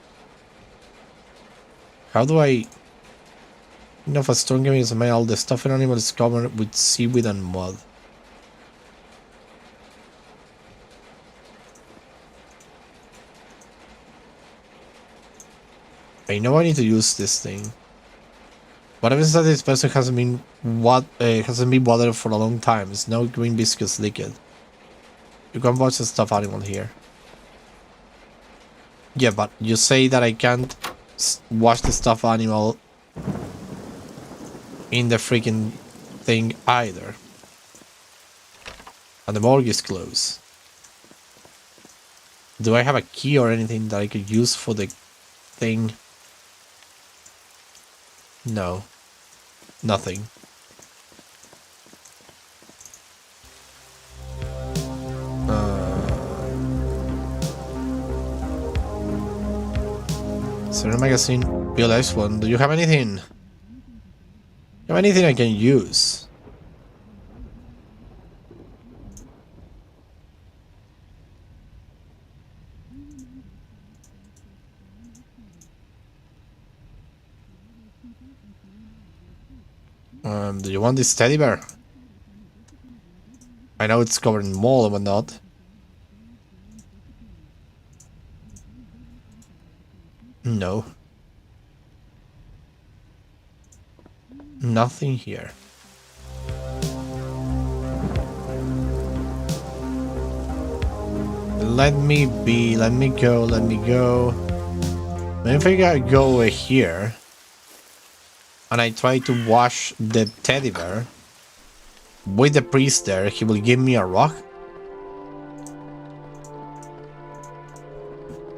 How do I... You know, if a storm giving is made, all the stuffed animal is covered with seaweed and mud. I know I need to use this thing. But ever since this person hasn't been watered for a long time, it's no green viscous liquid. You can watch the stuffed animal here. Yeah, but you say that I can't wash the stuffed animal in the freaking thing either. And the morgue is closed. Do I have a key or anything that I could use for the thing? No. Nothing. Serena magazine, PLX one. Do you have anything? You have anything I can use? Do you want this teddy bear? I know it's covered in mold, but not. No. Nothing here. Let me be, let me go, let me go. Maybe I go over here. And I try to wash the teddy bear. With the priest there, he will give me a rock.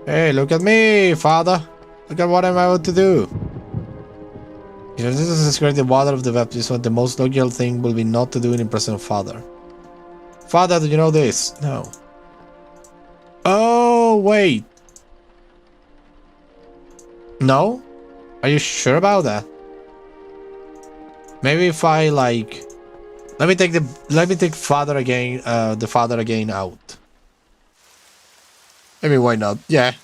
Hey, look at me, father. Look at what I'm about to do. If this is to the water of the baptism, the most logical thing will be not to do it in presence of father. Father, do you know this? No. Oh, wait. No? Are you sure about that? Maybe if I like... Let me take father again, the father again out. I mean, why not? Yeah.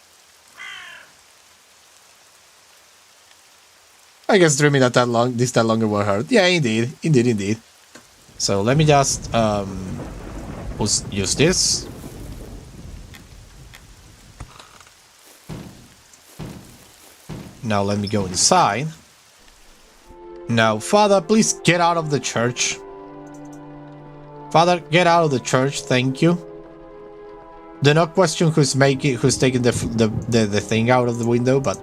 I guess dreaming that that longer will hurt. Yeah, indeed. Indeed. So let me just, use this. Now let me go inside. Now, Father, please get out of the church. Father, get out of the church, thank you. Do not question who's taking the thing out of the window, but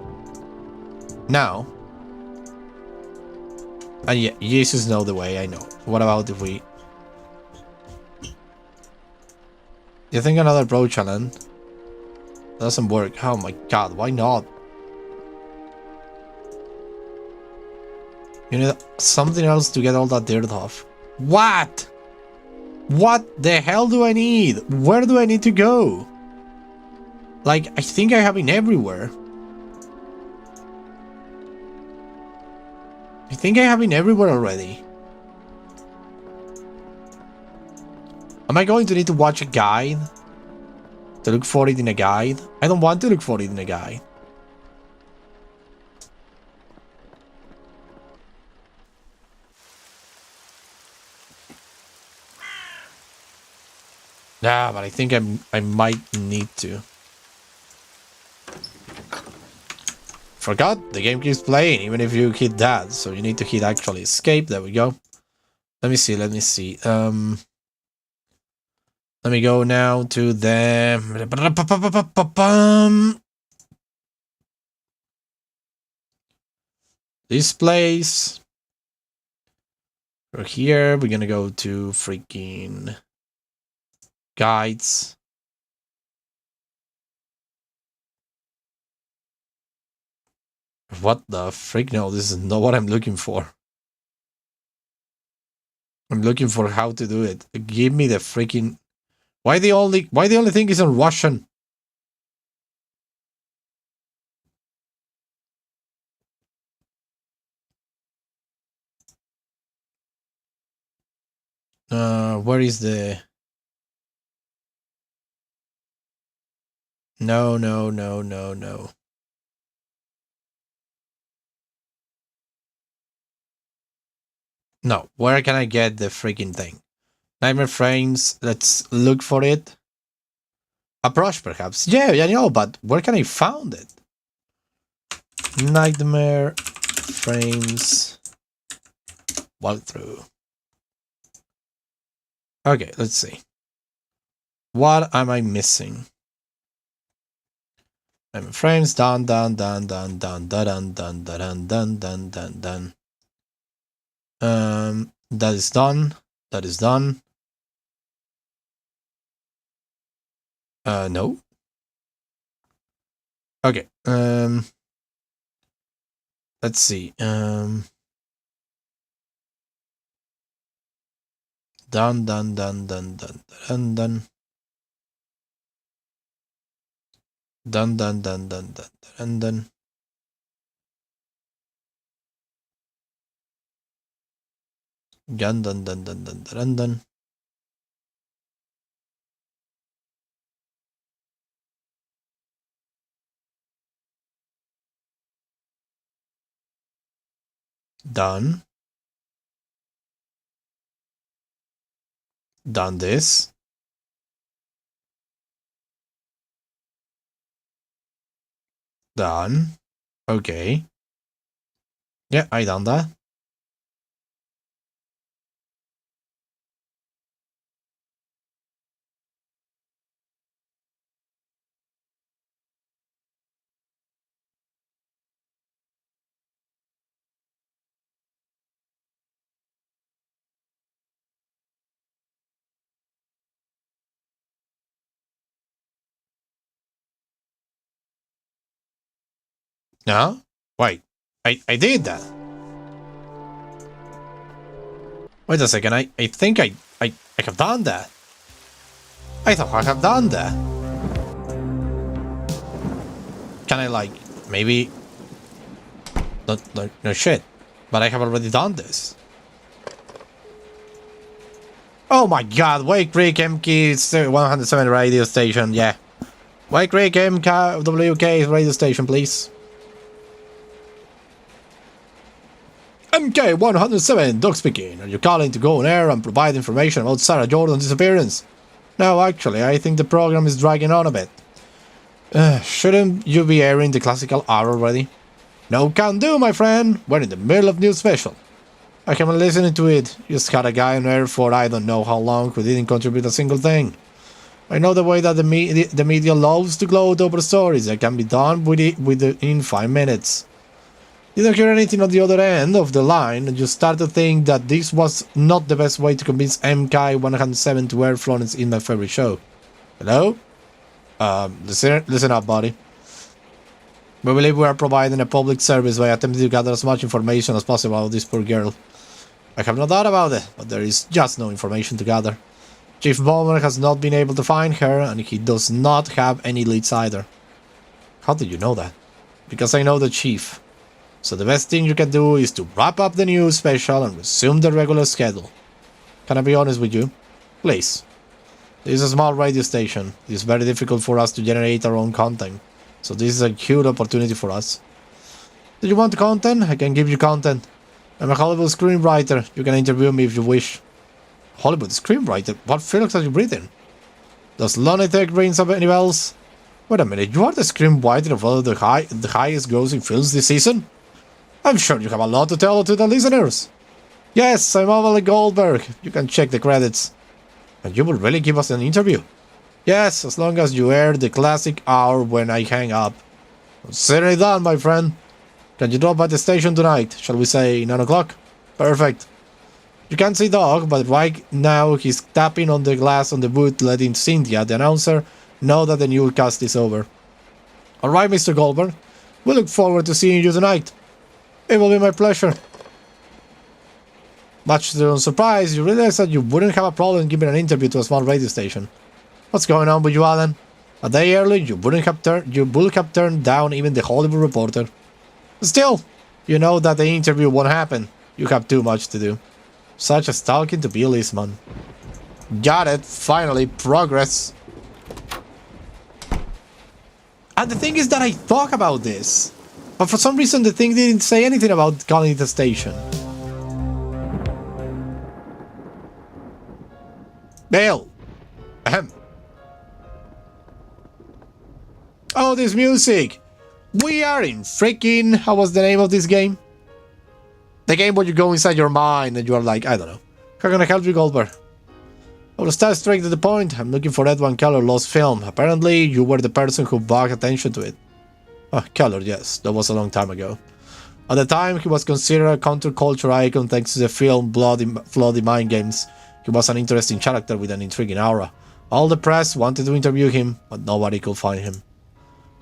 now. And yeah, Jesus knows the way, I know. What about if we... Do you think another bro challenge doesn't work? Oh my god, why not? You need something else to get all that dirt off. What? What the hell do I need? Where do I need to go? Like, I think I have been everywhere. I think I have been everywhere already. Am I going to need to watch a guide? To look for it in a guide? I don't want to look for it in a guide. Nah, but I think I might need to. Forgot, the game keeps playing even if you hit that, so you need to hit actually escape. There we go. Let me see. Let me go now to the... This place. We're here. We're gonna go to freaking... Guides. What the freak? No, this is not what I'm looking for. I'm looking for how to do it. Give me the freaking... Why the only thing is in Russian? Where is the... No. No, where can I get the freaking thing? Nightmare frames, let's look for it. A brush, perhaps. Yeah, I know, but where can I find it? Nightmare frames walkthrough. Okay, let's see. What am I missing? Nightmare frames, done. That is done. That is done. No. Okay. Let's see. Done. Done. Done. Done this. Done. Okay. Yeah, I done that. No? Wait. I did that. Wait a second. I think I have done that. I thought I have done that. Can I, like, maybe... No shit. But I have already done this. Oh my god, Wake Creek MK 107 radio station, yeah. Wake Creek MKWK radio station, please. MK 107, Doc speaking. Are you calling to go on air and provide information about Sarah Jordan's disappearance? No, actually, I think the program is dragging on a bit. Shouldn't you be airing the classical hour already? No can do, my friend. We're in the middle of news special. I haven't listened to it. Just had a guy on air for I don't know how long who didn't contribute a single thing. I know the way that the media loves to gloat over stories that can be done within 5 minutes. Didn't hear anything on the other end of the line and you start to think that this was not the best way to convince MK107 to air Florence in my favorite show. Hello? Listen up, buddy. We believe we are providing a public service by attempting to gather as much information as possible about this poor girl. I have no doubt about it, but there is just no information to gather. Chief Bowman has not been able to find her, and he does not have any leads either. How did you know that? Because I know the chief. So the best thing you can do is to wrap up the news special and resume the regular schedule. Can I be honest with you? Please. This is a small radio station. It is very difficult for us to generate our own content. So this is a huge opportunity for us. Do you want content? I can give you content. I'm a Hollywood screenwriter. You can interview me if you wish. Hollywood screenwriter? What films are you reading? Does Lonely Tech ring any bells? Wait a minute, you are the screenwriter of one of the highest grossing films this season? I'm sure you have a lot to tell to the listeners. Yes, I'm Emily Goldberg. You can check the credits. And you will really give us an interview? Yes, as long as you air the classic hour when I hang up. Consider it done, my friend. Can you drop by the station tonight? Shall we say 9 o'clock? Perfect. You can't see Doc, but right now he's tapping on the glass on the booth, letting Cynthia, the announcer, know that the newscast is over. Alright, Mr. Goldberg. We look forward to seeing you tonight. It will be my pleasure. Much to your surprise, you realize that you wouldn't have a problem giving an interview to a small radio station. What's going on with you, Alan? A day early, you would have turned down even the Hollywood Reporter. Still, you know that the interview won't happen. You have too much to do. Such as talking to Bill Eastman. Got it. Finally, progress. And the thing is that I thought about this. But for some reason the thing didn't say anything about calling it a station. Bill! Ahem. Oh, this music! We are in freaking... How was the name of this game? The game where you go inside your mind and you are like, I don't know. How can I help you, Goldberg? I will start straight to the point. I'm looking for Edwin Keller lost film. Apparently, you were the person who brought attention to it. Oh, Keller, yes. That was a long time ago. At the time, he was considered a counterculture icon thanks to the film Bloody Mind Games. He was an interesting character with an intriguing aura. All the press wanted to interview him, but nobody could find him.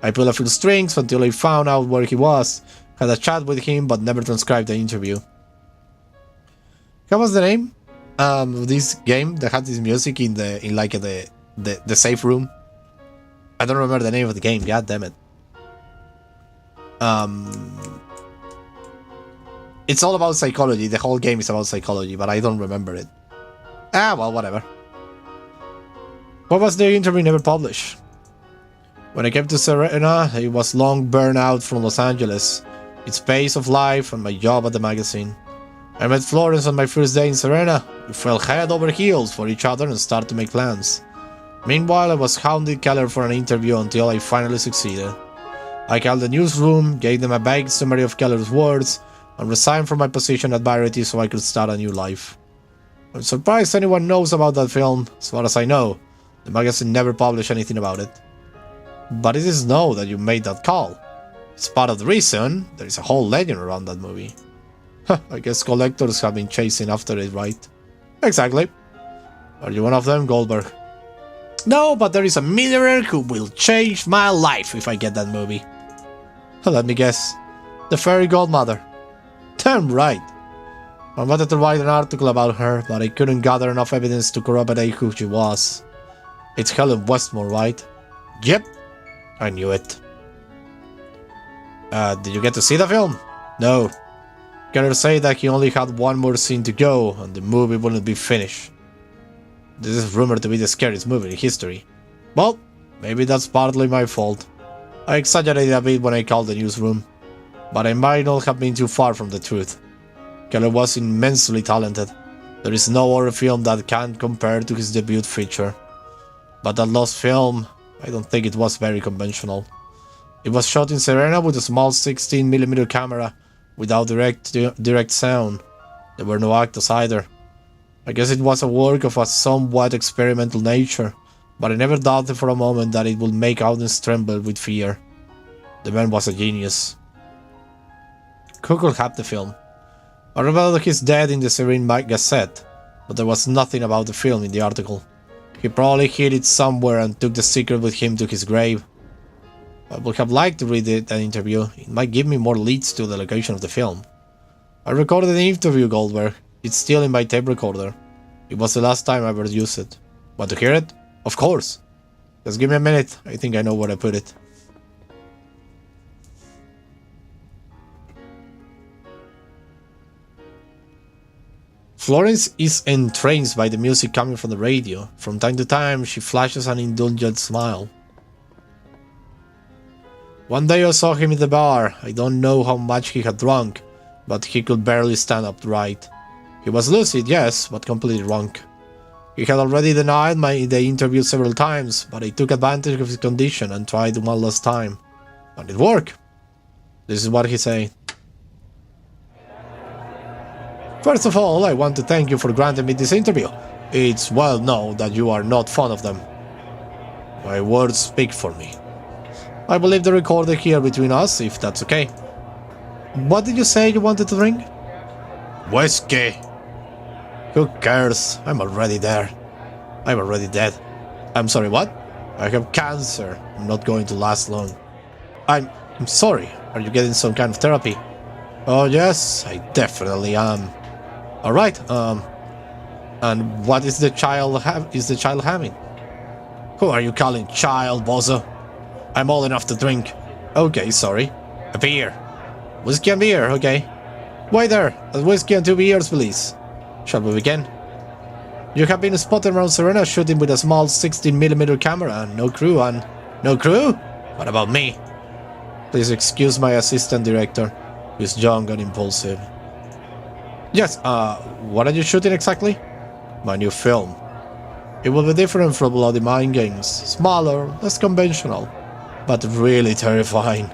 I pulled a few strings until I found out where he was, had a chat with him, but never transcribed the interview. What was the name of this game that had this music in the safe room? I don't remember the name of the game. God damn it. It's all about psychology. The whole game is about psychology, but I don't remember it. Ah, well, whatever. What was the interview never published? When I came to Serena, it was long burnout from Los Angeles, its pace of life, and my job at the magazine. I met Florence on my first day in Serena. We fell head over heels for each other and started to make plans. Meanwhile, I was hounding Keller for an interview until I finally succeeded. I called the newsroom, gave them a vague summary of Keller's words, and resigned from my position at Variety so I could start a new life. I'm surprised anyone knows about that film. As far as I know, the magazine never published anything about it. But it is known that you made that call. It's part of the reason there is a whole legend around that movie. I guess collectors have been chasing after it, right? Exactly. Are you one of them, Goldberg? No, but there is a millionaire who will change my life if I get that movie. Let me guess. The fairy godmother. Damn right. I wanted to write an article about her, but I couldn't gather enough evidence to corroborate who she was. It's Helen Westmore, right? Yep. I knew it. Did you get to see the film? No. Keller said that he only had one more scene to go, and the movie wouldn't be finished. This is rumored to be the scariest movie in history. Well, maybe that's partly my fault. I exaggerated a bit when I called the newsroom, but I might not have been too far from the truth. Keller was immensely talented. There is no horror film that can compare to his debut feature. But that lost film, I don't think it was very conventional. It was shot in Serena with a small 16mm camera, without direct sound. There were no actors either. I guess it was a work of a somewhat experimental nature, but I never doubted for a moment that it would make audience tremble with fear. The man was a genius. Who could have the film? I remember his death in the Serene Gazette, but there was nothing about the film in the article. He probably hid it somewhere and took the secret with him to his grave. I would have liked to read that interview. It might give me more leads to the location of the film. I recorded an interview, Goldberg. It's still in my tape recorder. It was the last time I ever used it. Want to hear it? Of course. Just give me a minute. I think I know where I put it. Florence is entranced by the music coming from the radio. From time to time, she flashes an indulgent smile. One day I saw him in the bar. I don't know how much he had drunk, but he could barely stand upright. He was lucid, yes, but completely drunk. He had already denied the interview several times, but I took advantage of his condition and tried one last time. And it worked. This is what he said. First of all, I want to thank you for granting me this interview. It's well known that you are not fond of them. My words speak for me. I believe the recorder here between us, if that's okay. What did you say you wanted to drink? Whiskey. Who cares? I'm already there. I'm already dead. I'm sorry, what? I have cancer. I'm not going to last long. I'm sorry. Are you getting some kind of therapy? Oh yes, I definitely am. Alright, and what is the child having? Who are you calling child, bozo? I'm old enough to drink. Okay, sorry. A beer. Whiskey and beer, okay. Wait there, a whiskey and 2 beers, please. Shall we begin? You have been spotted around Serena shooting with a small 16mm camera. No crew and... No crew? What about me? Please excuse my assistant director, who is young and impulsive. Yes, what are you shooting exactly? My new film. It will be different from Bloody Mind Games. Smaller, less conventional, but really terrifying.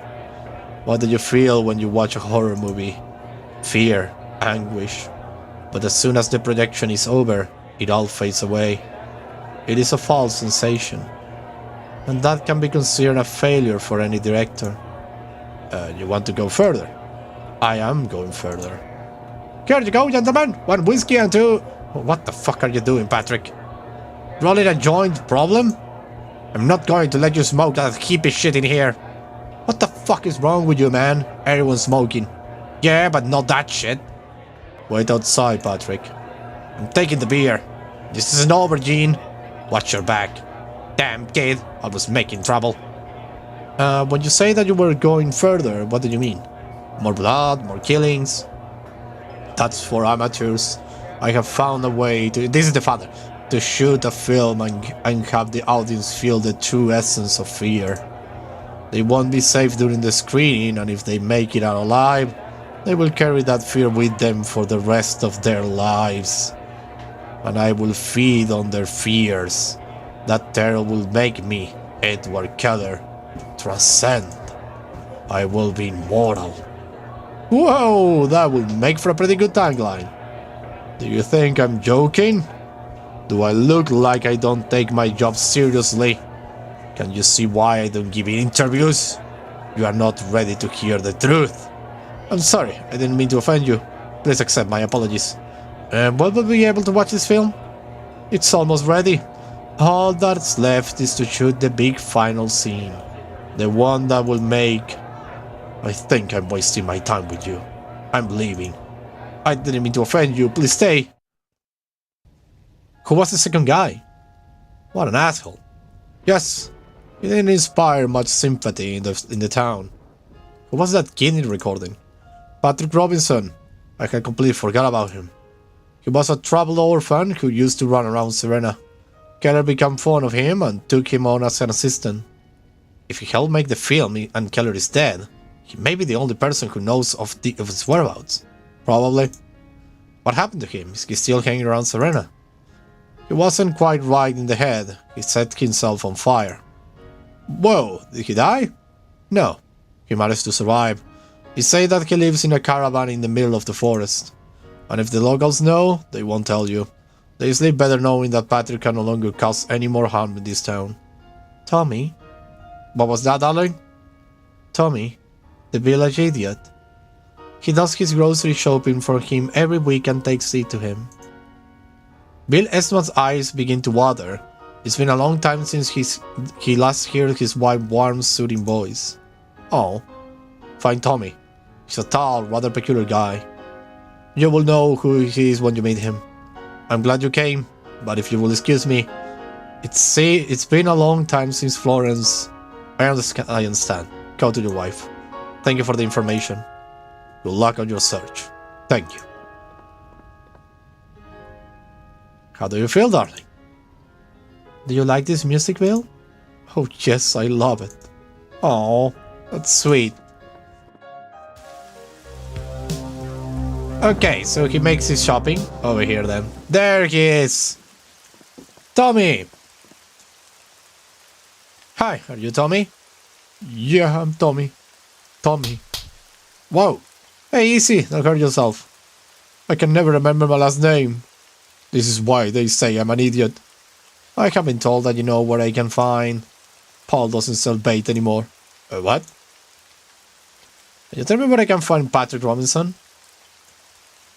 What do you feel when you watch a horror movie? Fear, anguish. But as soon as the projection is over, it all fades away. It is a false sensation. And that can be considered a failure for any director. You want to go further? I am going further. Here you go, gentlemen. 1 whiskey and 2... What the fuck are you doing, Patrick? Rolling a joint problem? I'm not going to let you smoke that hippie shit in here. What the fuck is wrong with you, man? Everyone's smoking. Yeah, but not that shit. Wait outside, Patrick. I'm taking the beer. This isn't over, Gene. Watch your back. Damn kid, I was making trouble. When you say that you were going further, what do you mean? More blood, more killings? That's for amateurs. I have found a way to... This is the father. To shoot a film and have the audience feel the true essence of fear. They won't be safe during the screening, and if they make it out alive, They will carry that fear with them for the rest of their lives. And I will feed on their fears. That terror will make me, Edward Keller, transcend. I will be immortal. Whoa, that would make for a pretty good tagline. Do you think I'm joking? Do I look like I don't take my job seriously? Can you see why I don't give interviews? You are not ready to hear the truth. I'm sorry, I didn't mean to offend you. Please accept my apologies. When will we be able to watch this film? It's almost ready. All that's left is to shoot the big final scene. The one that will make... I think I'm wasting my time with you. I'm leaving. I didn't mean to offend you, please stay. Who was the second guy? What an asshole. Yes, he didn't inspire much sympathy in the town. Who was that kid in the recording? Patrick Robinson. I had completely forgot about him. He was a troubled orphan who used to run around Serena. Keller became fond of him and took him on as an assistant. If he helped make the film and Keller is dead, he may be the only person who knows of his whereabouts. Probably. What happened to him? Is he still hanging around Serena? He wasn't quite right in the head. He set himself on fire. Whoa, did he die? No, he managed to survive. He said that he lives in a caravan in the middle of the forest. And if the locals know, they won't tell you. They sleep better knowing that Patrick can no longer cause any more harm in this town. Tommy? What was that, darling? Tommy, the village idiot. He does his grocery shopping for him every week and takes it to him. Bill Estman's eyes begin to water. It's been a long time since he last heard his wife's warm, soothing voice. Oh, find Tommy. He's a tall, rather peculiar guy. You will know who he is when you meet him. I'm glad you came, but if you will excuse me, it's been a long time since Florence. I understand. Go to your wife. Thank you for the information. Good luck on your search. Thank you. How do you feel, darling? Do you like this music, Bill? Oh yes, I love it. Oh, that's sweet. Okay, so he makes his shopping over here then. There he is! Tommy! Hi, are you Tommy? Yeah, I'm Tommy. Tommy. Whoa! Hey, easy, don't hurt yourself. I can never remember my last name. This is why they say I'm an idiot. I have been told that you know where I can find... Paul doesn't sell bait anymore. What? Can you tell me where I can find Patrick Robinson?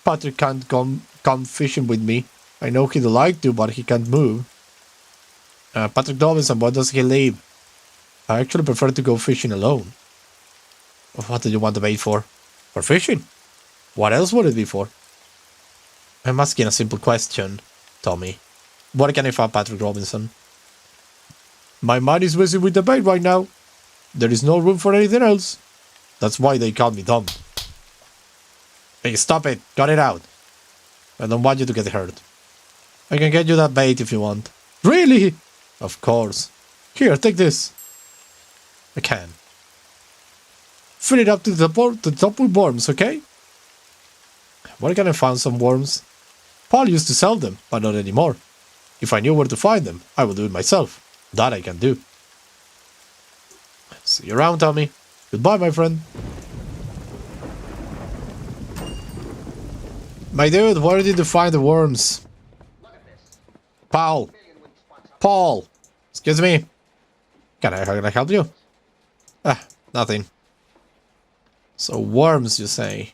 Patrick can't come fishing with me. I know he'd like to, but he can't move. Patrick Robinson, where does he live? I actually prefer to go fishing alone. What do you want the bait for? For fishing? What else would it be for? I'm asking a simple question, Tommy. Where can I find Patrick Robinson? My mind is busy with the bait right now. There is no room for anything else. That's why they call me dumb. Hey, stop it. Cut it out. I don't want you to get hurt. I can get you that bait if you want. Really? Of course. Here, take this. I can. Fill it up to the top with worms, okay? Where can I find some worms? Paul used to sell them, but not anymore. If I knew where to find them, I would do it myself. That I can do. See you around, Tommy. Goodbye, my friend. My dude, where did you find the worms? Paul. Paul. Excuse me. Can I help you? Ah, nothing. So worms, you say?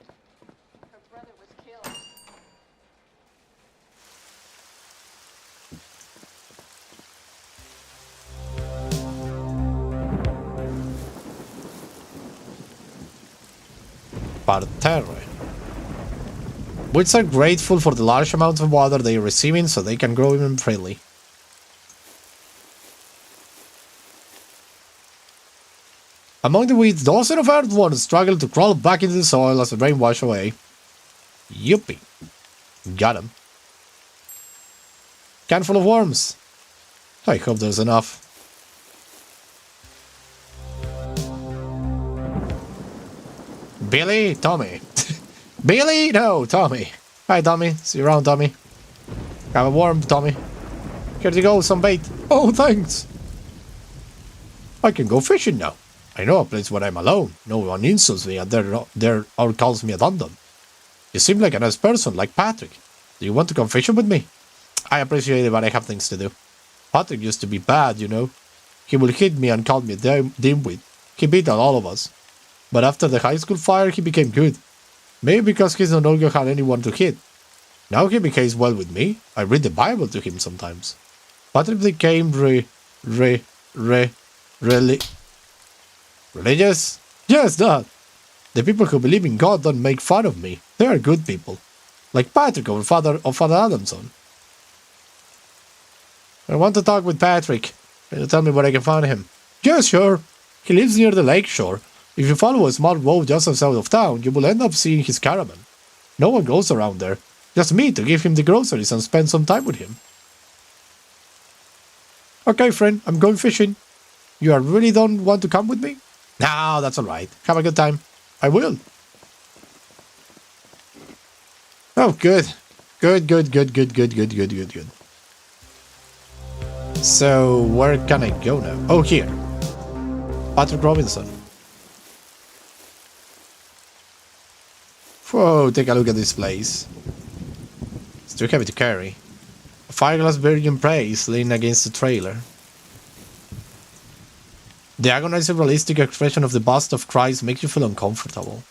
Parterre. Wits are grateful for the large amount of water they are receiving so they can grow even freely. Among the weeds, dozens of earthworms struggle to crawl back into the soil as the rain washes away. Yuppie. Got him. Can full of worms. I hope there's enough. Billy, Tommy. Billy? No, Tommy. Hi, Tommy. See you around, Tommy. Have a warm, Tommy. Here you go, some bait. Oh, thanks. I can go fishing now. I know a place where I'm alone. No one insults me and there or calls me a dum-dum. You seem like a nice person, like Patrick. Do you want to come fishing with me? I appreciate it, but I have things to do. Patrick used to be bad, you know. He would hit me and call me a dimwit. He beat on all of us. But after the high school fire, he became good. Maybe because he no longer had anyone to hit. Now he behaves well with me. I read the Bible to him sometimes. Patrick became really religious? Yes, Dad. The people who believe in God don't make fun of me. They are good people. Like Patrick or Father Adamson. I want to talk with Patrick. Can you tell me where I can find him? Yes, sure. He lives near the lake shore. If you follow a small road just outside of town, you will end up seeing his caravan. No one goes around there. Just me to give him the groceries and spend some time with him. Okay, friend, I'm going fishing. You really don't want to come with me? No, that's alright. Have a good time. I will. Oh, good. Good. So, where can I go now? Oh, here. Patrick Robinson. Whoa, take a look at this place. It's too heavy to carry. A fiberglass virgin praise leaning against the trailer. The agonizing realistic expression of the bust of Christ makes you feel uncomfortable.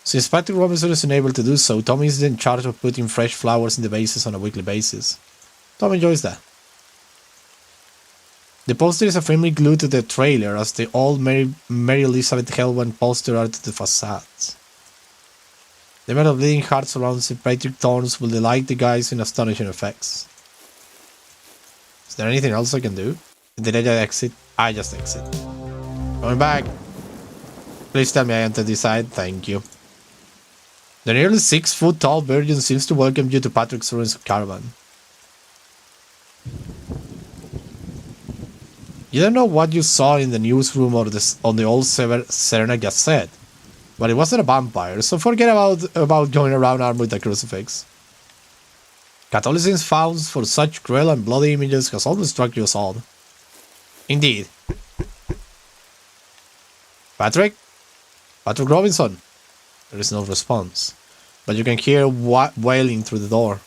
Since Patrick Robinson is unable to do so, Tommy is in charge of putting fresh flowers in the vases on a weekly basis. Tom enjoys that. The poster is firmly glued to the trailer as the old Mary Elizabeth Hellman poster are to the facades. The amount of bleeding hearts around St. Patrick thorns will delight the guys in astonishing effects. Is there anything else I can do? Did I just exit? I just exit. Coming back. Please tell me I entered this side. Thank you. The nearly 6-foot-tall virgin seems to welcome you to Patrick's ruins caravan. You don't know what you saw in the newsroom or on the old Serena Gazette, but it wasn't a vampire, so forget about going around armed with a crucifix. Catholicism's found for such cruel and bloody images has always struck you as odd. Indeed. Patrick? Patrick Robinson? There is no response, but you can hear wailing through the door.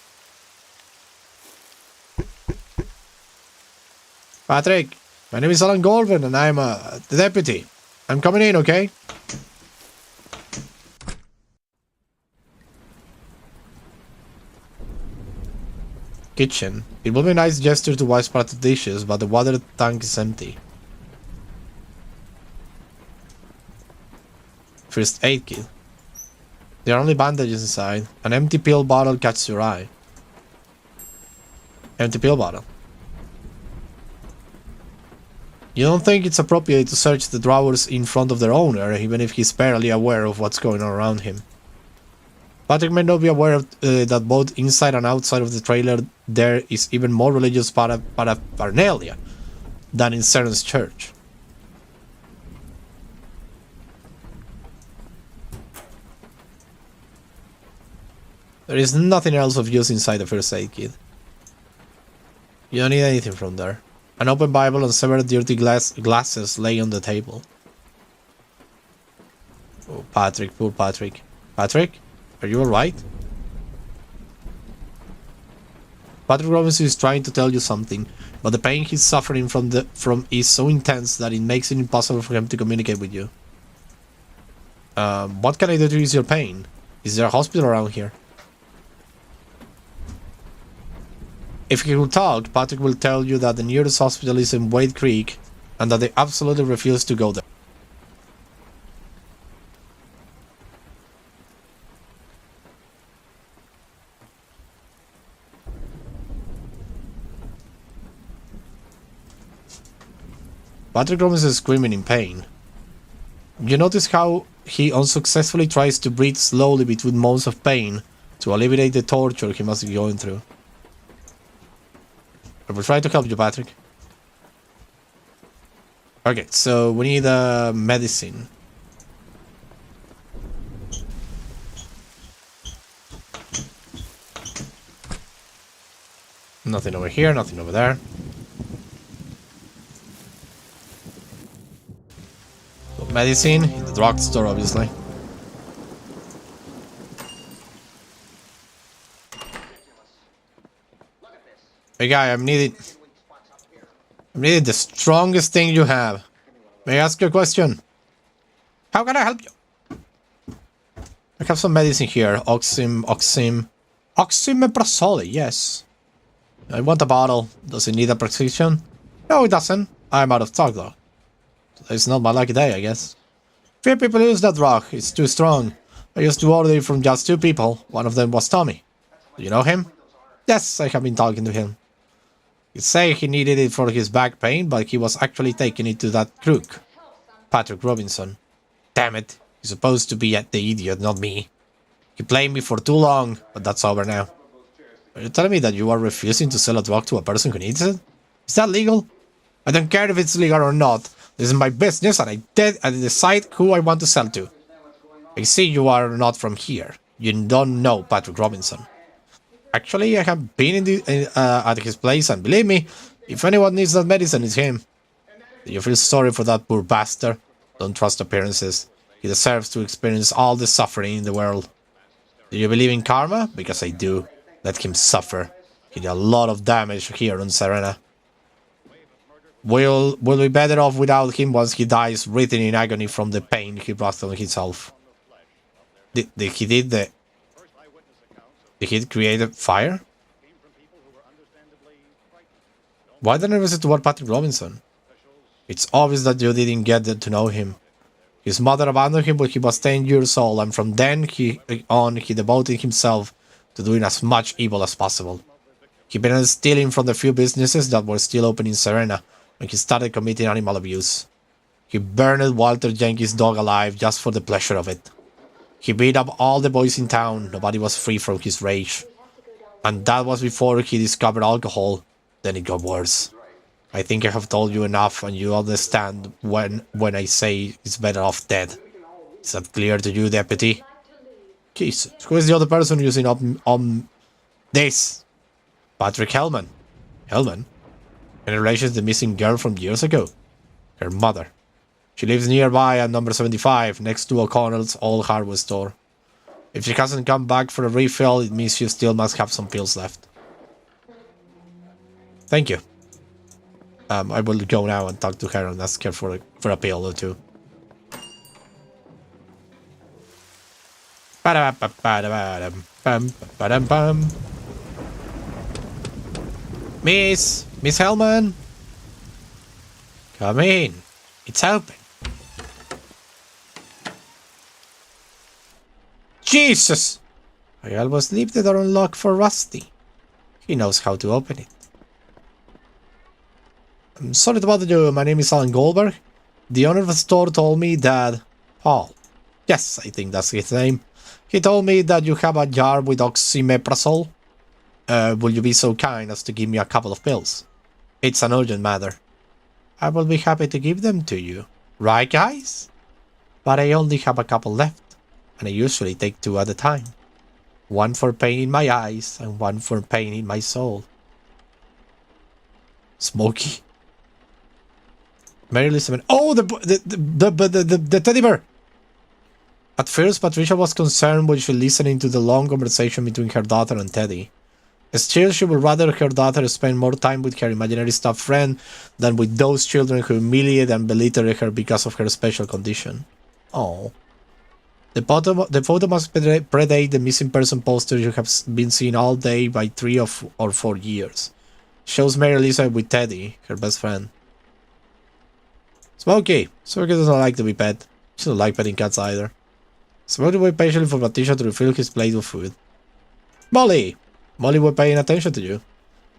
Patrick, my name is Alan Goldman and I'm the deputy. I'm coming in, okay? Kitchen. It will be a nice gesture to wash part of the dishes, but the water tank is empty. First aid kit. There are only bandages inside. An empty pill bottle catches your eye. Empty pill bottle. You don't think it's appropriate to search the drawers in front of their owner, even if he's barely aware of what's going on around him. Patrick may not be aware of, that both inside and outside of the trailer there is even more religious paraphernalia than in Seren's church. There is nothing else of use inside the first aid kit. You don't need anything from there. An open Bible and several dirty glasses lay on the table. Oh, Patrick, poor Patrick. Patrick? Are you alright? Patrick Robinson is trying to tell you something, but the pain he's suffering from is so intense that it makes it impossible for him to communicate with you. What can I do to ease your pain? Is there a hospital around here? If he will talk, Patrick will tell you that the nearest hospital is in Wade Creek and that they absolutely refuse to go there. Patrick Robinson is screaming in pain. You notice how he unsuccessfully tries to breathe slowly between moans of pain to alleviate the torture he must be going through. I will try to help you, Patrick. Okay, so we need medicine. Nothing over here, nothing over there. Medicine in the drugstore, obviously. Hey guy, I'm needing the strongest thing you have. May I ask you a question? How can I help you? I have some medicine here. Oxymeprazole, yes. I want a bottle. Does it need a prescription? No, it doesn't. I'm out of stock though. It's not my lucky day, I guess. Few people use that drug. It's too strong. I used to order it from just 2 people. One of them was Tommy. Do you know him? Yes, I have been talking to him. He said he needed it for his back pain, but he was actually taking it to that crook, Patrick Robinson. Damn it. He's supposed to be the idiot, not me. He played me for too long, but that's over now. Are you telling me that you are refusing to sell a drug to a person who needs it? Is that legal? I don't care if it's legal or not. This is my business and I decide who I want to sell to. I see you are not from here. You don't know Patrick Robinson. Actually, I have been at his place and believe me, if anyone needs that medicine, it's him. Do you feel sorry for that poor bastard? Don't trust appearances. He deserves to experience all the suffering in the world. Do you believe in karma? Because I do. Let him suffer. He did a lot of damage here on Serena. We'll be better off without him once he dies, writhing in agony from the pain he brought on himself. Did he create a fire? Why the nervousness toward Patrick Robinson? It's obvious that you didn't get to know him. His mother abandoned him when he was 10 years old, and from then he devoted himself to doing as much evil as possible. He began stealing from the few businesses that were still open in Serena when he started committing animal abuse. He burned Walter Jenkins' dog alive just for the pleasure of it. He beat up all the boys in town. Nobody was free from his rage. And that was before he discovered alcohol. Then it got worse. I think I have told you enough and you understand when I say it's better off dead. Is that clear to you, Deputy? Jesus. Who is the other person using this? Patrick Hellman. Hellman? In relation to the missing girl from years ago? Her mother. She lives nearby at number 75, next to O'Connell's old hardware store. If she hasn't come back for a refill, it means she still must have some pills left. Thank you. I will go now and talk to her and ask her for a pill or two. Miss Hellman? Come in. It's open. Jesus! I almost leave the door unlocked for Rusty. He knows how to open it. I'm sorry to bother you. My name is Alan Goldberg. The owner of the store told me that... Paul. Yes, I think that's his name. He told me that you have a jar with oxymeprazole. Will you be so kind as to give me a couple of pills? It's an urgent matter. I will be happy to give them to you. Right, guys? But I only have a couple left, and I usually take 2 at a time. One for pain in my eyes, and one for pain in my soul. Smokey. Mary Elizabeth. Oh, the teddy bear! At first, Patricia was concerned when she listened to the long conversation between her daughter and Teddy. Still, she would rather her daughter spend more time with her imaginary stuffed friend than with those children who humiliate and belittle her because of her special condition. Oh. The photo must predate the missing person poster you have been seeing all day by 3 or 4 years. Shows Mary Elizabeth with Teddy, her best friend. Smokey doesn't like to be pet. She doesn't like petting cats either. Smokey waited patiently for Patricia to refill his plate with food. Molly was paying attention to you.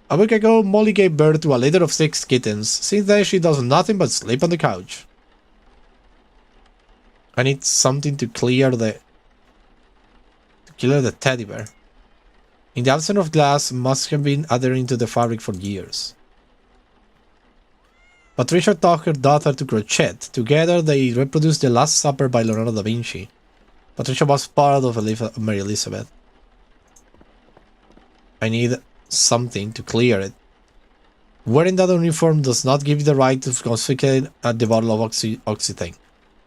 A week ago, Molly gave birth to a litter of 6 kittens. Since then, she does nothing but sleep on the couch. I need something to clear the teddy bear. In the absence of glass, must have been adhering to the fabric for years. Patricia taught her daughter to crochet. Together, they reproduced The Last Supper by Leonardo da Vinci. Patricia was part of Mary Elizabeth. I need something to clear it. Wearing that uniform does not give you the right to confiscate at the bottle of oxythane.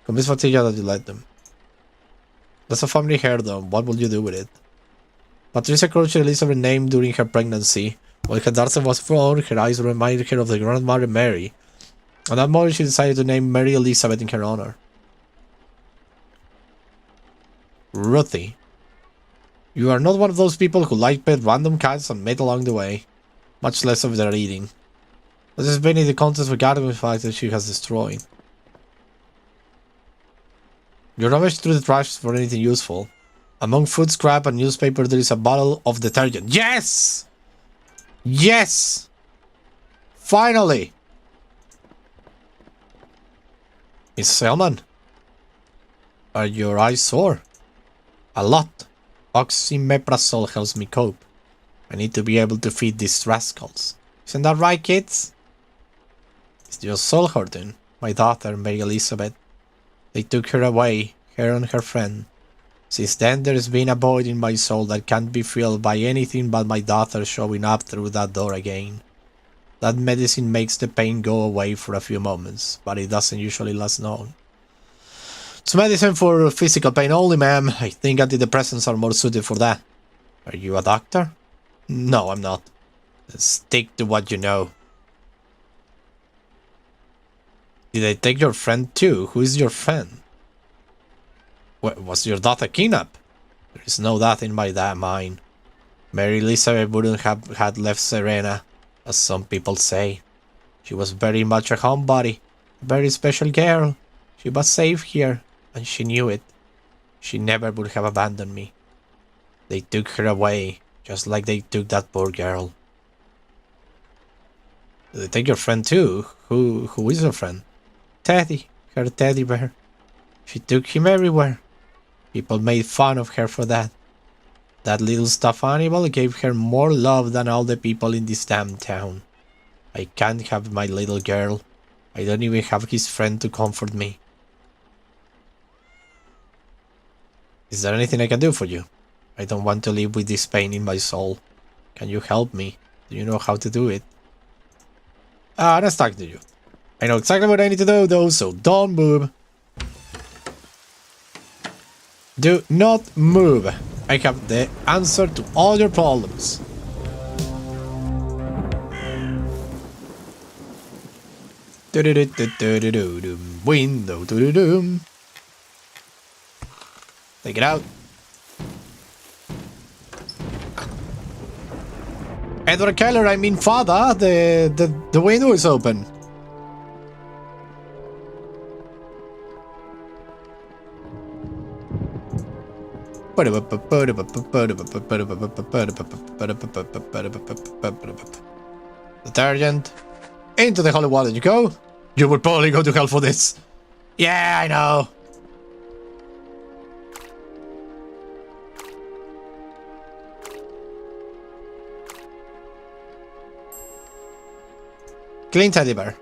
Convince Fatiga that you let them. That's a family heirloom. What will you do with it? Patricia crushed Elizabeth's name during her pregnancy. When her daughter was born, her eyes reminded her of the grandmother Mary. On that morning, she decided to name Mary Elizabeth in her honor. Ruthie. You are not one of those people who like pet random cats and meat along the way, much less of their eating. This has been in the contest regarding the fact that she has destroyed. You rummage through the trash for anything useful. Among food scrap and newspaper, there is a bottle of detergent. Yes! Yes! Finally! Miss Selman, are your eyes sore? A lot. Oxymeprazole helps me cope. I need to be able to feed these rascals. Isn't that right, kids? It's your soul hurting, my daughter, Mary Elizabeth. They took her away, her and her friend. Since then, there's been a void in my soul that can't be filled by anything but my daughter showing up through that door again. That medicine makes the pain go away for a few moments, but it doesn't usually last long. It's medicine for physical pain only, ma'am. I think antidepressants are more suited for that. Are you a doctor? No, I'm not. Then stick to what you know. Did they take your friend too? Who is your friend? Was your daughter kidnapped? There is no doubt in my mind. Mary Elizabeth wouldn't have had left Serena, as some people say. She was very much a homebody, a very special girl. She was safe here, and she knew it. She never would have abandoned me. They took her away, just like they took that poor girl. Did they take your friend too? Who is your friend? Teddy, her teddy bear. She took him everywhere. People made fun of her for that. That little stuffed animal gave her more love than all the people in this damn town. I can't have my little girl. I don't even have his friend to comfort me. Is there anything I can do for you? I don't want to live with this pain in my soul. Can you help me? Do you know how to do it? Let's talk to you. I know exactly what I need to do though, so don't move. Do not move. I have the answer to all your problems. Window. Take it out. Edward Keller, I mean father, the window is open. Detergent. Into the holy water you go. You would probably go to hell for this. Yeah, I know. Clean teddy bear.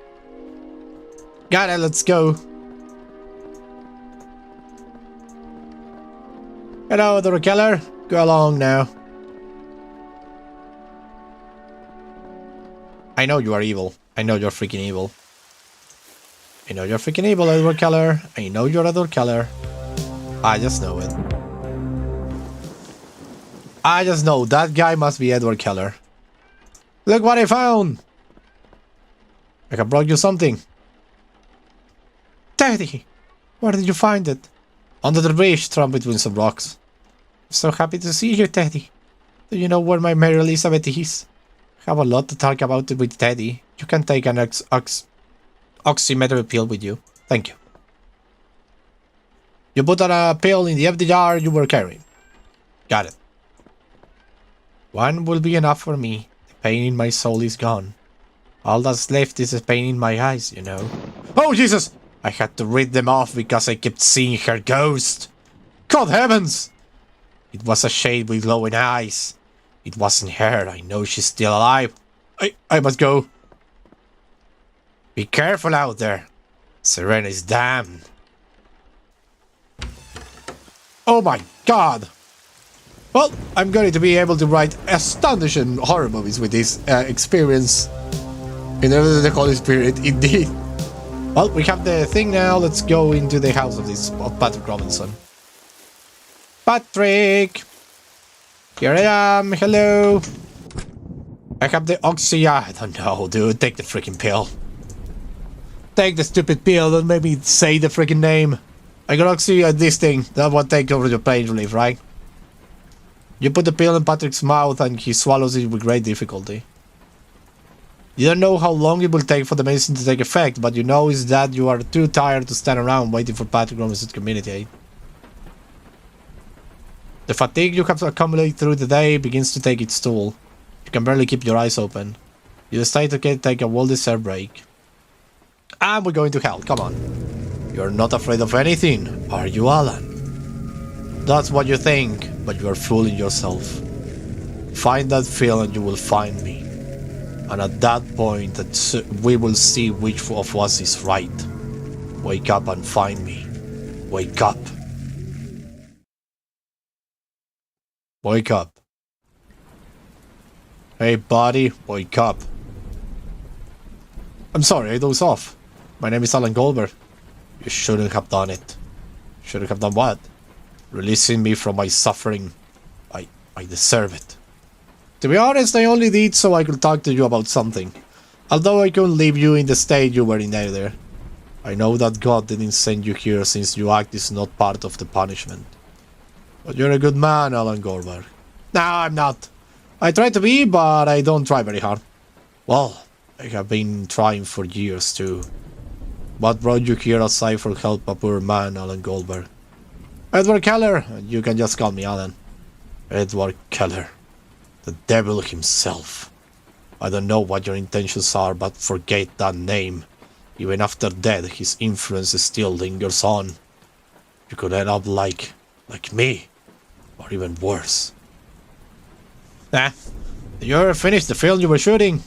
Got it, let's go. Hello, Dr. Keller. Go along now. I know you are evil. I know you're freaking evil. I know you're freaking evil, Edward Keller. I know you're Edward Keller. I just know it. I just know that guy must be Edward Keller. Look what I found! I have brought you something. Daddy! Where did you find it? Under the bridge, thrown between some rocks. I'm so happy to see you, Teddy. Do you know where my Mary Elizabeth is? I have a lot to talk about with Teddy. You can take an oxymeter pill with you. Thank you. You put a pill in the empty jar you were carrying. Got it. One will be enough for me. The pain in my soul is gone. All that's left is a pain in my eyes, you know. Oh, Jesus! I had to rid them off because I kept seeing her ghost. God heavens! It was a shade with glowing eyes. It wasn't her. I know she's still alive. I must go. Be careful out there. Serena is damned. Oh my God! Well, I'm going to be able to write astonishing horror movies with this experience. In order the Holy Spirit, indeed. Well, we have the thing now. Let's go into the house of Patrick Robinson. Patrick! Here I am. Hello. I have the oxy. I don't know, dude. Take the freaking pill. Take the stupid pill. Don't make me say the freaking name. I got oxy at this thing. That will take over your pain relief, right? You put the pill in Patrick's mouth and he swallows it with great difficulty. You don't know how long it will take for the medicine to take effect, but you know is that you are too tired to stand around waiting for Patrick Robinson to communicate. The fatigue you have accumulated through the day begins to take its toll. You can barely keep your eyes open. You decide to take a well-deserved break. And we're going to hell, come on. You're not afraid of anything, are you, Alan? That's what you think, but you are fooling yourself. Find that Phil and you will find me. And at that point, we will see which of us is right. Wake up and find me. Wake up. Wake up. Hey buddy, wake up. I'm sorry, I dozed off. My name is Alan Goldberg. You shouldn't have done it. Shouldn't have done what? Releasing me from my suffering. I deserve it. To be honest, I only did so I could talk to you about something. Although I couldn't leave you in the state you were in either. I know that God didn't send you here since your act is not part of the punishment. But you're a good man, Alan Goldberg. No, I'm not. I try to be, but I don't try very hard. Well, I have been trying for years too. What brought you here aside for help a poor man, Alan Goldberg? Edward Keller, you can just call me Alan. Edward Keller. The devil himself. I don't know what your intentions are, but forget that name. Even after death, his influence still lingers on. You could end up like me. Or even worse. Did you ever finish the film you were shooting?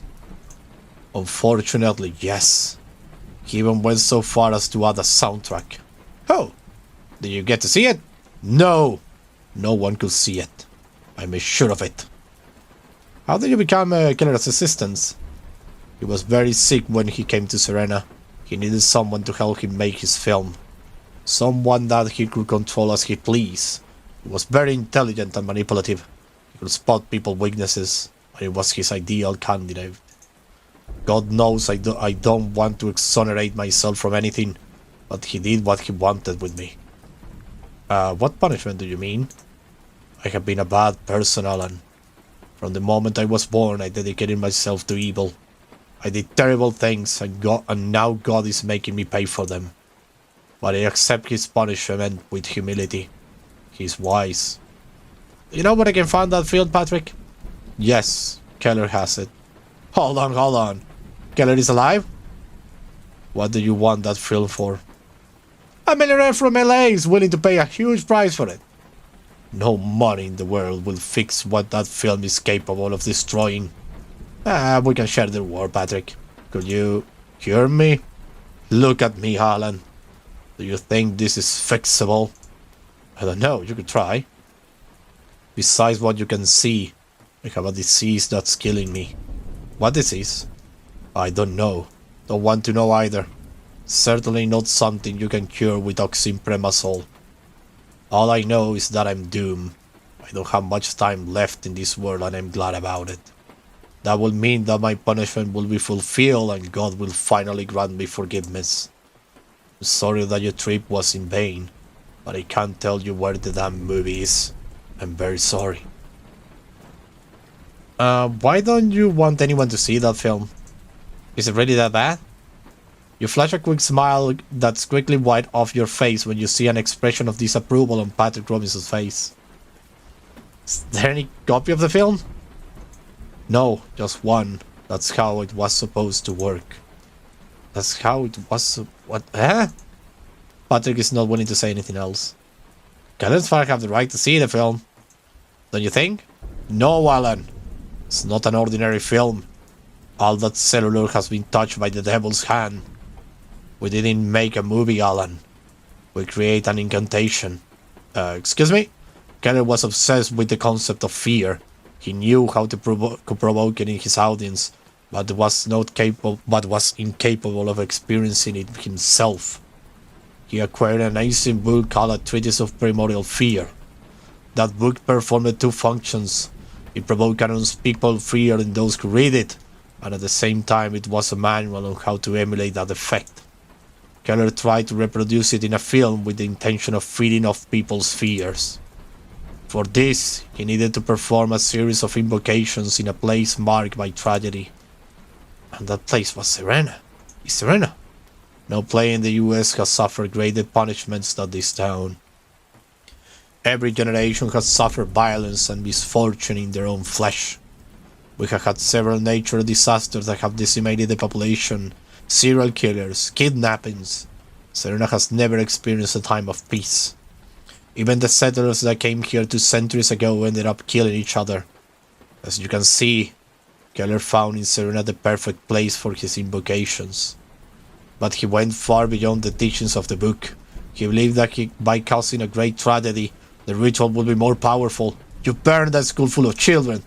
Unfortunately, yes. He even went so far as to add a soundtrack. Oh! Did you get to see it? No! No one could see it. I'm sure of it. How did you become Keller's assistant? He was very sick when he came to Serena. He needed someone to help him make his film. Someone that he could control as he pleased. He was very intelligent and manipulative. He could spot people's weaknesses, and he was his ideal candidate. God knows I don't want to exonerate myself from anything, but he did what he wanted with me. What punishment do you mean? I have been a bad person, Alan. From the moment I was born, I dedicated myself to evil. I did terrible things, and now God is making me pay for them. But I accept his punishment with humility. He's wise. You know where I can find that field, Patrick? Yes, Keller has it. Hold on. Keller is alive? What do you want that film for? A millionaire from LA is willing to pay a huge price for it. No money in the world will fix what that film is capable of destroying. We can share the reward, Patrick. Could you hear me? Look at me, Alan. Do you think this is fixable? I don't know, you could try. Besides what you can see, I have a disease that's killing me. What disease? I don't know. Don't want to know either. Certainly not something you can cure with oxympremazole. All I know is that I'm doomed. I don't have much time left in this world and I'm glad about it. That will mean that my punishment will be fulfilled and God will finally grant me forgiveness. I'm sorry that your trip was in vain, but I can't tell you where the damn movie is. I'm very sorry. Why don't you want anyone to see that film? Is it really that bad? You flash a quick smile that's quickly wiped off your face when you see an expression of disapproval on Patrick Robinson's face. Is there any copy of the film? No, just one. That's how it was supposed to work. That's how it was. What? Patrick is not willing to say anything else. Keller's father have the right to see the film. Don't you think? No, Alan. It's not an ordinary film. All that cellular has been touched by the devil's hand. We didn't make a movie, Alan. We create an incantation. Excuse me? Keller was obsessed with the concept of fear. He knew how to provoke it in his audience, but was incapable of experiencing it himself. He acquired an ancient book called A Treatise of Primordial Fear. That book performed two functions. It provoked an unspeakable fear in those who read it, and at the same time it was a manual on how to emulate that effect. Keller tried to reproduce it in a film with the intention of feeding off people's fears. For this, he needed to perform a series of invocations in a place marked by tragedy. And that place was Serena. It's Serena. No place in the US has suffered greater punishments than this town. Every generation has suffered violence and misfortune in their own flesh. We have had several natural disasters that have decimated the population, serial killers, kidnappings. Serena has never experienced a time of peace. Even the settlers that came here 2 centuries ago ended up killing each other. As you can see, Keller found in Serena the perfect place for his invocations. But he went far beyond the teachings of the book. He believed that by causing a great tragedy, the ritual would be more powerful. You burned that school full of children.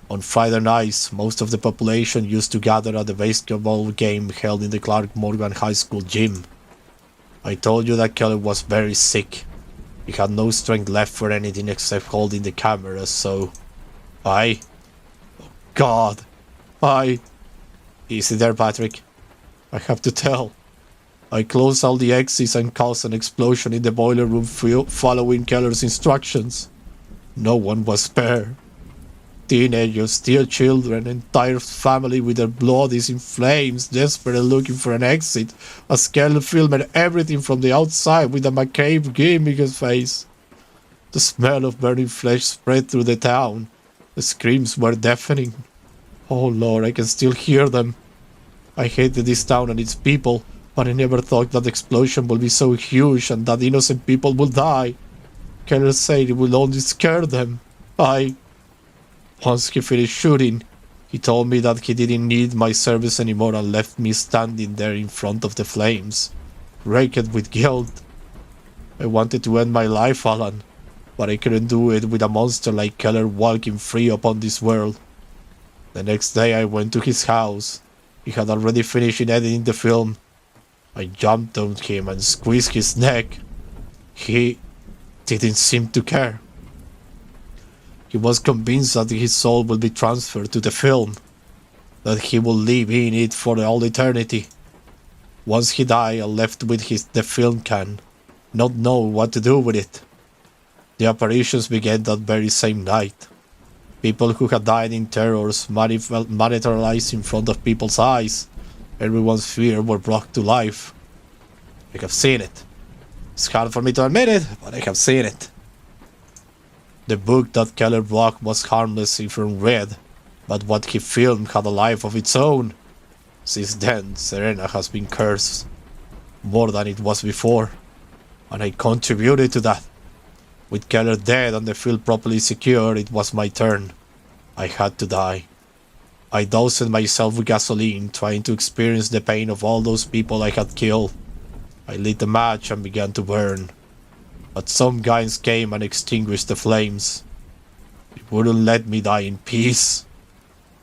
On Friday nights, most of the population used to gather at the basketball game held in the Clark Morgan High School gym. I told you that Keller was very sick. He had no strength left for anything except holding the camera, so... Oh God. Easy there, Patrick. I have to tell. I closed all the exits and caused an explosion in the boiler room following Keller's instructions. No one was spared. Teenagers, still children, entire family with their bodies in flames, desperately looking for an exit, as Keller filmed everything from the outside with a macabre grin in his face. The smell of burning flesh spread through the town. The screams were deafening. Oh Lord, I can still hear them. I hated this town and its people, but I never thought that the explosion would be so huge and that innocent people would die. Keller said it would only scare them. Once he finished shooting, he told me that he didn't need my service anymore and left me standing there in front of the flames, racked with guilt. I wanted to end my life, Alan, but I couldn't do it with a monster like Keller walking free upon this world. The next day I went to his house. He had already finished editing the film. I jumped on him and squeezed his neck. He didn't seem to care. He was convinced that his soul would be transferred to the film, that he would live in it for all eternity. Once he died, I left with the film can, not knowing what to do with it. The apparitions began that very same night. People who had died in terrors materialized in front of people's eyes. Everyone's fear were brought to life. I have seen it. It's hard for me to admit it, but I have seen it. The book that Keller wrote was harmless if read, but what he filmed had a life of its own. Since then, Serena has been cursed, more than it was before, and I contributed to that. With Keller dead and the field properly secured, it was my turn. I had to die. I doused myself with gasoline, trying to experience the pain of all those people I had killed. I lit a match and began to burn. But some guys came and extinguished the flames. They wouldn't let me die in peace.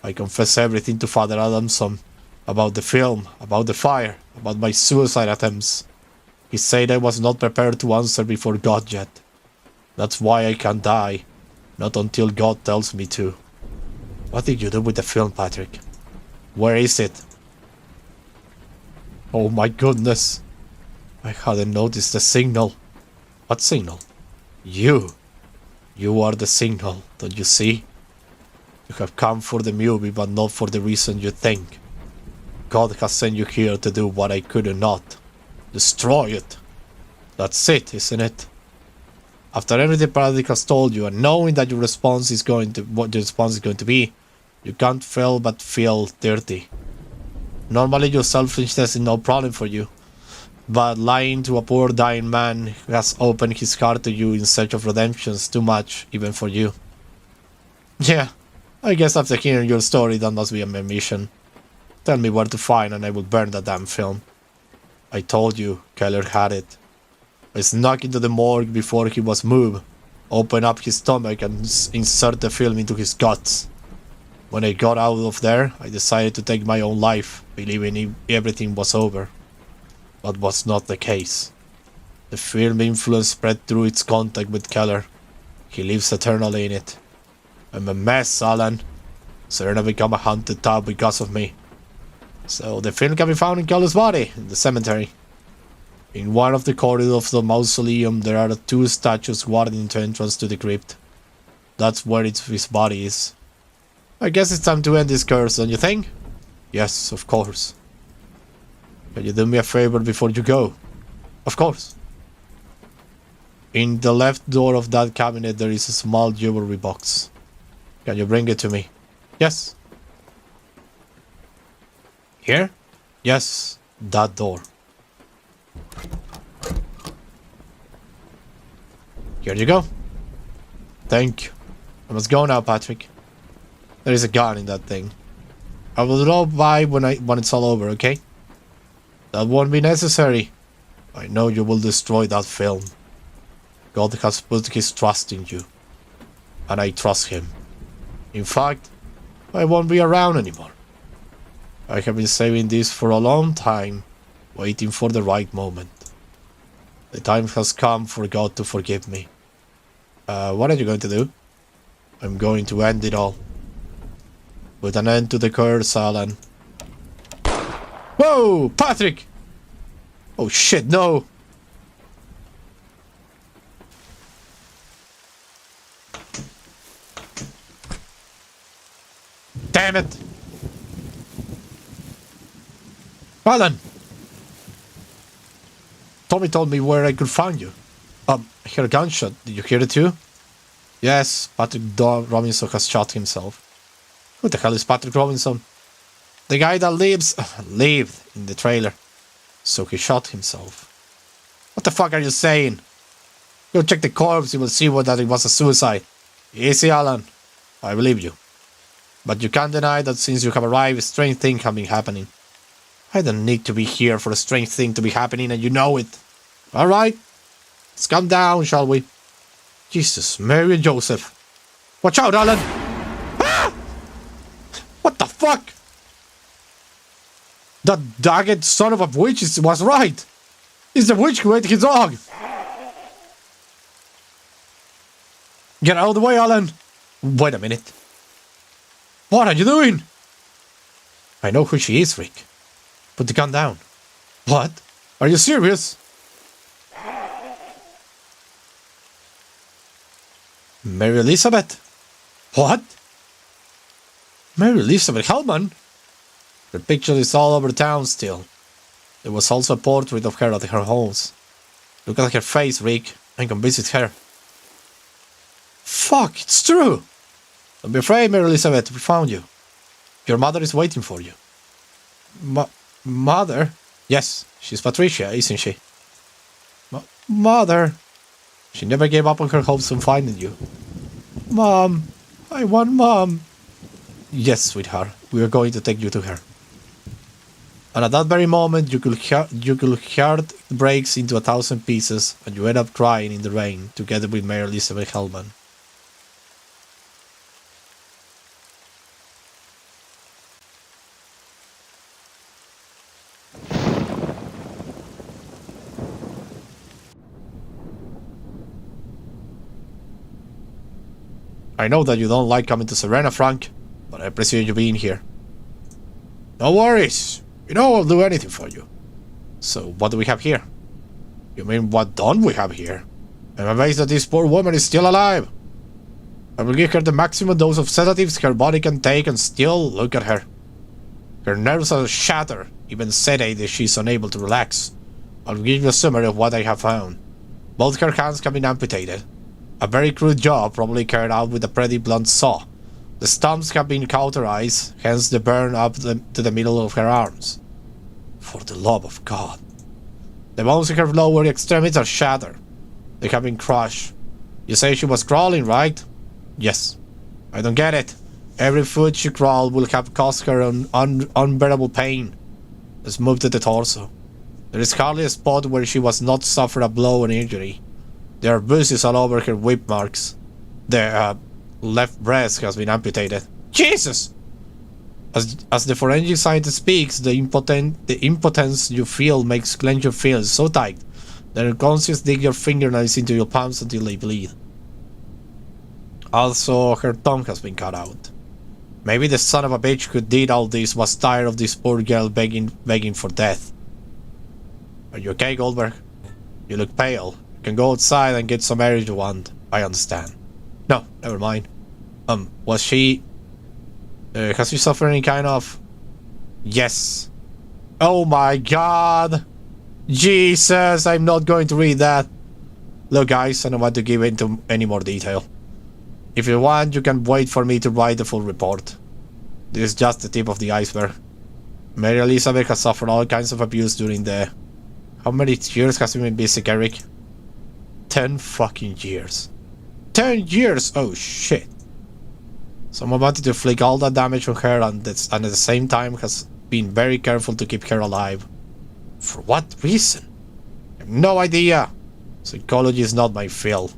I confessed everything to Father Adamson, about the film, about the fire, about my suicide attempts. He said I was not prepared to answer before God yet. That's why I can't die, not until God tells me to. What did you do with the film, Patrick? Where is it? Oh my goodness. I hadn't noticed the signal. What signal? You. You are the signal, don't you see? You have come for the movie, but not for the reason you think. God has sent you here to do what I could not. Destroy it. That's it, isn't it? After everything Patrick has told you, and knowing that your response is going to what your response is going to be, you can't fail but feel dirty. Normally your selfishness is no problem for you. But lying to a poor dying man who has opened his heart to you in search of redemption is too much, even for you. Yeah, I guess after hearing your story, that must be my mission. Tell me where to find and I will burn that damn film. I told you, Keller had it. I snuck into the morgue before he was moved. open up his stomach and insert the film into his guts. When I got out of there, I decided to take my own life, believing everything was over. But was not the case. The film influence spread through its contact with Keller. He lives eternally in it. I'm a mess, Alan. Serena became a haunted town because of me. So the film can be found in Keller's body, in the cemetery. In one of the corridors of the mausoleum, there are 2 statues guarding the entrance to the crypt. That's where his body is. I guess it's time to end this curse, don't you think? Yes, of course. Can you do me a favor before you go? Of course. In the left door of that cabinet there is a small jewelry box. Can you bring it to me? Yes. Here? Yes, that door. Here you go. Thank you. I must go now, Patrick. There is a gun in that thing. I will drop by when it's all over, okay? That won't be necessary. I know you will destroy that film. God has put his trust in you. And I trust him. In fact, I won't be around anymore. I have been saving this for a long time, waiting for the right moment. The time has come for God to forgive me. What are you going to do? I'm going to end it all. Put an end to the curse, Alan. Whoa! Patrick! Oh shit, no! Damn it! Alan! Tommy told me where I could find you. I heard a gunshot. Did you hear it too? Yes, Patrick Robinson has shot himself. Who the hell is Patrick Robinson? The guy that lived in the trailer. So he shot himself. What the fuck are you saying? Go check the corpse, you will see that it was a suicide. Easy, Alan. I believe you. But you can't deny that since you have arrived, strange things have been happening. I don't need to be here for a strange thing to be happening, and you know it. Alright. Let's calm down, shall we? Jesus, Mary and Joseph. Watch out, Alan! Ah! What the fuck? That dagged son of a witch was right. It's the witch who ate his dog. Get out of the way, Alan. Wait a minute. What are you doing? I know who she is, Rick. Put the gun down. What? Are you serious? Mary Elizabeth? What? Mary Elizabeth Hellman? Her picture is all over town still. There was also a portrait of her at her house. Look at her face, Rick. I can visit her. Fuck, it's true! Don't be afraid, Mary Elizabeth, we found you. Your mother is waiting for you. Mother? Yes, she's Patricia, isn't she? Mother? She never gave up on her hopes of finding you. Mom, I want Mom. Yes, sweetheart, we are going to take you to her. And at that very moment, you could heart breaks into 1,000 pieces, and you end up crying in the rain together with Mary Elizabeth Hellman. I know that you don't like coming to Serena, Frank, but I appreciate you being here. No worries. You know I'll do anything for you. So, what do we have here? You mean, what don't we have here? I'm amazed that this poor woman is still alive. I will give her the maximum dose of sedatives her body can take, and still look at her. Her nerves are shattered, even sedated she's unable to relax. I'll give you a summary of what I have found. Both her hands have been amputated. A very crude job, probably carried out with a pretty blunt saw. The stumps have been cauterized, hence the burn up to the middle of her arms. For the love of God. The bones in her lower extremities are shattered. They have been crushed. You say she was crawling, right? Yes. I don't get it. Every foot she crawled will have caused her an unbearable pain. Let's move to the torso. There is hardly a spot where she was not suffered a blow or injury. There are bruises all over her whip marks. The left breast has been amputated. Jesus! As the forensic scientist speaks, the impotence you feel makes clench your fists so tight that unconscious dig your fingernails into your palms until they bleed. Also, her tongue has been cut out. Maybe the son of a bitch who did all this was tired of this poor girl begging for death. Are you okay, Goldberg? You look pale. You can go outside and get some air if you want. I understand. No, never mind. Was she... has she suffered any kind of... Yes. Oh my god! Jesus, I'm not going to read that. Look guys, I don't want to give into any more detail. If you want, you can wait for me to write the full report. This is just the tip of the iceberg. Mary Elizabeth has suffered all kinds of abuse during the... How many years has she been busy, Eric? 10 fucking years. 10 years! Oh shit. Someone wanted to inflict all that damage on her and at the same time has been very careful to keep her alive. For what reason? I have no idea. Psychology is not my field.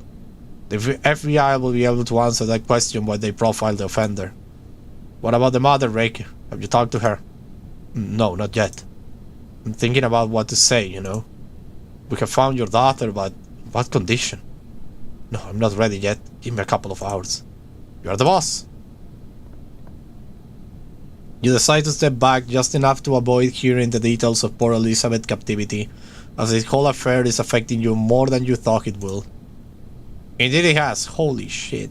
The FBI will be able to answer that question when they profile the offender. What about the mother, Rick? Have you talked to her? No, not yet. I'm thinking about what to say, you know. We have found your daughter, but what condition? No, I'm not ready yet. Give me a couple of hours. You are the boss. You decide to step back just enough to avoid hearing the details of poor Elizabeth's captivity, as this whole affair is affecting you more than you thought it will. Indeed it has. Holy shit.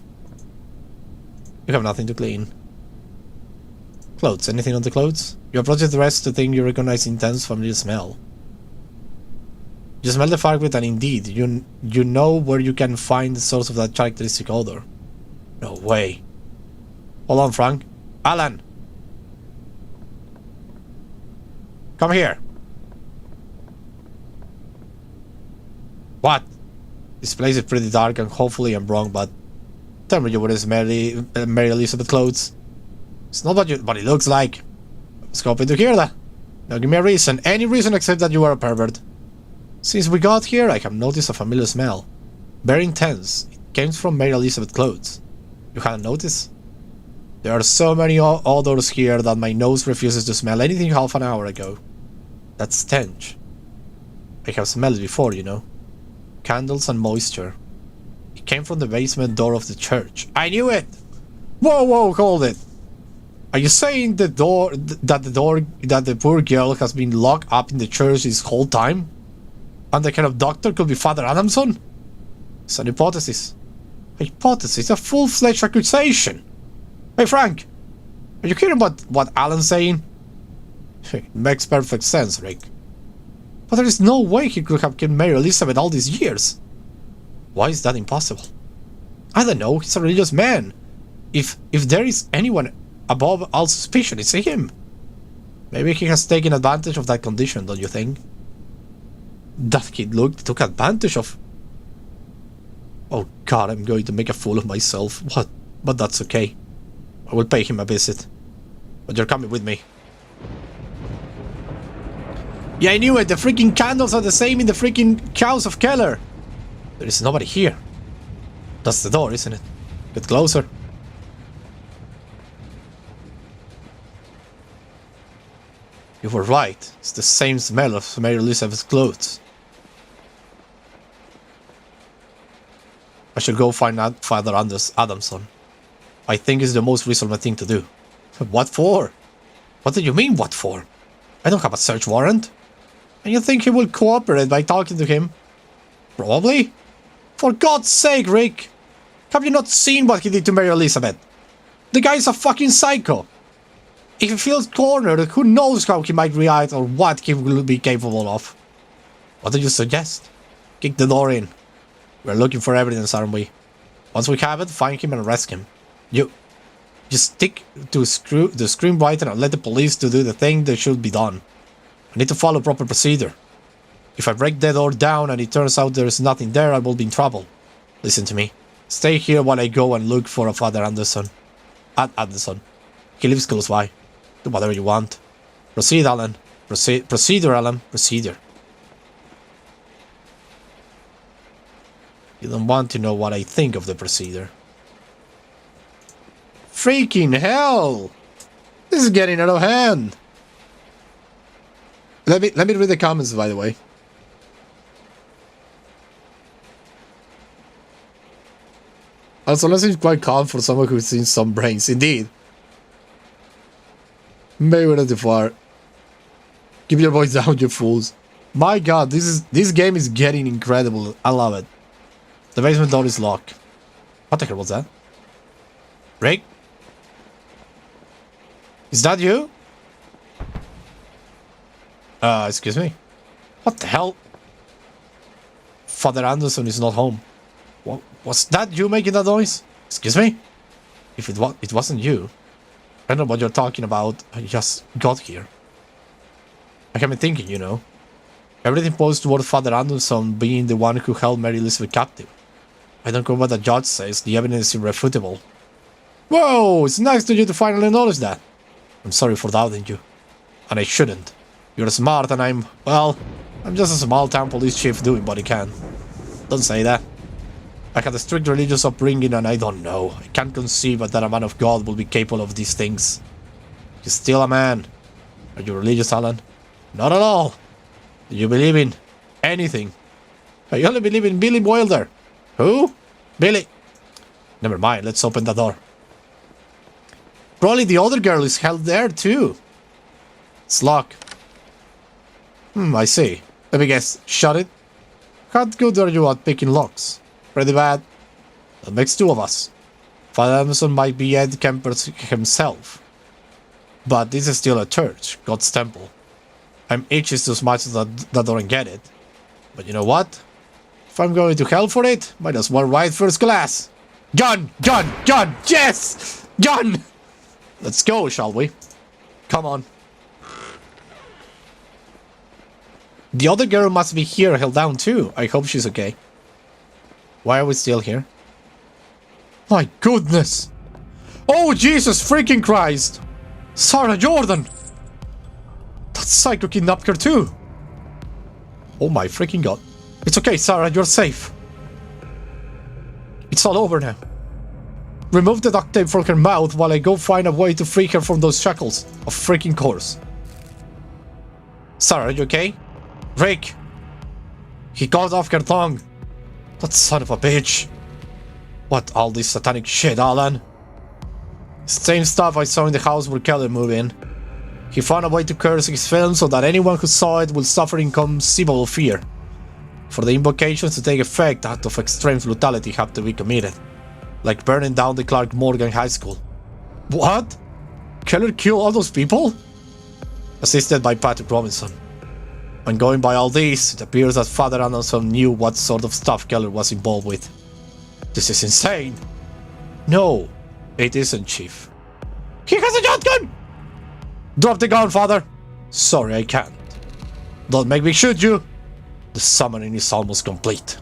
You have nothing to clean. Clothes. Anything on the clothes? You approach the dress to think you recognize intense familiar smell. You smell the fabric and indeed, you know where you can find the source of that characteristic odor. No way. Hold on, Frank. Alan! Come here. What? This place is pretty dark and hopefully I'm wrong, but tell me you wouldn't Mary Elizabeth clothes. It's not what it looks like. I was hoping to hear that. Now give me a reason, any reason except that you are a pervert. Since we got here, I have noticed a familiar smell. Very intense. It came from Mary Elizabeth's clothes. You hadn't noticed? There are so many odors here that my nose refuses to smell anything half an hour ago. That stench. I have smelled it before, you know. Candles and moisture. It came from the basement door of the church. I knew it! Whoa, hold it! Are you saying that the poor girl has been locked up in the church this whole time? And the kind of doctor could be Father Adamson? It's an hypothesis. A hypothesis? A full-fledged accusation! Hey Frank! Are you hearing what Alan's saying? It makes perfect sense, Rick. But there is no way he could have killed Mary Elizabeth all these years. Why is that impossible? I don't know, he's a religious man. If there is anyone above all suspicion, it's him. Maybe he has taken advantage of that condition, don't you think? That kid took advantage of... Oh god, I'm going to make a fool of myself. What? But that's okay. I will pay him a visit. But you're coming with me. Yeah, I knew it! The freaking candles are the same in the freaking house of Keller! There is nobody here. That's the door, isn't it? Get closer. You were right. It's the same smell of Mary Elizabeth's clothes. I should go find out Father Adamson. I think it's the most reasonable thing to do. What for? What do you mean, what for? I don't have a search warrant. And you think he will cooperate by talking to him? Probably. For God's sake, Rick! Have you not seen what he did to Mary Elizabeth? The guy's a fucking psycho. If he feels cornered, who knows how he might react or what he will be capable of. What do you suggest? Kick the door in. We're looking for evidence, aren't we? Once we have it, find him and arrest him. You stick to the screenwriter and let the police to do the thing that should be done. I need to follow proper procedure. If I break the door down and it turns out there's nothing there, I will be in trouble. Listen to me. Stay here while I go and look for a Father Anderson. Anderson. He lives close by. Do whatever you want. Proceed, Alan. Procedure, Alan. Procedure. You don't want to know what I think of the procedure. Freaking hell! This is getting out of hand. Let me read the comments, by the way. Also, that seems quite calm for someone who's seen some brains. Indeed. Maybe not too far. Keep your voice down, you fools. My god, this game is getting incredible. I love it. The basement door is locked. What the hell was that? Rick? Is that you? Excuse me? What the hell? Father Anderson is not home. What, was that you making that noise? Excuse me? If it wasn't you. I don't know what you're talking about. I just got here. I have been thinking, you know. Everything points toward Father Anderson being the one who held Mary Elizabeth captive. I don't care what the judge says, the evidence is irrefutable. Whoa, it's nice of you to finally notice that. I'm sorry for doubting you. And I shouldn't. You're smart and I'm just a small-town police chief doing what he can. Don't say that. I had a strict religious upbringing and I don't know. I can't conceive that a man of God will be capable of these things. He's still a man. Are you religious, Alan? Not at all. Do you believe in anything? I only believe in Billy Wilder. Who? Billy. Never mind, let's open the door. Probably the other girl is held there too. It's locked. I see. Let me guess. Shut it? How good are you at picking locks? Pretty bad. That makes two of us. Father Anderson might be Ed Kemper himself. But this is still a church, God's temple. I'm itches as much as that don't get it. But you know what? If I'm going to hell for it, might as well ride first class. Gun! Gun! Gun! Yes! Gun! Let's go, shall we? Come on. The other girl must be here held down too. I hope she's okay. Why are we still here? My goodness! Oh, Jesus freaking Christ! Sarah Jordan! That psycho kidnapped her too! Oh my freaking god. It's okay, Sarah, you're safe. It's all over now. Remove the duct tape from her mouth while I go find a way to free her from those shackles. Of freaking course. Sarah, are you okay? Rick! He got off her tongue. That son of a bitch. What, all this satanic shit, Alan? Same stuff I saw in the house where Kelly moved in. He found a way to curse his film so that anyone who saw it will suffer inconceivable fear. For the invocations to take effect, acts of extreme brutality have to be committed. Like burning down the Clark Morgan High School. What? Keller killed all those people? Assisted by Patrick Robinson. When going by all this, it appears that Father Anderson knew what sort of stuff Keller was involved with. This is insane. No, it isn't, Chief. He has a shotgun! Drop the gun, Father! Sorry, I can't. Don't make me shoot you! The summoning is almost complete.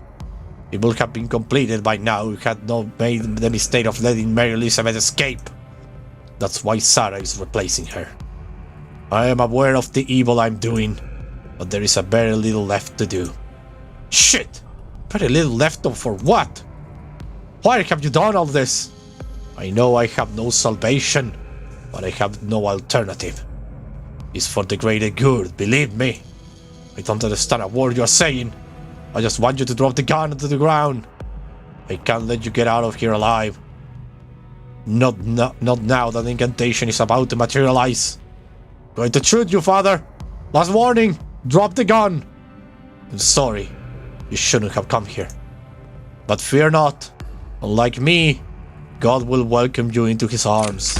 It would have been completed by now if had not made the mistake of letting Mary Elizabeth escape. That's why Sarah is replacing her. I am aware of the evil I'm doing, but there is a very little left to do. Shit! Very little left for what? Why have you done all this? I know I have no salvation, but I have no alternative. It's for the greater good, believe me. I don't understand a word you're saying. I just want you to drop the gun onto the ground. I can't let you get out of here alive. Not now that the incantation is about to materialize. Going to shoot you, Father. Last warning. Drop the gun. I'm sorry. You shouldn't have come here. But fear not. Unlike me, God will welcome you into his arms.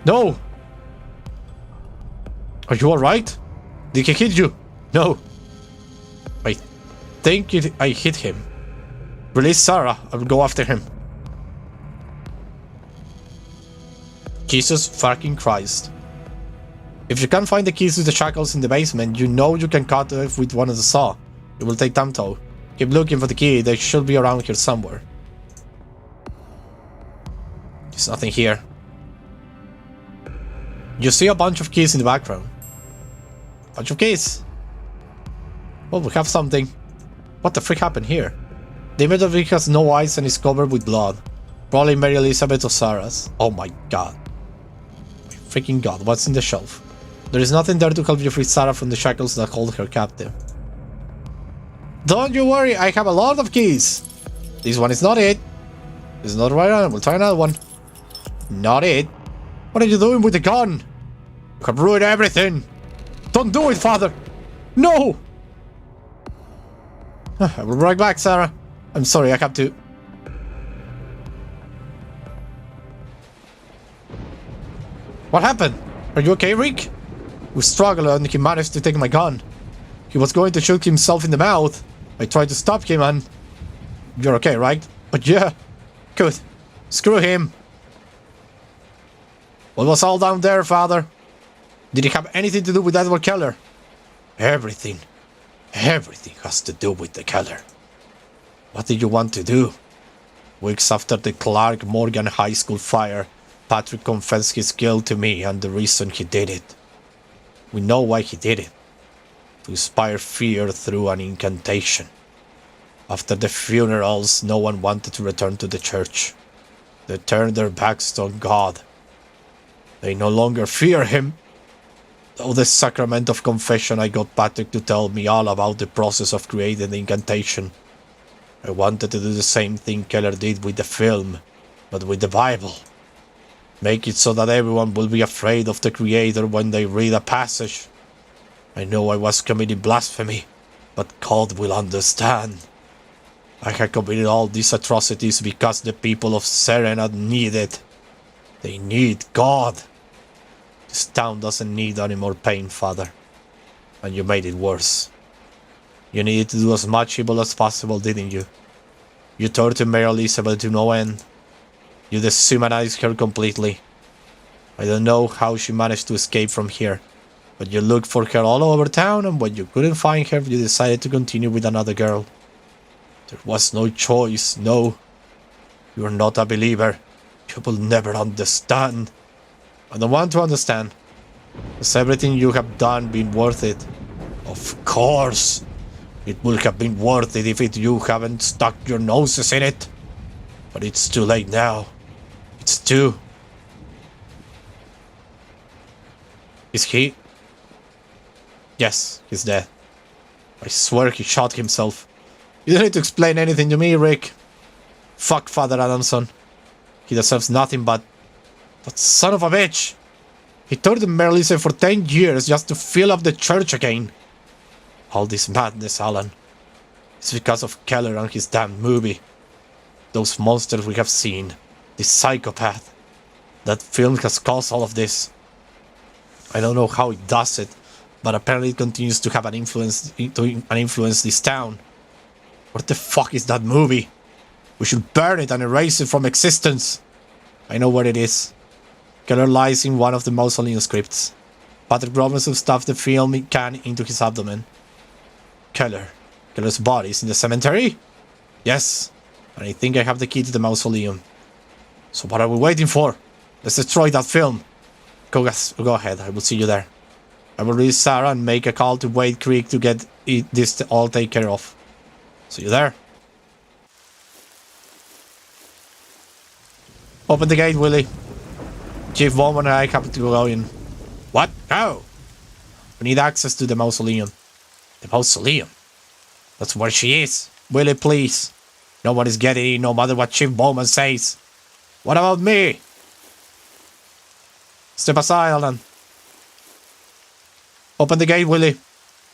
No! Are you alright? Did he hit you? No. I think I hit him. Release Sarah. I will go after him. Jesus fucking Christ. If you can't find the keys to the shackles in the basement, you know you can cut off with one of the saw. It will take time though. Keep looking for the key, they should be around here somewhere. There's nothing here. You see a bunch of keys in the background. Bunch of keys. Well, we have something. What the frick happened here? The image of it has no eyes and is covered with blood. Probably Mary Elizabeth or Sarah's. Oh my god. My freaking god, what's in the shelf? There is nothing there to help you free Sarah from the shackles that hold her captive. Don't you worry, I have a lot of keys. This one is not it. This is not right on. We'll try another one. Not it. What are you doing with the gun? You have ruined everything. Don't do it, father. No. I will be right back, Sarah. I'm sorry, I have to. What happened? Are you okay, Rick? We struggled and he managed to take my gun. He was going to shoot himself in the mouth. I tried to stop him and... You're okay, right? But yeah. Good. Screw him. What was all down there, father? Did it have anything to do with Edward Keller? Everything. Everything has to do with the Keller. What did you want to do? Weeks after the Clark Morgan High School fire, Patrick confessed his guilt to me and the reason he did it. We know why he did it. To inspire fear through an incantation. After the funerals, no one wanted to return to the church. They turned their backs on God. They no longer fear him. Through the sacrament of confession, I got Patrick to tell me all about the process of creating the incantation. I wanted to do the same thing Keller did with the film, but with the Bible. Make it so that everyone will be afraid of the Creator when they read a passage. I know I was committing blasphemy, but God will understand. I had committed all these atrocities because the people of Serena need it. They need God. This town doesn't need any more pain, Father. And you made it worse. You needed to do as much evil as possible, didn't you? You tortured Mary Elizabeth to no end. You dehumanized her completely. I don't know how she managed to escape from here, but you looked for her all over town, and when you couldn't find her, you decided to continue with another girl. There was no choice, no. You are not a believer. You will never understand. I don't want to understand. Has everything you have done been worth it? Of course. It would have been worth it if you haven't stuck your noses in it. But it's too late now. It's too... Is he? Yes, he's dead. I swear he shot himself. You don't need to explain anything to me, Rick. Fuck Father Adamson. He deserves nothing but... That son of a bitch! He tortured Mary Elizabeth for 10 years just to fill up the church again. All this madness, Alan. It's because of Keller and his damn movie. Those monsters we have seen. This psychopath. That film has caused all of this. I don't know how it does it, but apparently it continues to have an influence this town. What the fuck is that movie? We should burn it and erase it from existence. I know where it is. Keller lies in one of the mausoleum scripts. Patrick Robinson stuffed the film can into his abdomen. Keller's body is in the cemetery? Yes, and I think I have the key to the mausoleum. So what are we waiting for? Let's destroy that film. Go ahead, I will see you there. I will release Sarah and make a call to Wade Creek to get this all taken care of. See you there. Open the gate, Willie. Chief Bowman and I have to go in. What? How? We need access to the mausoleum. The mausoleum? That's where she is. Willie, please. No one is getting in no matter what Chief Bowman says. What about me? Step aside, Alan. Open the gate, Willie.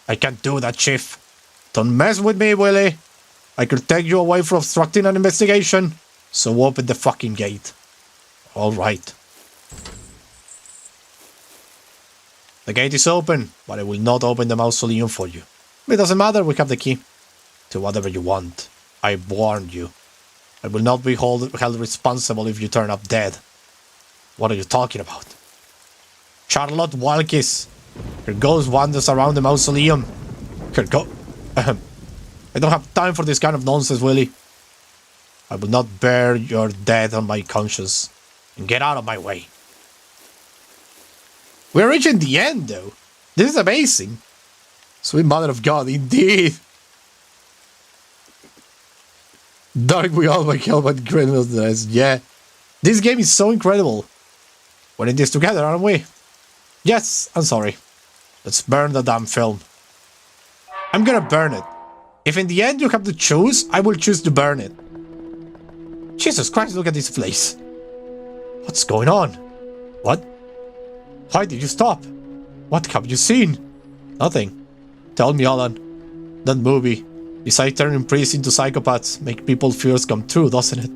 I can't do that, Chief. Don't mess with me, Willie. I could take you away for obstructing an investigation. So open the fucking gate. All right. The gate is open, but I will not open the mausoleum for you. It doesn't matter, we have the key. Do whatever you want. I warned you. I will not be held responsible if you turn up dead. What are you talking about? Charlotte Walkis. Her ghost wanders around the mausoleum. Her I don't have time for this kind of nonsense, Willie. I will not bear your death on my conscience. And get out of my way. We're reaching the end, though. This is amazing. Sweet mother of God, indeed. Dark we all wake up at Christmas. Yeah. This game is so incredible. We're in this together, aren't we? Yes, I'm sorry. Let's burn the damn film. I'm gonna burn it. If in the end you have to choose, I will choose to burn it. Jesus Christ, look at this place. What's going on? What? Why did you stop? What have you seen? Nothing. Tell me, Alan. That movie. Besides turning priests into psychopaths, make people's fears come true, doesn't it?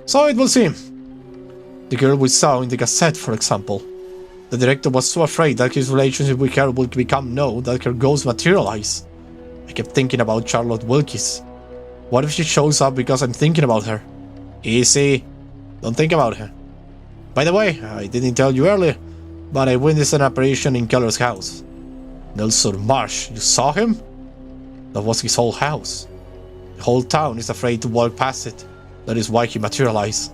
So it will seem. The girl we saw in the cassette, for example. The director was so afraid that his relationship with her would become known that her ghost materialized. I kept thinking about Charlotte Wilkes. What if she shows up because I'm thinking about her? Easy. Don't think about her. By the way, I didn't tell you earlier, but I witnessed an apparition in Keller's house. Nelson Marsh, you saw him? That was his whole house. The whole town is afraid to walk past it. That is why he materialized.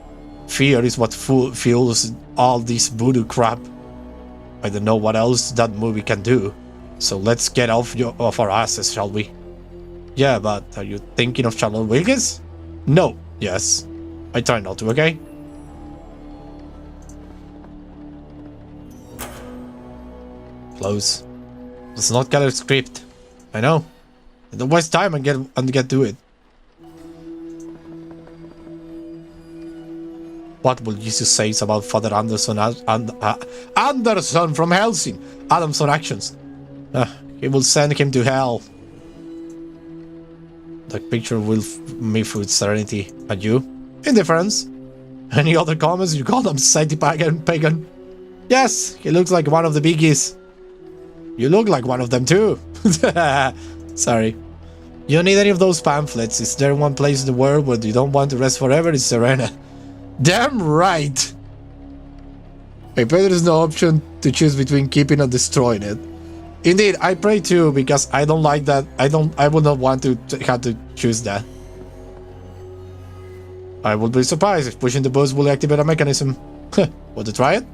Fear is what fuels all this voodoo crap. I don't know what else that movie can do. So let's get off our asses, shall we? Yeah, but are you thinking of Charlotte Wilkes? No. Yes. I try not to, okay? Close. Let's not get a script. I know. Don't waste time and get to it. What will Jesus say about Father Anderson Anderson from Helsing? Adamson actions. He will send him to hell. The picture will me through serenity. And you? Indifference. Any other comments? You call him Seti pagan? Yes, he looks like one of the biggies. You look like one of them too. Sorry. You don't need any of those pamphlets. Is there one place in the world where you don't want to rest forever? It's Serena. Damn right. I pray there is no option to choose between keeping and destroying it. Indeed, I pray too, because I don't like that. I would not want to have to choose that. I would be surprised if pushing the boost will activate a mechanism. Want to try it?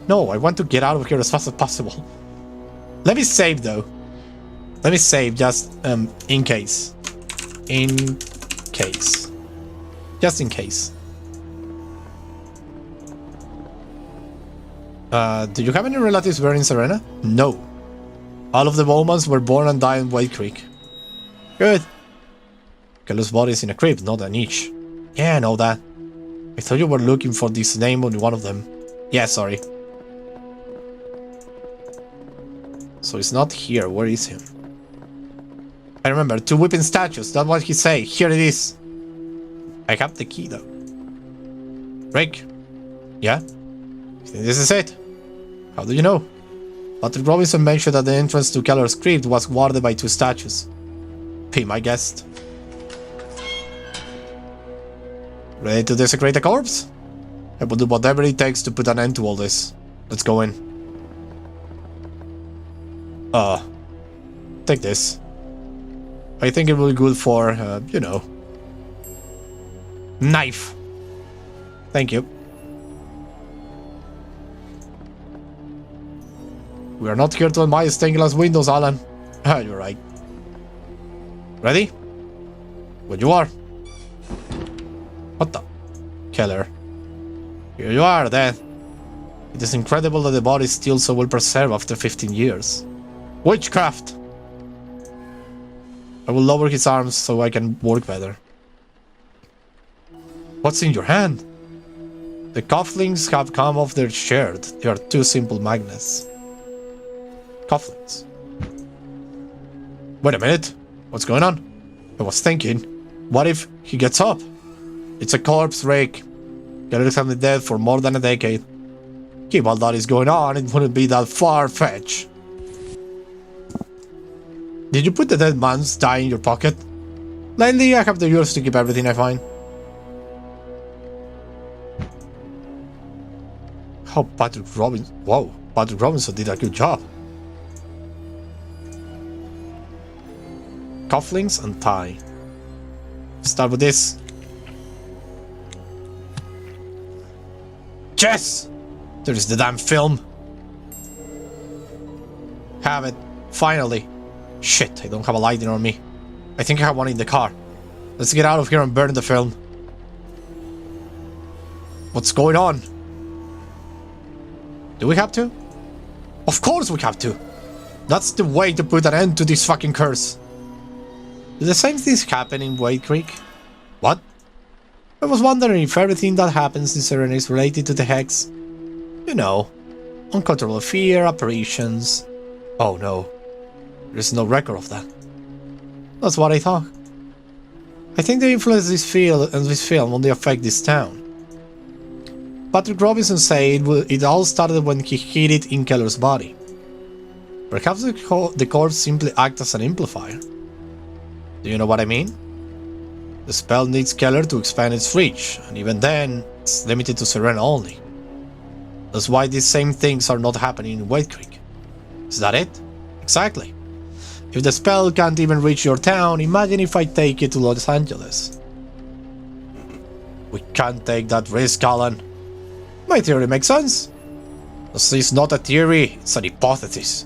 No, I want to get out of here as fast as possible. Let me save though. Let me save just in case. In case. Just in case. Do you have any relatives buried in Serena? No. All of the Bowmans were born and died in White Creek. Good. Keller's body is in a crypt, not a niche. Yeah, I know that. I thought you were looking for this name on one of them. Yeah, sorry. So it's not here. Where is he? I remember, 2 whipping statues. That's what he say. Here it is. I have the key though. Rick? Yeah? This is it. How do you know? Patrick Robinson mentioned that the entrance to Keller's crypt was guarded by 2 statues. Be my guest. Ready to desecrate a corpse? I will do whatever it takes to put an end to all this. Let's go in. Take this. I think it will be good for, you know. Knife. Thank you. We are not here to admire stained glass windows, Alan. Ah, you're right. Ready? When you are. What the? Keller. Here you are, then. It is incredible that the body is still so well preserved after 15 years. Witchcraft! I will lower his arms so I can work better. What's in your hand? The cufflinks have come off their shirt. They are 2 simple magnets. Cufflinks. Wait a minute. What's going on? I was thinking, what if he gets up? It's a corpse rake. Keller's been dead for more than a decade. Keep all that is going on, it wouldn't be that far-fetched. Did you put the dead man's tie in your pocket? Lately, I have the urge to keep everything I find. How Patrick Robinson... Whoa, Patrick Robinson did a good job. Cufflinks and tie. Start with this. Yes! There is the damn film. Have it. Finally. Shit, I don't have a lighting on me. I think I have one in the car. Let's get out of here and burn the film. What's going on? Do we have to? Of course we have to. That's the way to put an end to this fucking curse. Do the same things happen in Wade Creek? What? I was wondering if everything that happens in Serena is related to the hex. You know, uncontrollable fear, apparitions. Oh no, there's no record of that. That's what I thought. I think the influence of this film only affect this town. Patrick Robinson said it all started when he hid it in Keller's body. Perhaps the corpse simply acts as an amplifier. Do you know what I mean? The spell needs Keller to expand its reach, and even then, it's limited to Serena only. That's why these same things are not happening in White Creek. Is that it? Exactly. If the spell can't even reach your town, imagine if I take it to Los Angeles. We can't take that risk, Alan. My theory makes sense. This is not a theory, it's an hypothesis.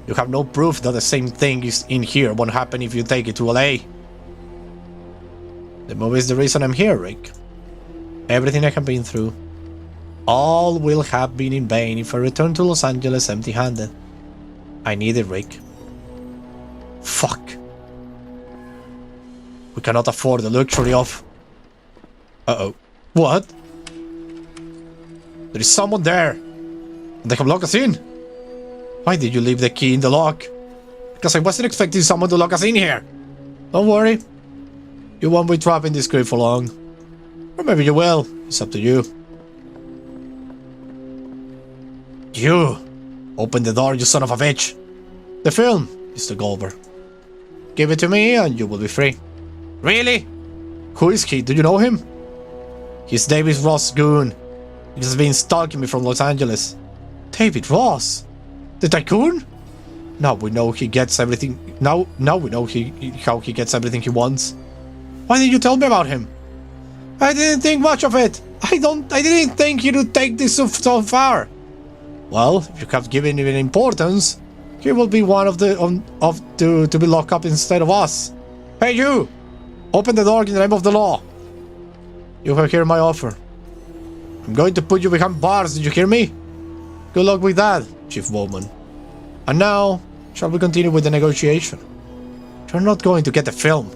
You have no proof that the same thing is in here won't happen if you take it to LA. The movie is the reason I'm here, Rick. Everything I have been through. All will have been in vain if I return to Los Angeles empty-handed. I need it, Rick. Fuck. We cannot afford the luxury of... Uh-oh. What? There is someone there. And they have locked us in. Why did you leave the key in the lock? Because I wasn't expecting someone to lock us in here. Don't worry. You won't be trapped in this cave for long. Or maybe you will. It's up to you. You! Open the door, you son of a bitch! The film, Mr. Goldberg. Give it to me and you will be free. Really? Who is he? Do you know him? He's David Ross' goon. He's been stalking me from Los Angeles. David Ross? The tycoon? Now we know he gets everything. Now we know how he gets everything he wants. Why didn't you tell me about him? I didn't think much of it. I didn't think he would take this so far. Well, if you have given him importance, he will be one of the to be locked up instead of us. Hey you! Open the door in the name of the law. You have heard my offer. I'm going to put you behind bars, did you hear me? Good luck with that, Chief Bowman. And now, shall we continue with the negotiation? You're not going to get the film.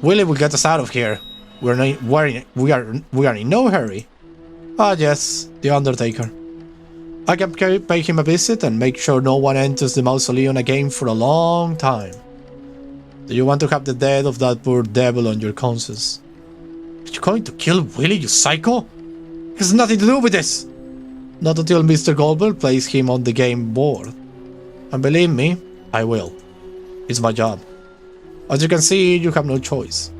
Willie will get us out of here. We are in no hurry. Ah yes, the Undertaker. I can pay him a visit and make sure no one enters the mausoleum again for a long time. Do you want to have the death of that poor devil on your conscience? Are you going to kill Willie, you psycho? It has nothing to do with this. Not until Mr. Goldberg plays him on the game board. And believe me, I will. It's my job. As you can see, you have no choice.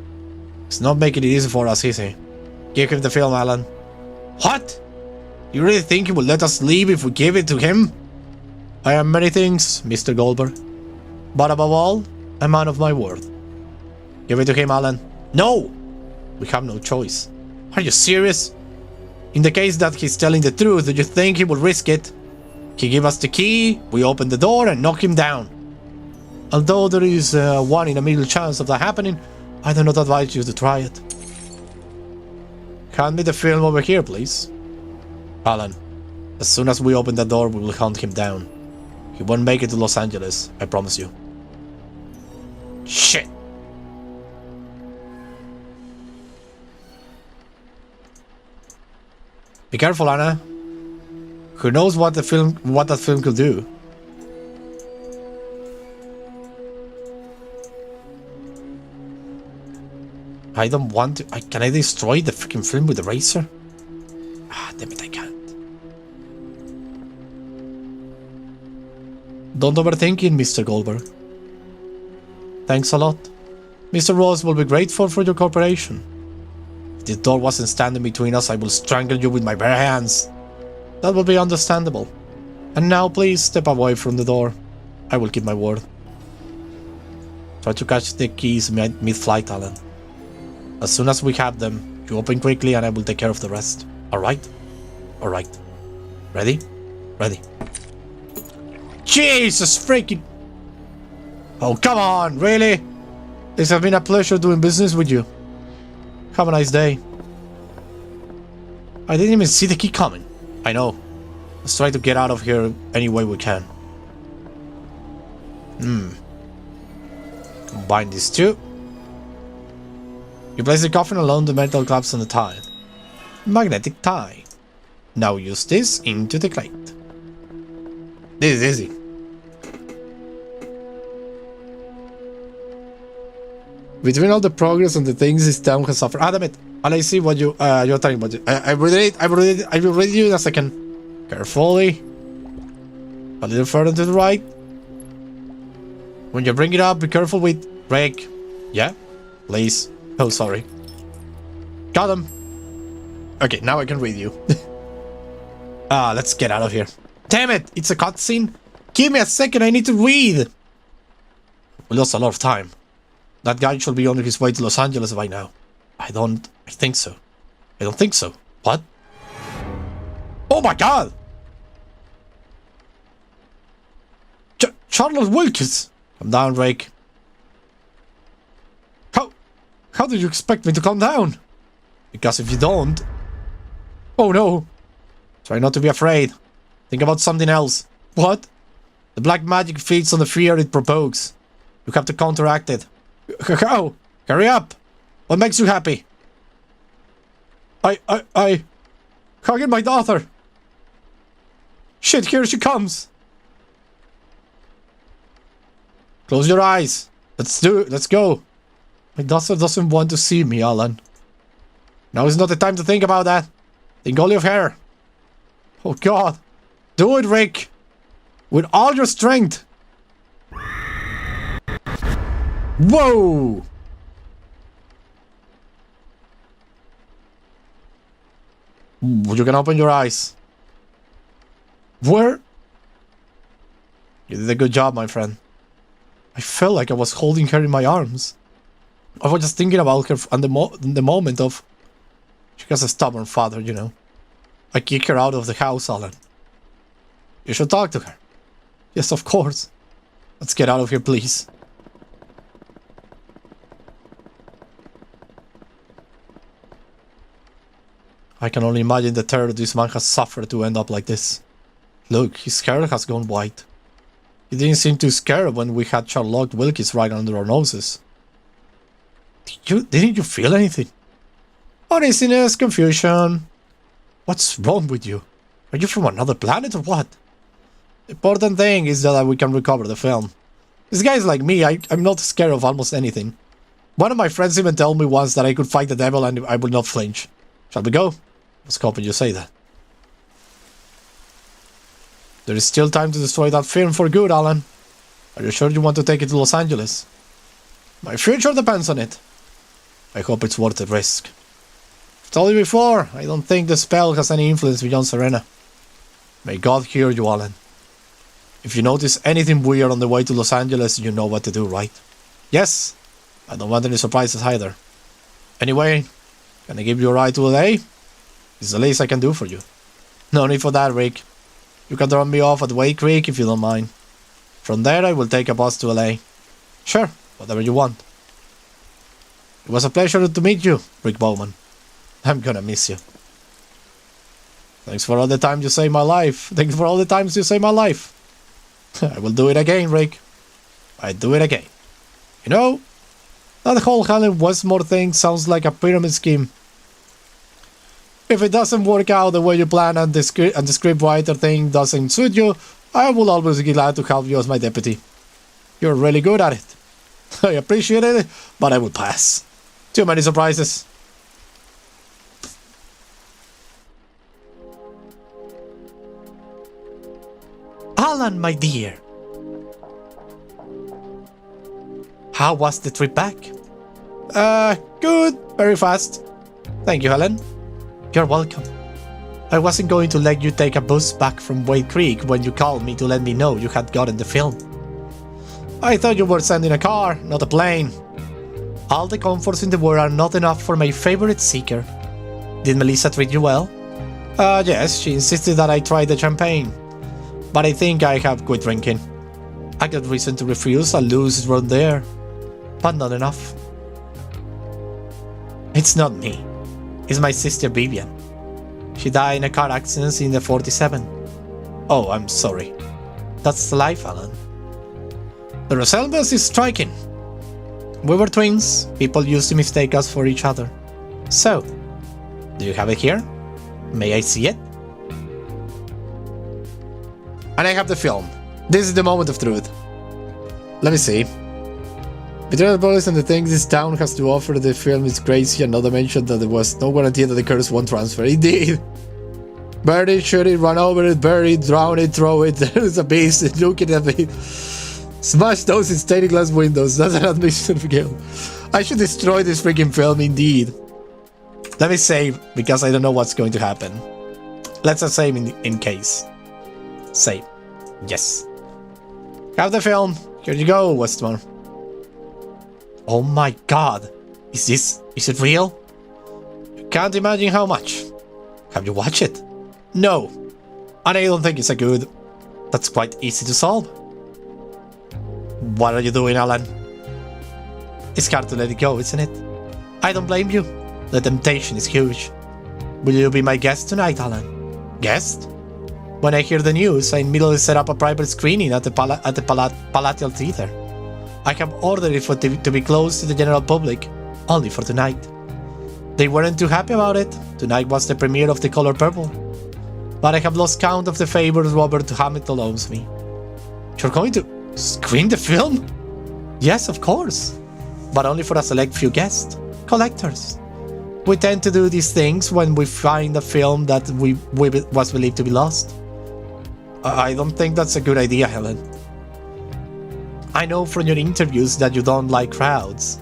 It's not making it easy for us, is he? Give him the film, Alan. What? You really think he will let us leave if we give it to him? I am many things, Mr. Goldberg. But above all, a man of my word. Give it to him, Alan. No! We have no choice. Are you serious? In the case that he's telling the truth, do you think he will risk it? He give us the key, we open the door and knock him down. Although there is a 1 in a million chance of that happening, I do not advise you to try it. Hand me the film over here, please. Alan, as soon as we open the door, we will hunt him down. He won't make it to Los Angeles, I promise you. Shit! Be careful, Anna. Who knows what that film could do? I don't want to. Can I destroy the freaking film with the razor? Ah, damn it, I can't. Don't overthink it, Mr. Goldberg. Thanks a lot. Mr. Ross will be grateful for your cooperation. If this door wasn't standing between us, I will strangle you with my bare hands. That will be understandable. And now please step away from the door. I will keep my word. Try to catch the keys mid-flight, Alan. As soon as we have them, you open quickly and I will take care of the rest. Alright? Alright. Ready? Ready. Jesus freaking... Oh, come on, really? It's been a pleasure doing business with you. Have a nice day. I didn't even see the key coming. I know. Let's try to get out of here any way we can. Combine these two. You place the coffin along the metal clamps on the tie. Magnetic tie. Now use this into the crate. This is easy. Between all the progress and the things this town has suffered. Damn it! And I see what you're talking about. I will read you in a second. Carefully. A little further to the right. When you bring it up, be careful with Rick. Yeah? Please. Oh, sorry. Got him. Okay, now I can read you. Let's get out of here. Damn it! It's a cutscene. Give me a second, I need to read. We lost a lot of time. That guy should be on his way to Los Angeles by now. I think so. I don't think so. What? Oh my god! Charles Wilkins! Calm down, Drake. How did you expect me to calm down? Because if you don't... Oh no! Try not to be afraid. Think about something else. What? The black magic feeds on the fear it provokes. You have to counteract it. How? Hurry up! What makes you happy? Hugging my daughter! Shit, here she comes! Close your eyes. Let's go. My daughter doesn't want to see me, Alan. Now is not the time to think about that. Think only of her. Oh god. Do it, Rick. With all your strength. Whoa! You can open your eyes. Where? You did a good job, my friend. I felt like I was holding her in my arms. I was just thinking about her and the moment of... She has a stubborn father, you know. I kicked her out of the house, Alan. You should talk to her. Yes, of course. Let's get out of here, please. I can only imagine the terror this man has suffered to end up like this. Look, his hair has gone white. He didn't seem too scared when we had Charlotte Wilkins right under our noses. Didn't you feel anything? Uneasiness, confusion. What's wrong with you? Are you from another planet or what? The important thing is that we can recover the film. These guys like me, I'm not scared of almost anything. One of my friends even told me once that I could fight the devil and I would not flinch. Shall we go? I was hoping you say that. There is still time to destroy that film for good, Alan. Are you sure you want to take it to Los Angeles? My future depends on it. I hope it's worth the risk. I've told you before, I don't think the spell has any influence beyond Serena. May God hear you, Alan. If you notice anything weird on the way to Los Angeles, you know what to do, right? Yes. I don't want any surprises either. Anyway, can I give you a ride to LA? It's the least I can do for you. No need for that, Rick. You can drop me off at Wade Creek if you don't mind. From there I will take a bus to LA. Sure, whatever you want. It was a pleasure to meet you, Rick Bowman. I'm gonna miss you. Thanks for all the time you saved my life. Thanks for all the times you saved my life. I will do it again, Rick. I'd do it again. You know, that whole Helen Westmore thing sounds like a pyramid scheme. If it doesn't work out the way you plan and the scriptwriter thing doesn't suit you, I will always be glad to help you as my deputy. You're really good at it. I appreciate it, but I will pass. Too many surprises. Alan, my dear. How was the trip back? Good. Very fast. Thank you, Helen. You're welcome. I wasn't going to let you take a bus back from Wade Creek when you called me to let me know you had gotten the film. I thought you were sending a car, not a plane. All the comforts in the world are not enough for my favorite seeker. Did Melissa treat you well? Yes, she insisted that I try the champagne. But I think I have quit drinking. I got reason to refuse a loose run there. but not enough. It's not me. It's my sister Vivian. She died in a car accident in the 47. Oh, I'm sorry. That's life, Alan. The resemblance is striking. We were twins. People used to mistake us for each other. So, do you have it here? May I see it? And I have the film. This is the moment of truth. Let me see. Between the police and the things this town has to offer, the film is crazy, and not to mention that there was no guarantee that the curse won't transfer. Indeed. Burn it, shoot it, run over it, bury it, drown it, throw it. There's a beast looking at me. Smash those in stained glass windows. That's an admission of guilt. I should destroy this freaking film, indeed. Let me save, because I don't know what's going to happen. Let's just save in case. Save. Yes. Have the film. Here you go, Westmore. Oh my god. Is it real? You can't imagine how much. Have you watched it? No. And I don't think it's a good. That's quite easy to solve. What are you doing, Alan? It's hard to let it go, isn't it? I don't blame you. The temptation is huge. Will you be my guest tonight, Alan? Guest? When I hear the news, I immediately set up a private screening at the Palatial Theatre. I have ordered it to be closed to the general public, only for tonight. They weren't too happy about it. Tonight was the premiere of The Color Purple. But I have lost count of the favors Robert Hamilton owes me. You're going to screen the film? Yes, of course. But only for a select few guests. Collectors. We tend to do these things when we find a film that was believed to be lost. I don't think that's a good idea, Helen. I know from your interviews that you don't like crowds.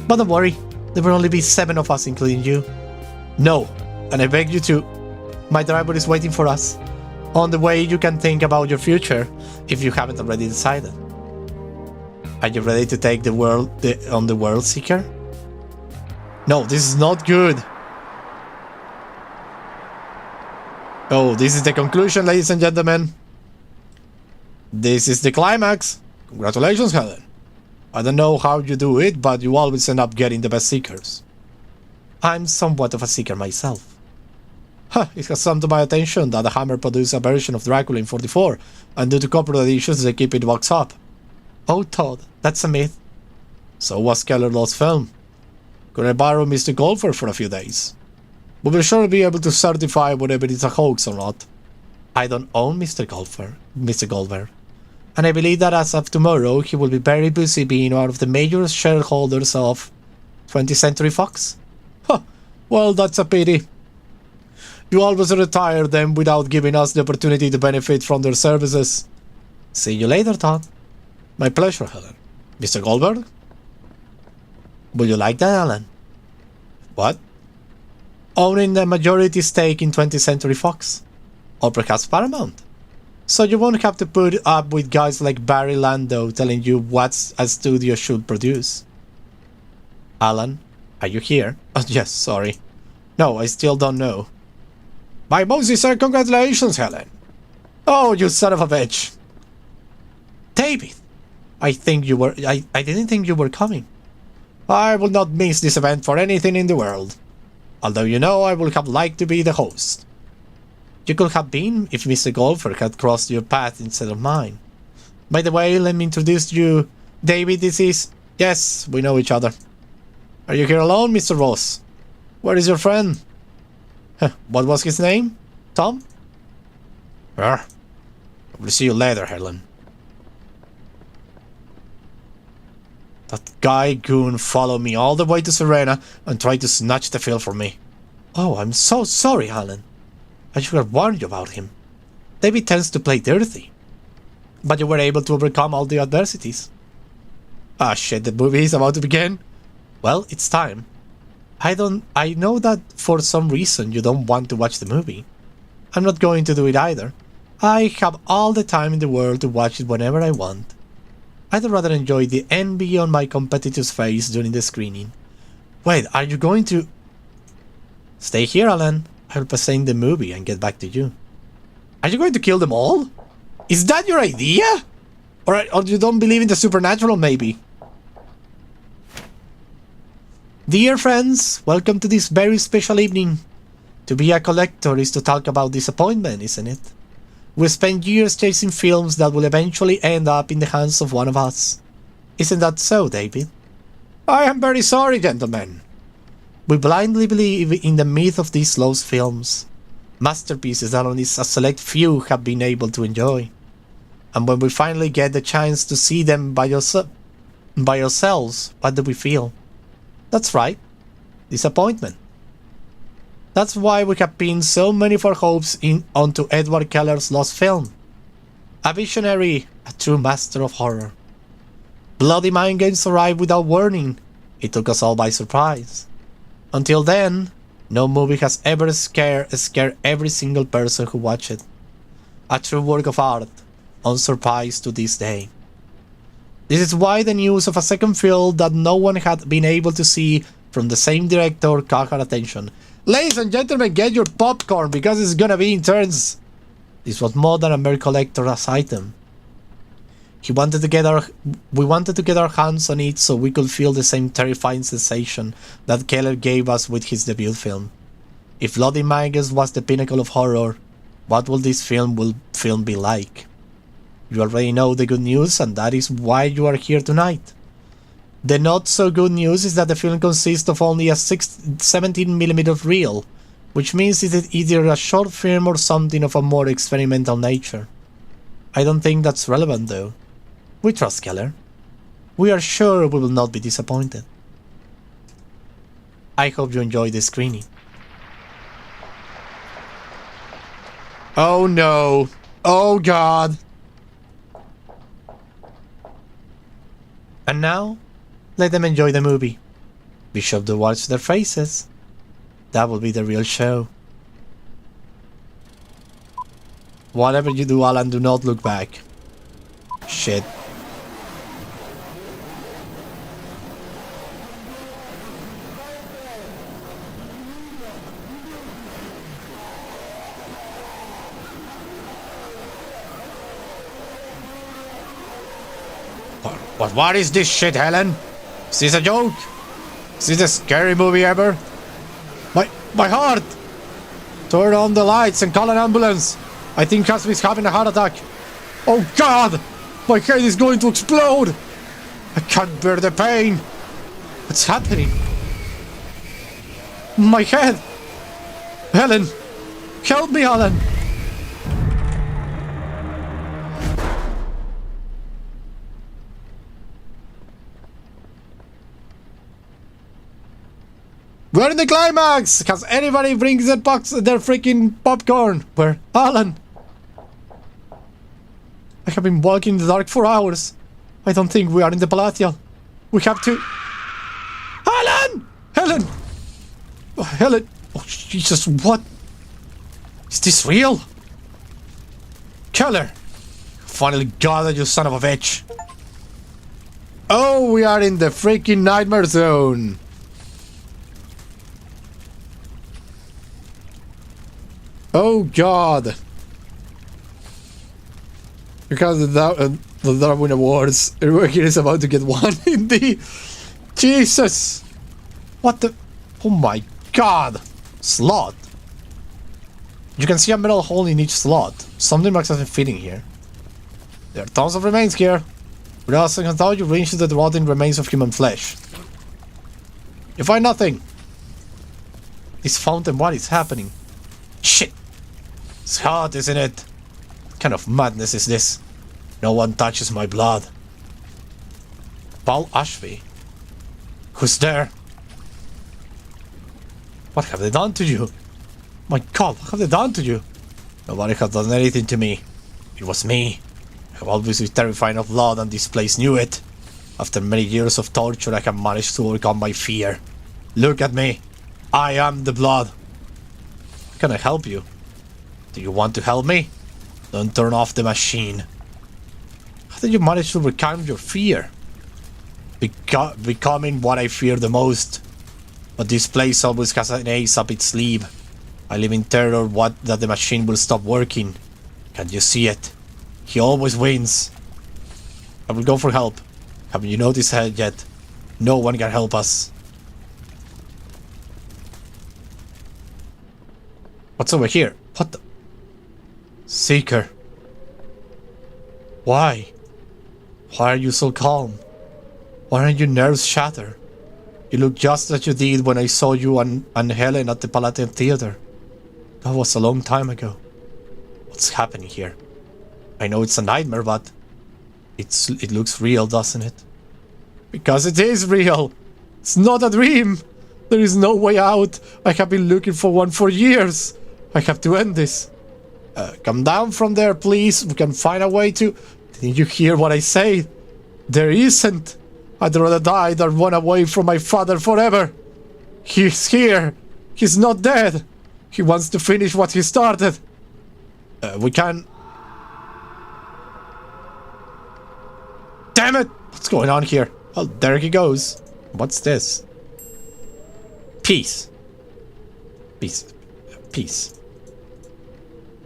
But don't worry, there will only be 7 of us, including you. No, and I beg you to. My driver is waiting for us. On the way, you can think about your future, if you haven't already decided. Are you ready to take the world on the World Seeker? No, this is not good. Oh, this is the conclusion, ladies and gentlemen. This is the climax. Congratulations, Helen. I don't know how you do it, but you always end up getting the best seekers. I'm somewhat of a seeker myself. It has come to my attention that the Hammer produced a version of Dracula in 44, and due to copyright issues they keep it boxed up. Oh, Todd, that's a myth. So was Keller Law's film. Could I borrow Mr. Golfer for a few days? We will surely be able to certify whether it's a hoax or not. I don't own Mr. Golfer. And I believe that as of tomorrow, he will be very busy being one of the major shareholders of 20th Century Fox. Well, that's a pity. You always retire them without giving us the opportunity to benefit from their services. See you later, Todd. My pleasure, Helen. Mr. Goldberg? Would you like that, Alan? What? Owning the majority stake in 20th Century Fox. Or perhaps Paramount. So you won't have to put up with guys like Barry Lando telling you what a studio should produce. Alan, are you here? Oh, yes, sorry. No, I still don't know. My most sincere congratulations, Helen. Oh, you son of a bitch. David, I didn't think you were coming. I will not miss this event for anything in the world. Although you know I would have liked to be the host. You could have been if Mr. Golfer had crossed your path instead of mine. By the way, let me introduce you. David, this is... Yes, we know each other. Are you here alone, Mr. Ross? Where is your friend? What was his name? Tom? I will see you later, Helen. That guy goon followed me all the way to Serena and tried to snatch the film from me. Oh, I'm so sorry, Alan. I should have warned you about him. David tends to play dirty. But you were able to overcome all the adversities. Ah shit, the movie is about to begin. Well, it's time. I know that for some reason you don't want to watch the movie. I'm not going to do it either. I have all the time in the world to watch it whenever I want. I'd rather enjoy the envy on my competitor's face during the screening. Wait, are you going to... Stay here, Alan. I'll present the movie and get back to you. Are you going to kill them all? Is that your idea? Or you don't believe in the supernatural, maybe? Dear friends, welcome to this very special evening. To be a collector is to talk about disappointment, isn't it? We spend years chasing films that will eventually end up in the hands of one of us. Isn't that so, David? I am very sorry, gentlemen. We blindly believe in the myth of these lost films, masterpieces that only a select few have been able to enjoy. And when we finally get the chance to see them by ourselves, what do we feel? That's right, disappointment. That's why we have pinned so many of our hopes onto Edward Keller's lost film. A visionary, a true master of horror. Bloody Mind Games arrived without warning. It took us all by surprise. Until then, no movie has ever scared every single person who watched it. A true work of art, unsurpassed to this day. This is why the news of a second film that no one had been able to see from the same director caught our attention. Ladies and gentlemen, get your popcorn because it's gonna be intense. This was more than a mere collector's item. We wanted to get our hands on it so we could feel the same terrifying sensation that Keller gave us with his debut film. If Bloody Mangus was the pinnacle of horror, what will this film be like? You already know the good news, and that is why you are here tonight. The not so good news is that the film consists of only a 17mm reel, which means it is either a short film or something of a more experimental nature. I don't think that's relevant though. We trust Keller. We are sure we will not be disappointed. I hope you enjoy the screening. Oh no! Oh god! And now, let them enjoy the movie. Be sure to watch their faces. That will be the real show. Whatever you do, Alan, do not look back. Shit. What is this shit, Helen? Is this a joke? Is this the scary movie ever? My heart! Turn on the lights and call an ambulance. I think Casby's having a heart attack. Oh god! My head is going to explode! I can't bear the pain! What's happening? My head! Helen! Help me, Alan! We're in the climax! Has anybody brings their freaking popcorn? Where? Alan! I have been walking in the dark for hours. I don't think we are in the Palatial. We have to... Alan! Helen! Oh, Helen! Oh, Jesus, what? Is this real? Keller! Finally got it, you son of a bitch! Oh, we are in the freaking nightmare zone! Oh god! Because the Darwin Awards, everyone here is about to get one in the... Jesus! What the... Oh my god! Slot! You can see a metal hole in each slot. Something marks as fitting here. There are tons of remains here. But also can thought you reach the rotting remains of human flesh. You find nothing. This fountain, what is happening? Shit! It's hot, isn't it? What kind of madness is this? No one touches my blood. Paul Ashby? Who's there? What have they done to you? My god, what have they done to you? Nobody has done anything to me. It was me. I've always been terrified of blood and this place knew it. After many years of torture, I have managed to overcome my fear. Look at me. I am the blood. Can I help you? Do you want to help me? Don't turn off the machine. How did you manage to overcome your fear? Becoming what I fear the most. But this place always has an ace up its sleeve. I live in terror that the machine will stop working. Can you see it? He always wins. I will go for help. Haven't you noticed yet? No one can help us. What's over here? What the? Seeker. Why? Why are you so calm? Why aren't your nerves shattered? You look just as you did when I saw you and Helen at the Palladium Theater. That was a long time ago. What's happening here? I know it's a nightmare, but it looks real, doesn't it? Because it is real. It's not a dream. There is no way out. I have been looking for one for years. I have to end this. Come down from there, please. We can find a way to... Didn't you hear what I said? There isn't. I'd rather die than run away from my father forever. He's here. He's not dead. He wants to finish what he started. We can... Damn it! What's going on here? Oh, there he goes. What's this? Peace. Peace. Peace.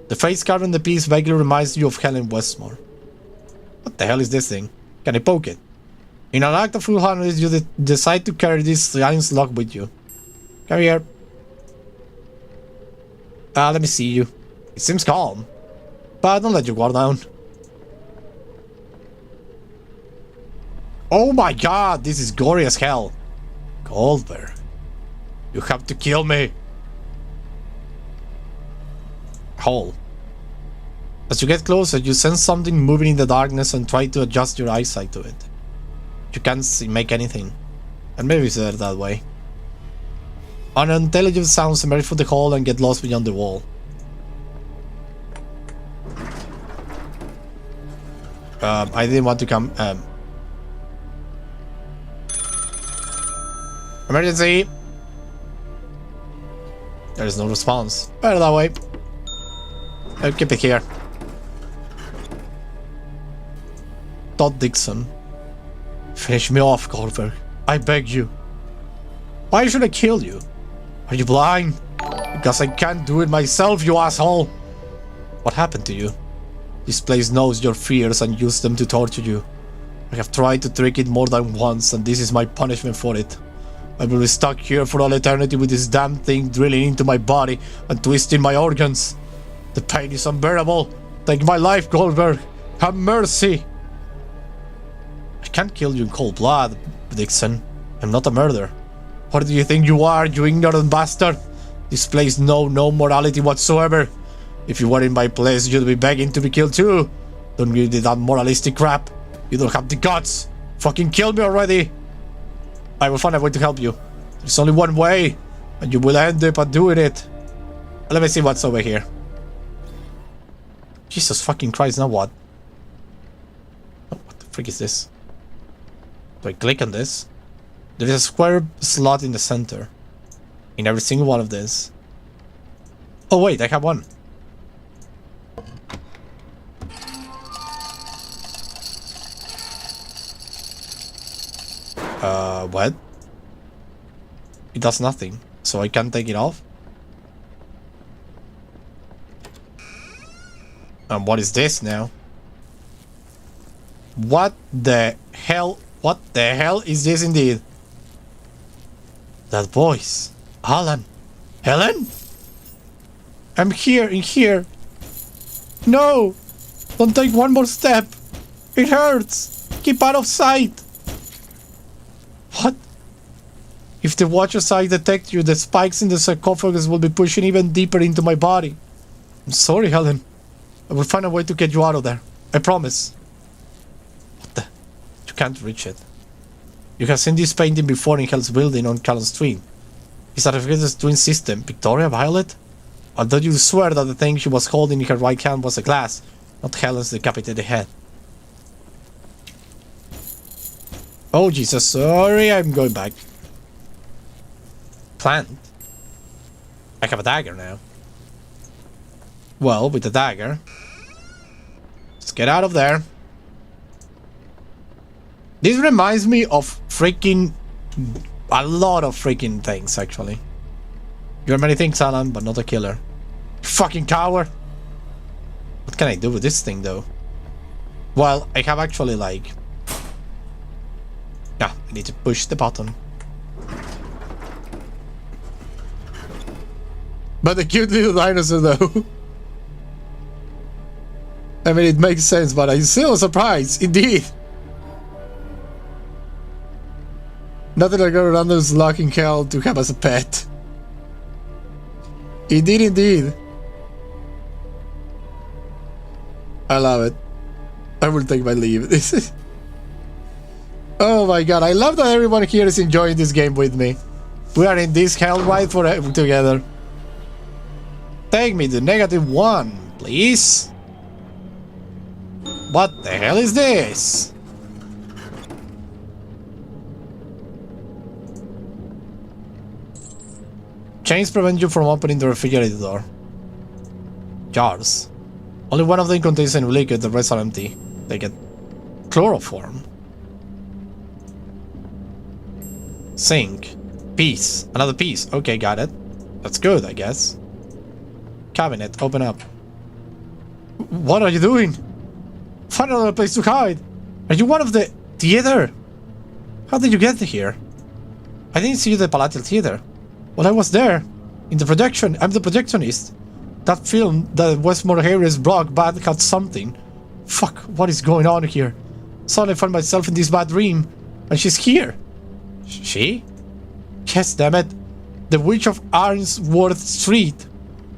The face carved in the piece vaguely reminds you of Helen Westmore. What the hell is this thing? Can I poke it? In an act of full harness, you decide to carry this giant's lock with you. Come here. Let me see you. It seems calm. But don't let your guard down. Oh my god, this is gory as hell. Goldberg. You have to kill me. Hole. As you get closer, you sense something moving in the darkness and try to adjust your eyesight to it. You can't make anything. And maybe it's there that way. Unintelligible sounds emerge from the hole and get lost beyond the wall. I didn't want to come... Emergency! There is no response. Better that way. I'll keep it here. Todd Dixon. Finish me off, Goldberg. I beg you. Why should I kill you? Are you blind? Because I can't do it myself, you asshole! What happened to you? This place knows your fears and uses them to torture you. I have tried to trick it more than once, and this is my punishment for it. I will be stuck here for all eternity with this damn thing drilling into my body and twisting my organs. The pain is unbearable. Take my life, Goldberg. Have mercy. I can't kill you in cold blood, Dixon. I'm not a murderer. What do you think you are, you ignorant bastard? This place knows no morality whatsoever. If you were in my place, you'd be begging to be killed too. Don't give me that moralistic crap. You don't have the guts. Fucking kill me already. I will find a way to help you. There's only one way, and you will end up doing it. Let me see what's over here. Jesus fucking Christ, now what? Oh, what the frick is this? Do I click on this? There is a square slot in the center. In every single one of these. Oh wait, I have one. What? It does nothing, so I can't take it off? And what is this now? What the hell? What the hell is this indeed? That voice. Alan. Helen? I'm here, in here. No! Don't take one more step. It hurts. Keep out of sight. What? If the Watcher's eye detects you, the spikes in the sarcophagus will be pushing even deeper into my body. I'm sorry, Helen. I will find a way to get you out of there. I promise. What the? You can't reach it. You have seen this painting before in Hell's building on Callan Street. Is that a twin system? Victoria Violet? Although you swear that the thing she was holding in her right hand was a glass, not Helen's decapitated head. Oh Jesus, sorry, I'm going back. Plant? I have a dagger now. Well, with the dagger, let's get out of there. This reminds me of freaking... a lot of freaking things, actually. You're many things, Alan, but not a killer. You fucking coward! What can I do with this thing, though? Well, I have actually, like... yeah, I need to push the button. But the cute little dinosaur, though. I mean, it makes sense, but I'm still surprised. Indeed. Nothing like a random slug in hell to have as a pet. Indeed, indeed. I love it. I will take my leave. This is... Oh my god, I love that everyone here is enjoying this game with me. We are in this hell ride forever together. Take me to -1, please. What the hell is this? Chains prevent you from opening the refrigerator door. Jars. Only one of them contains any liquid, the rest are empty. They get chloroform. Sink. Piece. Another piece. Okay, got it. That's good, I guess. Cabinet. Open up. What are you doing? Find another place to hide. Are you one of the theater? How did you get here? I didn't see you at the Palatal Theater. Well, I was there. In the projection. I'm the projectionist. That film that Westmore Harris brought back had something. Fuck, what is going on here? Suddenly I find myself in this bad dream. And she's here. She? Yes, damn it. The Witch of Arnsworth Street.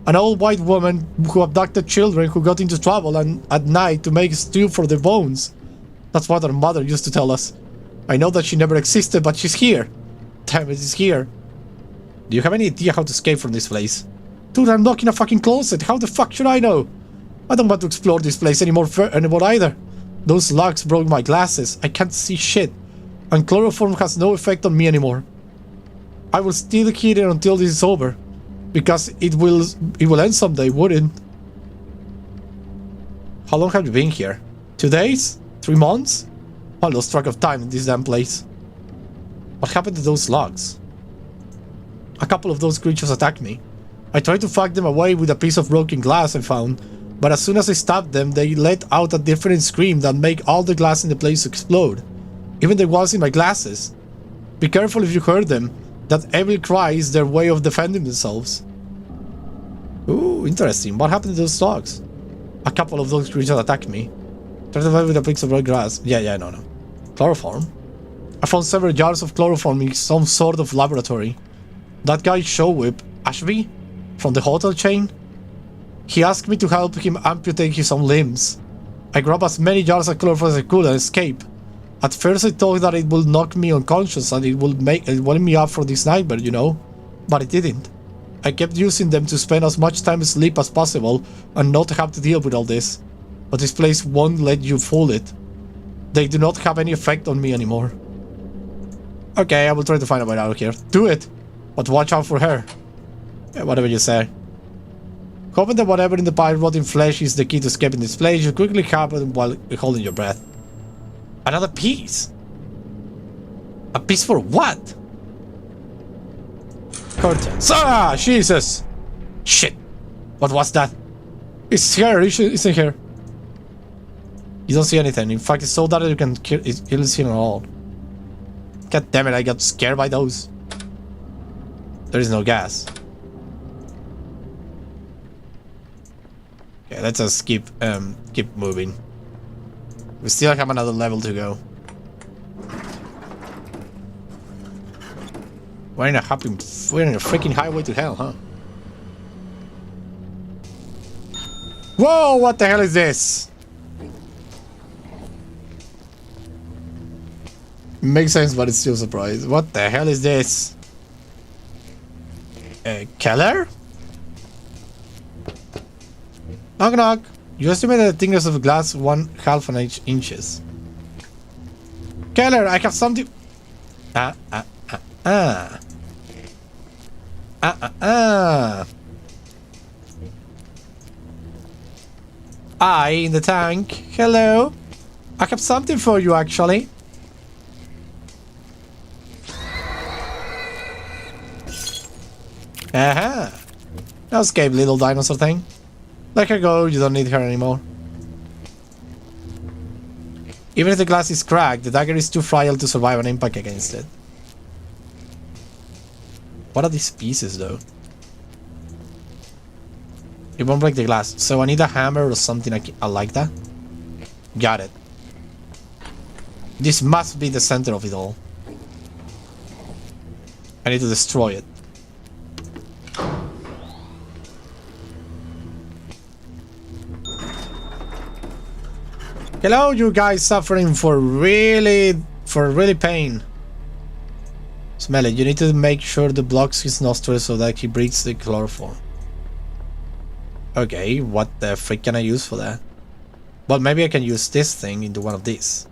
An old white woman who abducted children who got into trouble and at night to make stew for their bones. That's what our mother used to tell us. I know that she never existed, but she's here. Damn it, she's here. Do you have any idea how to escape from this place? Dude, I'm locked in a fucking closet. How the fuck should I know? I don't want to explore this place anymore either. Those slugs broke my glasses. I can't see shit. And chloroform has no effect on me anymore. I will still keep it until this is over. Because it will end someday, wouldn't? How long have you been here? 2 days? 3 months? I lost track of time in this damn place. What happened to those slugs? A couple of those creatures attacked me. I tried to fuck them away with a piece of broken glass I found, but as soon as I stabbed them, they let out a different scream that made all the glass in the place explode. Even the ones in my glasses. Be careful if you heard them. That evil cry is their way of defending themselves. Ooh, interesting. What happened to those slugs? A couple of those creatures attacked me. Try to fight with a piece of red grass. Yeah, no. Chloroform? I found several jars of chloroform in some sort of laboratory. That guy Showwhip, Ashby, from the hotel chain, he asked me to help him amputate his own limbs. I grabbed as many jars of chloroform as I could and escaped. At first I thought that it would knock me unconscious and it would wake me up for this nightmare, you know? But it didn't. I kept using them to spend as much time asleep as possible and not have to deal with all this. But this place won't let you fool it. They do not have any effect on me anymore. Okay, I will try to find a way out of here. Do it! But watch out for her. Yeah, whatever you say. Hoping that whatever in the pile rotting flesh is the key to escaping this place, you quickly happen while holding your breath. Another piece? A piece for what? Curtains. Ah, Jesus! Shit! What was that? It's here, isn't here. You don't see anything. In fact, it's so dark that you can kill it at all. God damn it, I got scared by those. There is no gas. Okay, let's just keep moving. We still have another level to go. We're in a freaking highway to hell, huh? Whoa, what the hell is this? Makes sense, but it's still a surprise. What the hell is this? Keller? Knock knock. You estimate the thickness of glass 1/2 inches. Keller, I have something. I in the tank. Hello. I have something for you, actually. Aha. Now escape, little dinosaur thing. Let her go, you don't need her anymore. Even if the glass is cracked, the dagger is too fragile to survive an impact against it. What are these pieces, though? It won't break the glass. So I need a hammer or something like that. Got it. This must be the center of it all. I need to destroy it. Hello, you guys suffering for really pain. Smell it. You need to make sure the blocks his nostrils so that he breathes the chloroform. Okay, what the frick can I use for that? Well, maybe I can use this thing into one of these.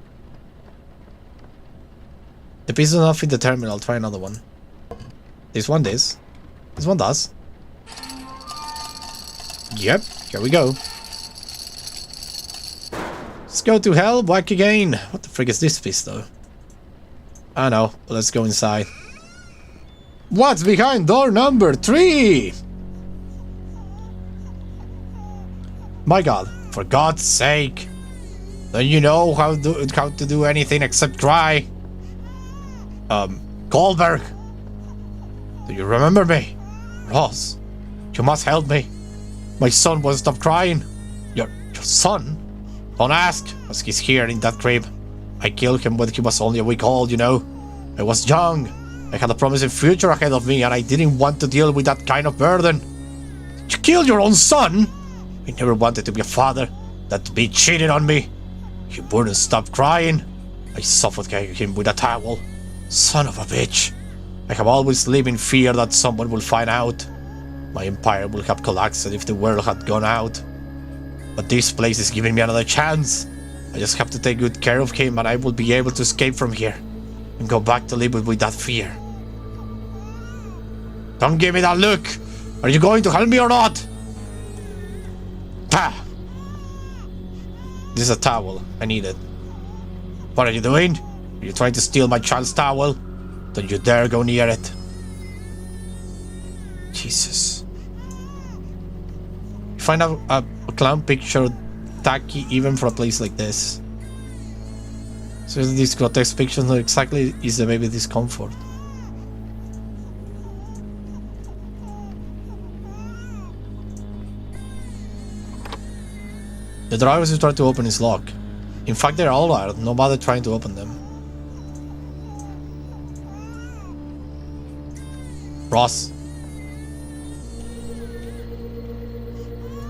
The piece is not in the terminal. I'll try another one. This one does. This one does. Yep, here we go. Let's go to hell, back again. What the frick is this piece though? I know, but let's go inside. What's behind door number 3? My god, for God's sake. Don't you know how to do anything except cry? Goldberg. Do you remember me? Ross, you must help me. My son won't stop crying. Your son? Don't ask, as he's here in that crib. I killed him when he was only a week old, you know. I was young. I had a promising future ahead of me, and I didn't want to deal with that kind of burden. You killed your own son? I never wanted to be a father. That bitch cheated on me. He wouldn't stop crying. I suffocated him with a towel. Son of a bitch. I have always lived in fear that someone will find out. My empire will have collapsed if the world had gone out. But this place is giving me another chance. I just have to take good care of him and I will be able to escape from here. And go back to live with that fear. Don't give me that look! Are you going to help me or not? Ah! This is a towel. I need it. What are you doing? Are you trying to steal my child's towel? Don't you dare go near it. Jesus. You find a clown picture tacky even for a place like this. So these grotesque pictures not exactly is the baby discomfort. The drivers who try to open is locked. In fact, they're all out. No bother trying to open them. Ross.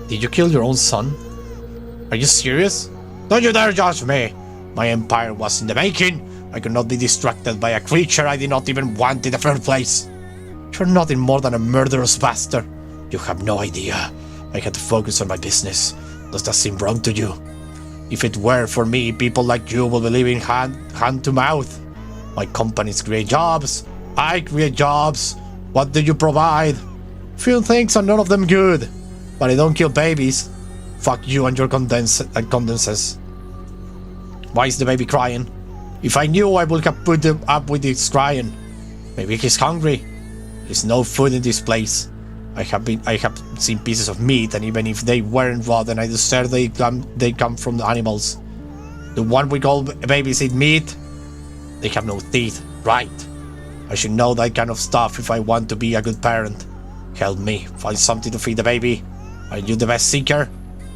Did you kill your own son? Are you serious? Don't you dare judge me! My empire was in the making. I could not be distracted by a creature I did not even want in the first place. You're nothing more than a murderous bastard. You have no idea. I had to focus on my business. Does that seem wrong to you? If it were for me, people like you will be living hand to mouth. My companies create jobs. I create jobs. What do you provide? Few things and none of them good. But I don't kill babies. Fuck you and your condenses. Why is the baby crying? If I knew, I would have put him up with his crying. Maybe he's hungry. There's no food in this place. I have seen pieces of meat, and even if they weren't raw, then I deserve they come from the animals. The one we call babies eat meat. They have no teeth, right? I should know that kind of stuff if I want to be a good parent. Help me find something to feed the baby. Are you the best seeker?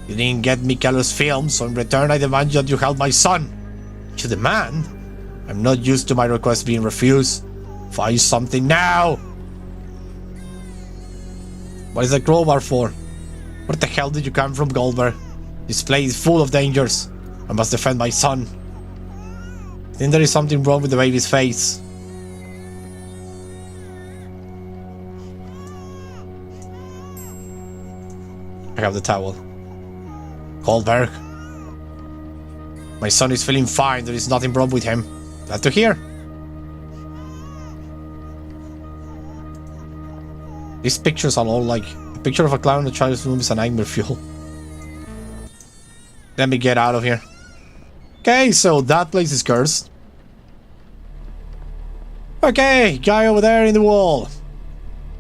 You didn't get me Keller's film, so in return I demand that you help my son. You demand? I'm not used to my request being refused. Find something now! What is the crowbar for? Where the hell did you come from, Goldberg? This place is full of dangers. I must defend my son. I think there is something wrong with the baby's face. I have the towel. Goldberg. My son is feeling fine. There is nothing wrong with him. Glad to hear. These pictures are all like a picture of a clown in a child's room is a nightmare fuel. Let me get out of here. Okay, so that place is cursed. Okay, guy over there in the wall.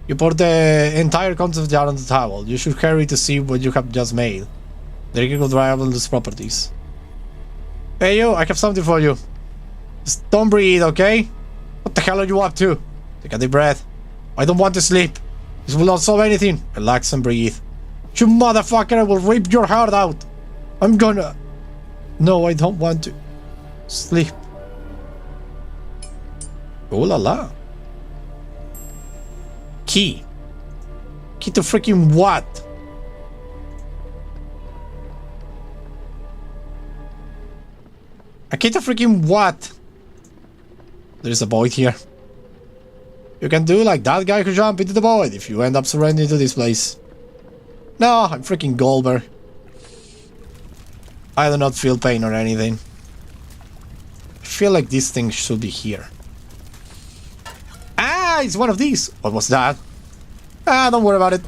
You put the entire concept jar on the towel. You should hurry to see what you have just made. There you go, drive on those properties. Hey you, I have something for you. Just don't breathe, okay? What the hell are you up to? Take a deep breath. I don't want to sleep. This will not solve anything. Relax and breathe. You motherfucker, I will rip your heart out. I'm gonna... No, I don't want to. Sleep. Oh la la. Key. Key to freaking what? A key to freaking what? There's a void here. You can do like that guy who jumped into the void if you end up surrendering to this place. No, I'm freaking Goldberg. I do not feel pain or anything. I feel like this thing should be here. Ah, it's one of these. What was that? Ah, don't worry about it.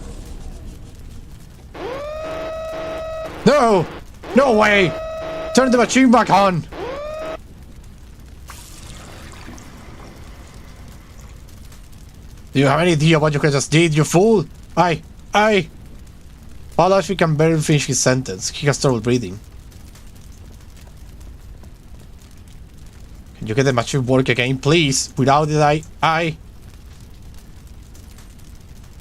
No! No way! Turn the machine back on! Do you have any idea what you just did, you fool? Paulashi can barely finish his sentence. He has trouble breathing. Can you get the machine work again, please? Without it,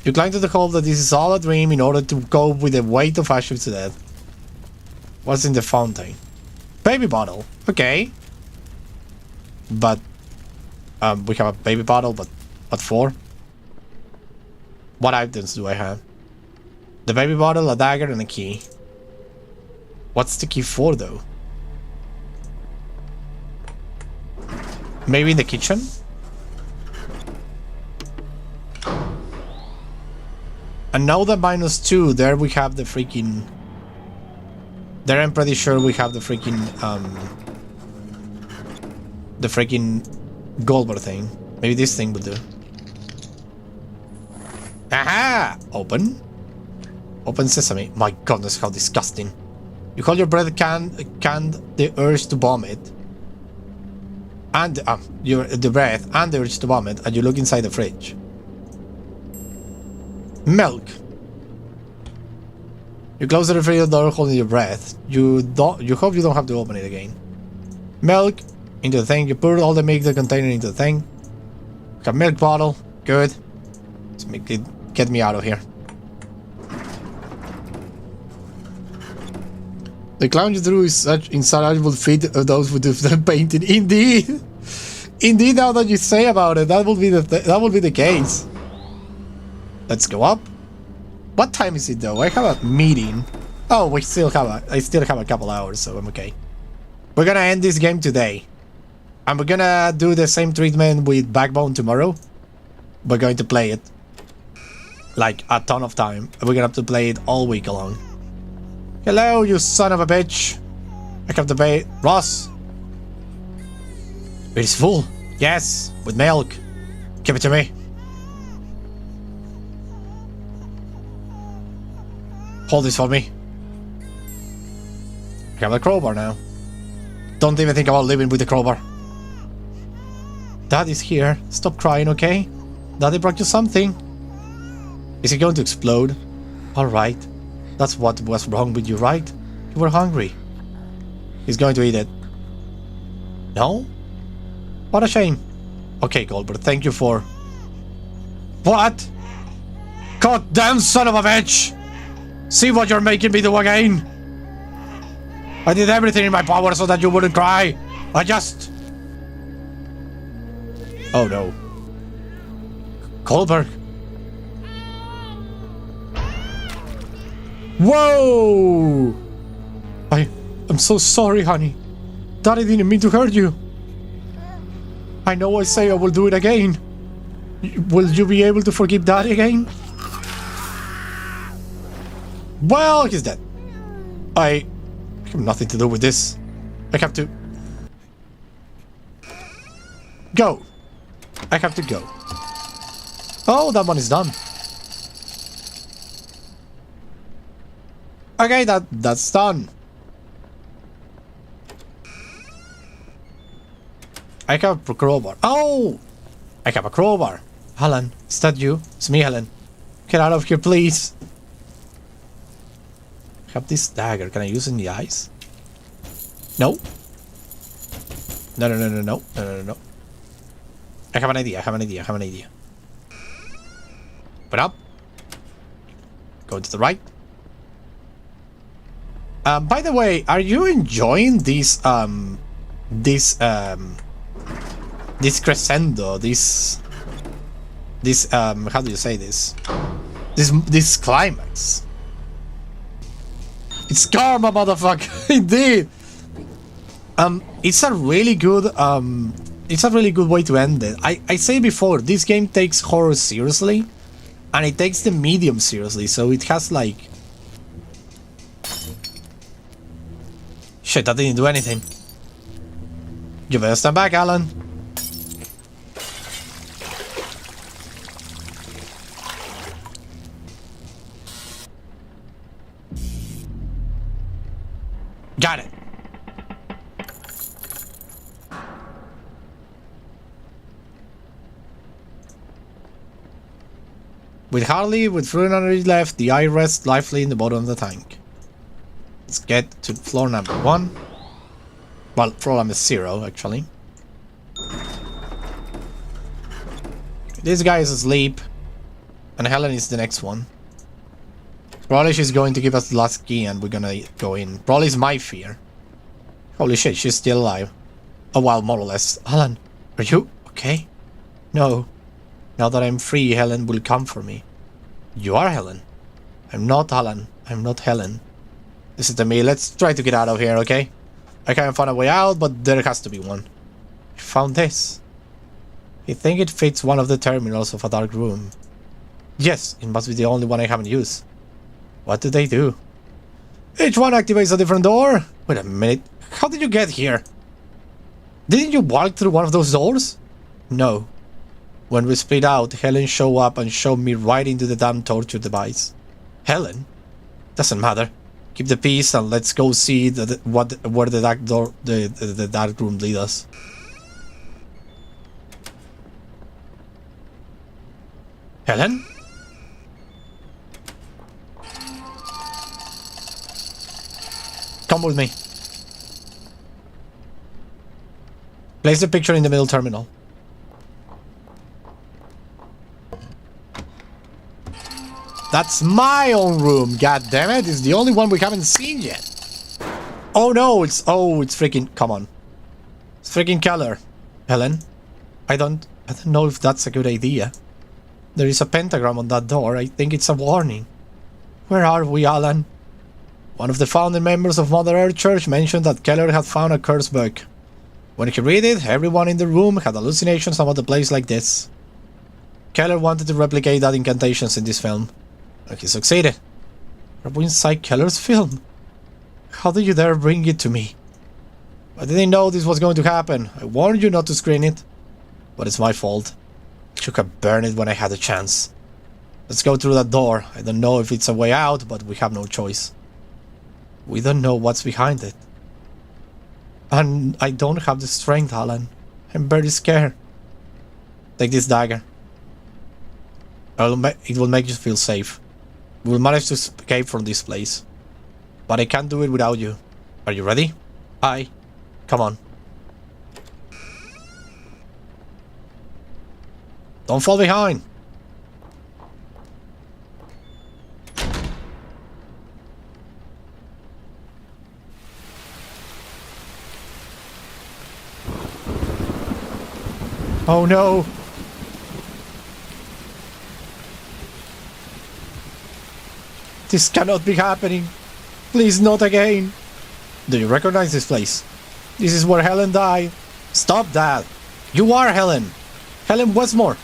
You climb to the hope that this is all a dream in order to cope with the weight of Ashley to death. What's in the fountain? Baby bottle. Okay. But, we have a baby bottle, but what for? What items do I have? The baby bottle, a dagger, and a key. What's the key for, though? Maybe in the kitchen? And now that -2, there we have the freaking... There I'm pretty sure we have the freaking, the freaking Goldberg thing. Maybe this thing will do. Aha! Open. Open sesame. My goodness, how disgusting. You hold your breath, canned the urge to vomit. And, the breath and the urge to vomit, and you look inside the fridge. Milk. You close the refrigerator door holding your breath. You hope you don't have to open it again. Milk into the thing. You put all the milk in the container into the thing. Got milk bottle. Good. Let's make it get me out of here. The clown you drew is such insatiable feat of those with the painting. Indeed. Indeed, now that you say about it, that will be the case. Let's go up. What time is it though? I have a meeting. Oh, I still have a couple hours, so I'm okay. We're gonna end this game today. And we're gonna do the same treatment with Backbone tomorrow. We're going to play it. Like a ton of time. We're gonna have to play it all week long. Hello, you son of a bitch. I have to pay. Ross. It is full. Yes, with milk. Give it to me. Hold this for me. I have a crowbar now. Don't even think about living with the crowbar. Daddy's here. Stop crying, okay? Daddy brought you something. Is it going to explode? Alright. That's what was wrong with you, right? You were hungry. He's going to eat it. No? What a shame. Okay, Goldberg, thank you for... What? Goddamn son of a bitch! See what you're making me do again? I did everything in my power so that you wouldn't cry. I just... Oh no. Goldberg. Whoa! I'm so sorry, honey. Daddy didn't mean to hurt you. I know I say I will do it again. Will you be able to forgive Daddy again? Well, he's dead. I have nothing to do with this. I have to... Go. I have to go. Oh, that one is done. Okay, that's done. I have a crowbar. Oh! I have a crowbar. Helen, is that you? It's me, Helen. Get out of here, please. I have this dagger. Can I use it in the eyes? No. No. I have an idea. Put up. Go to the right. By the way, are you enjoying this this crescendo, this how do you say this? This climax. It's karma, motherfucker. Indeed. It's a really good way to end it. I say before, this game takes horror seriously, and it takes the medium seriously, so it has like... Shit, that didn't do anything. You better stand back, Alan. Got it. With hardly with fluid energy left, the eye rests lively in the bottom of the tank. Let's get to floor number 1. Well, floor number 0, actually. This guy is asleep, and Helen is the next one. Probably she's going to give us the last key and we're gonna go in. Probably is my fear. Holy shit, she's still alive. Oh, well, more or less. Helen, are you okay? No. Now that I'm free, Helen will come for me. You are Helen. I'm not Helen. I'm not Helen. Listen to me, let's try to get out of here, okay? I can't find a way out, but there has to be one. I found this. I think it fits one of the terminals of a dark room. Yes, it must be the only one I haven't used. What do they do? Each one activates a different door. Wait a minute. How did you get here? Didn't you walk through one of those doors? No. When we split out, Helen showed up and showed me right into the damn torture device. Helen? Doesn't matter. Keep the peace and let's go see where the dark door, the dark room lead us. Helen? Come with me. Place the picture in the middle terminal. That's my own room, god damn it! It's the only one we haven't seen yet. Oh no, it's freaking, come on. It's freaking Keller. Helen, I don't know if that's a good idea. There is a pentagram on that door. I think it's a warning. Where are we, Alan? One of the founding members of Mother Earth Church mentioned that Keller had found a cursed book. When he read it, everyone in the room had hallucinations about a place like this. Keller wanted to replicate that incantations in this film. And he succeeded. Are we inside Keller's film? How did you dare bring it to me? I didn't know this was going to happen. I warned you not to screen it. But it's my fault. I should have burned it when I had a chance. Let's go through that door. I don't know if it's a way out, but we have no choice. We don't know what's behind it. And I don't have the strength, Alan. I'm very scared. Take this dagger. It will make you feel safe. We'll manage to escape from this place. But I can't do it without you. Are you ready? Aye. Come on. Don't fall behind. Oh no! This cannot be happening. Please, not again. Do you recognize this place? This is where Helen died. Stop that. You are Helen. Helen Westmore.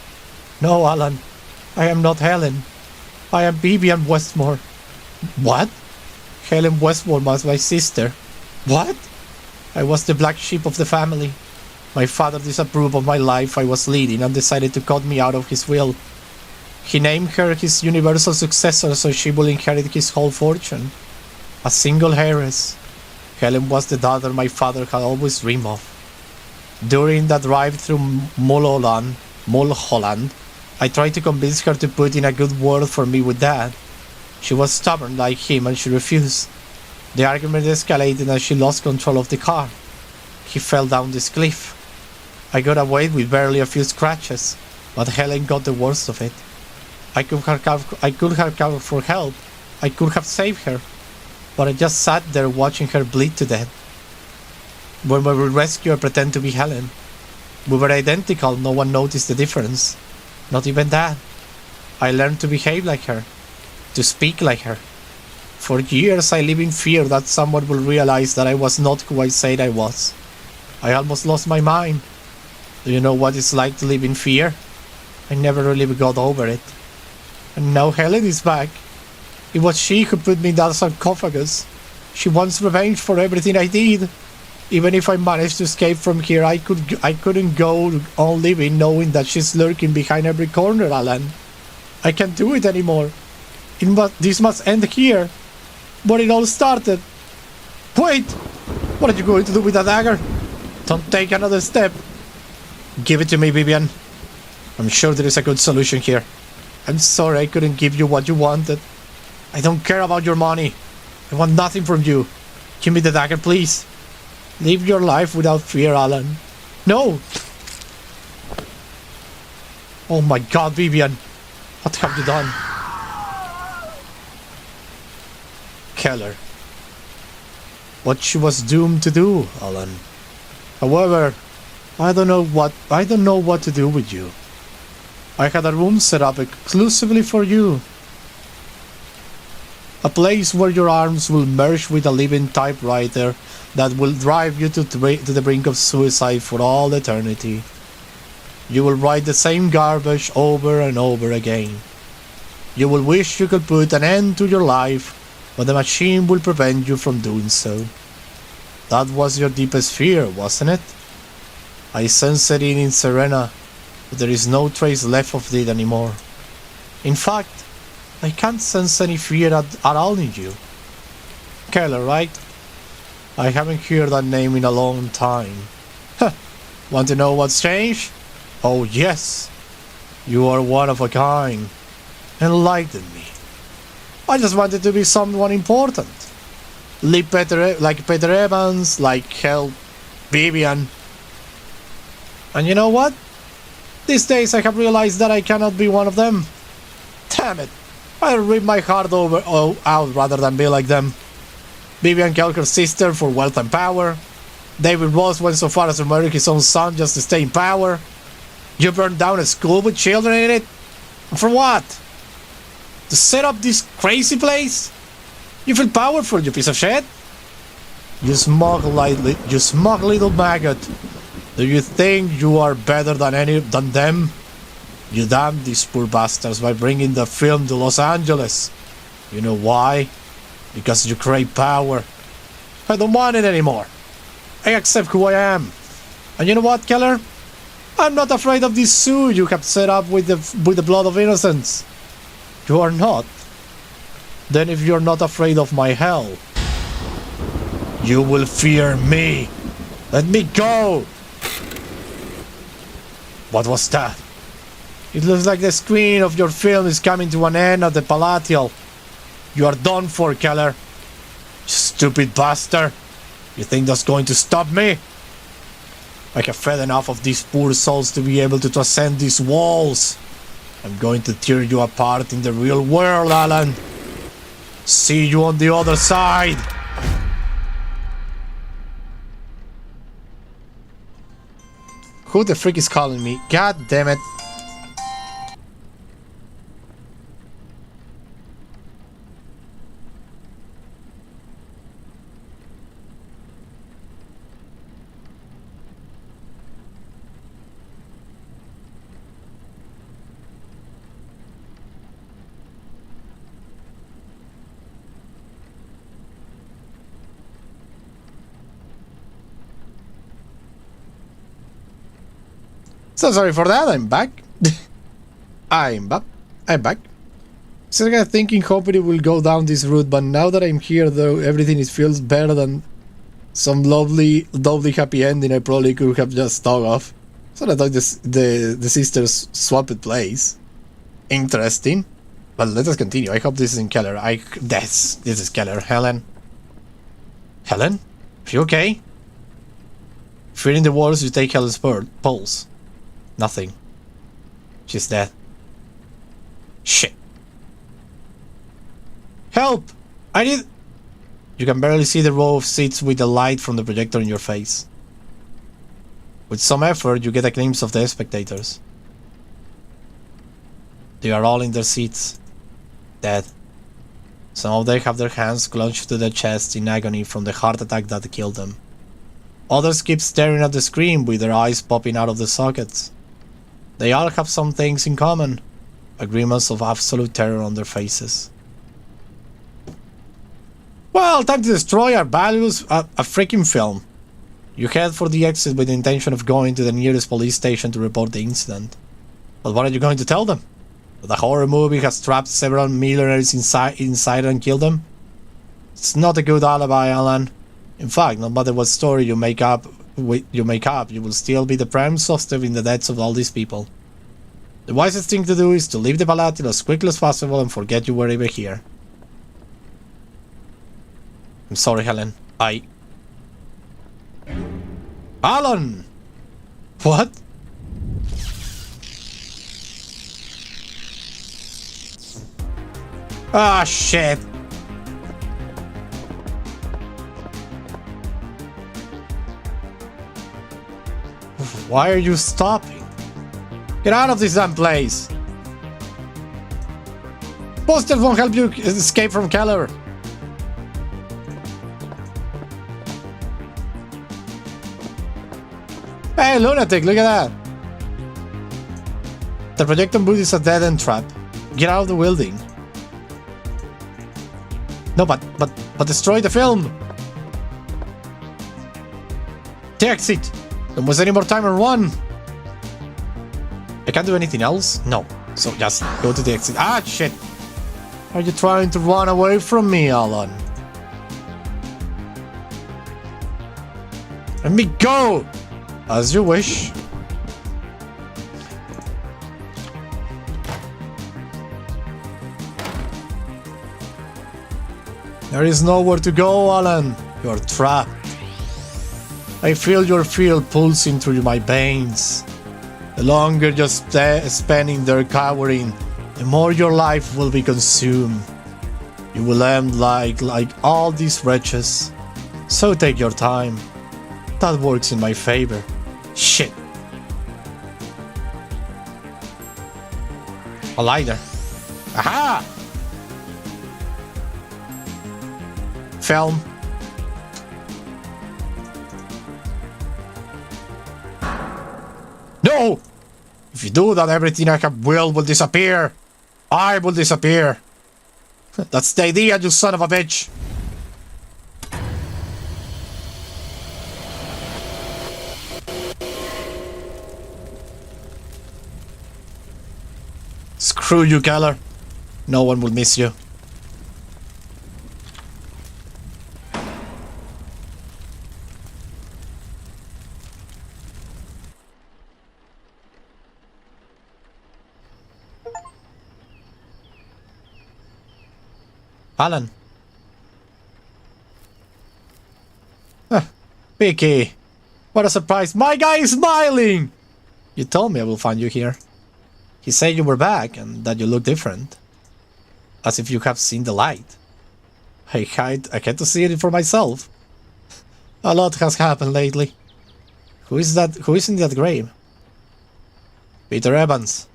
No, Alan. I am not Helen. I am Vivian Westmore. What? Helen Westmore was my sister. What? I was the black sheep of the family. My father disapproved of my life I was leading and decided to cut me out of his will. He named her his universal successor so she will inherit his whole fortune. A single heiress. Helen was the daughter my father had always dreamed of. During the drive through Mulholland, I tried to convince her to put in a good word for me with Dad. She was stubborn like him and she refused. The argument escalated and she lost control of the car. He fell down this cliff. I got away with barely a few scratches, but Helen got the worst of it. I could have called for help. I could have saved her. But I just sat there watching her bleed to death. When we would rescue her pretend to be Helen. We were identical, no one noticed the difference. Not even Dad. I learned to behave like her. To speak like her. For years I lived in fear that someone will realize that I was not who I said I was. I almost lost my mind. Do you know what it's like to live in fear? I never really got over it. And now Helen is back. It was she who put me in that sarcophagus. She wants revenge for everything I did. Even if I managed to escape from here, I couldn't go on living knowing that she's lurking behind every corner, Alan. I can't do it anymore. This must end here. Where it all started. Wait! What are you going to do with that dagger? Don't take another step. Give it to me, Vivian. I'm sure there is a good solution here. I'm sorry I couldn't give you what you wanted. I don't care about your money. I want nothing from you. Give me the dagger, please. Live your life without fear, Alan. No! Oh my God, Vivian. What have you done? Keller. What she was doomed to do, Alan. However, I don't know what to do with you. I had a room set up exclusively for you. A place where your arms will merge with a living typewriter that will drive you to the brink of suicide for all eternity. You will write the same garbage over and over again. You will wish you could put an end to your life, but the machine will prevent you from doing so. That was your deepest fear, wasn't it? I sensed it in Serena, but there is no trace left of it anymore. In fact, I can't sense any fear at all in you. Keller, right? I haven't heard that name in a long time. Huh. Want to know what's changed? Oh yes. You are one of a kind. Enlighten me. I just wanted to be someone important. Live better, like Peter Evans, like hell, Vivian. And you know what? These days I have realized that I cannot be one of them. Damn it. I'll rip my heart out rather than be like them. Vivian killed her sister for wealth and power. David Ross went so far as to murder his own son just to stay in power. You burned down a school with children in it? And for what? To set up this crazy place? You feel powerful, you piece of shit? You smug little maggot. Do you think you are better than them? You damned these poor bastards by bringing the film to Los Angeles. You know why? Because you crave power. I don't want it anymore. I accept who I am. And you know what, Keller? I'm not afraid of this zoo you have set up with the blood of innocents. You are not. Then if you're not afraid of my hell, you will fear me. Let me go. What was that? It looks like the screen of your film is coming to an end at the Palatial. You are done for, Keller. You stupid bastard. You think that's going to stop me? I have fed enough of these poor souls to be able to transcend these walls. I'm going to tear you apart in the real world, Alan. See you on the other side. Who the frick is calling me? God damn it. So sorry for that, I'm back. I'm back. So I was thinking, hoping it will go down this route, but now that I'm here, though, everything feels better than some lovely happy ending I probably could have just thought of. So I thought the sisters swapped place. Interesting. But let us continue. I hope this isn't Keller. This is Keller. Helen? Helen? Are you okay? Fearing the walls, you take Helen's pulse. Nothing. She's dead. Shit. Help! I need... You can barely see the row of seats with the light from the projector in your face. With some effort, you get a glimpse of the spectators. They are all in their seats, dead. Some of them have their hands clenched to their chests in agony from the heart attack that killed them. Others keep staring at the screen with their eyes popping out of the sockets. They all have some things in common, a grimace of absolute terror on their faces. Well, time to destroy our values, a freaking film. You head for the exit with the intention of going to the nearest police station to report the incident. But what are you going to tell them? That the horror movie has trapped several millionaires inside and killed them? It's not a good alibi, Alan. In fact, no matter what story you make up, you will still be the prime suspect in the deaths of all these people. The wisest thing to do is to leave the volatile as quickly as possible and forget you were ever here. I'm sorry, Helen. Alan! What? Ah, shit. Why are you stopping? Get out of this damn place! Posters won't help you escape from Keller. Hey, lunatic, look at that! The projector booth is a dead-end trap. Get out of the building. No, but destroy the film! The exit! Don't waste any more time and run! I can't do anything else? No. So just go to the exit. Ah, shit! Are you trying to run away from me, Alan? Let me go! As you wish. There is nowhere to go, Alan. You're trapped. I feel your fear pulsing through my veins. The longer you spend in there cowering, the more your life will be consumed. You will end like all these wretches. So take your time. That works in my favor. Shit. A lighter. Aha! Film. No! If you do that, everything I have will disappear. I will disappear. That's the idea, you son of a bitch. Screw you, Keller. No one will miss you. Alan. Vicky. What a surprise. My guy is smiling! You told me I will find you here. He said you were back and that you look different. As if you have seen the light. I had to see it for myself. A lot has happened lately. Who is that? Who is in that grave? Peter Evans.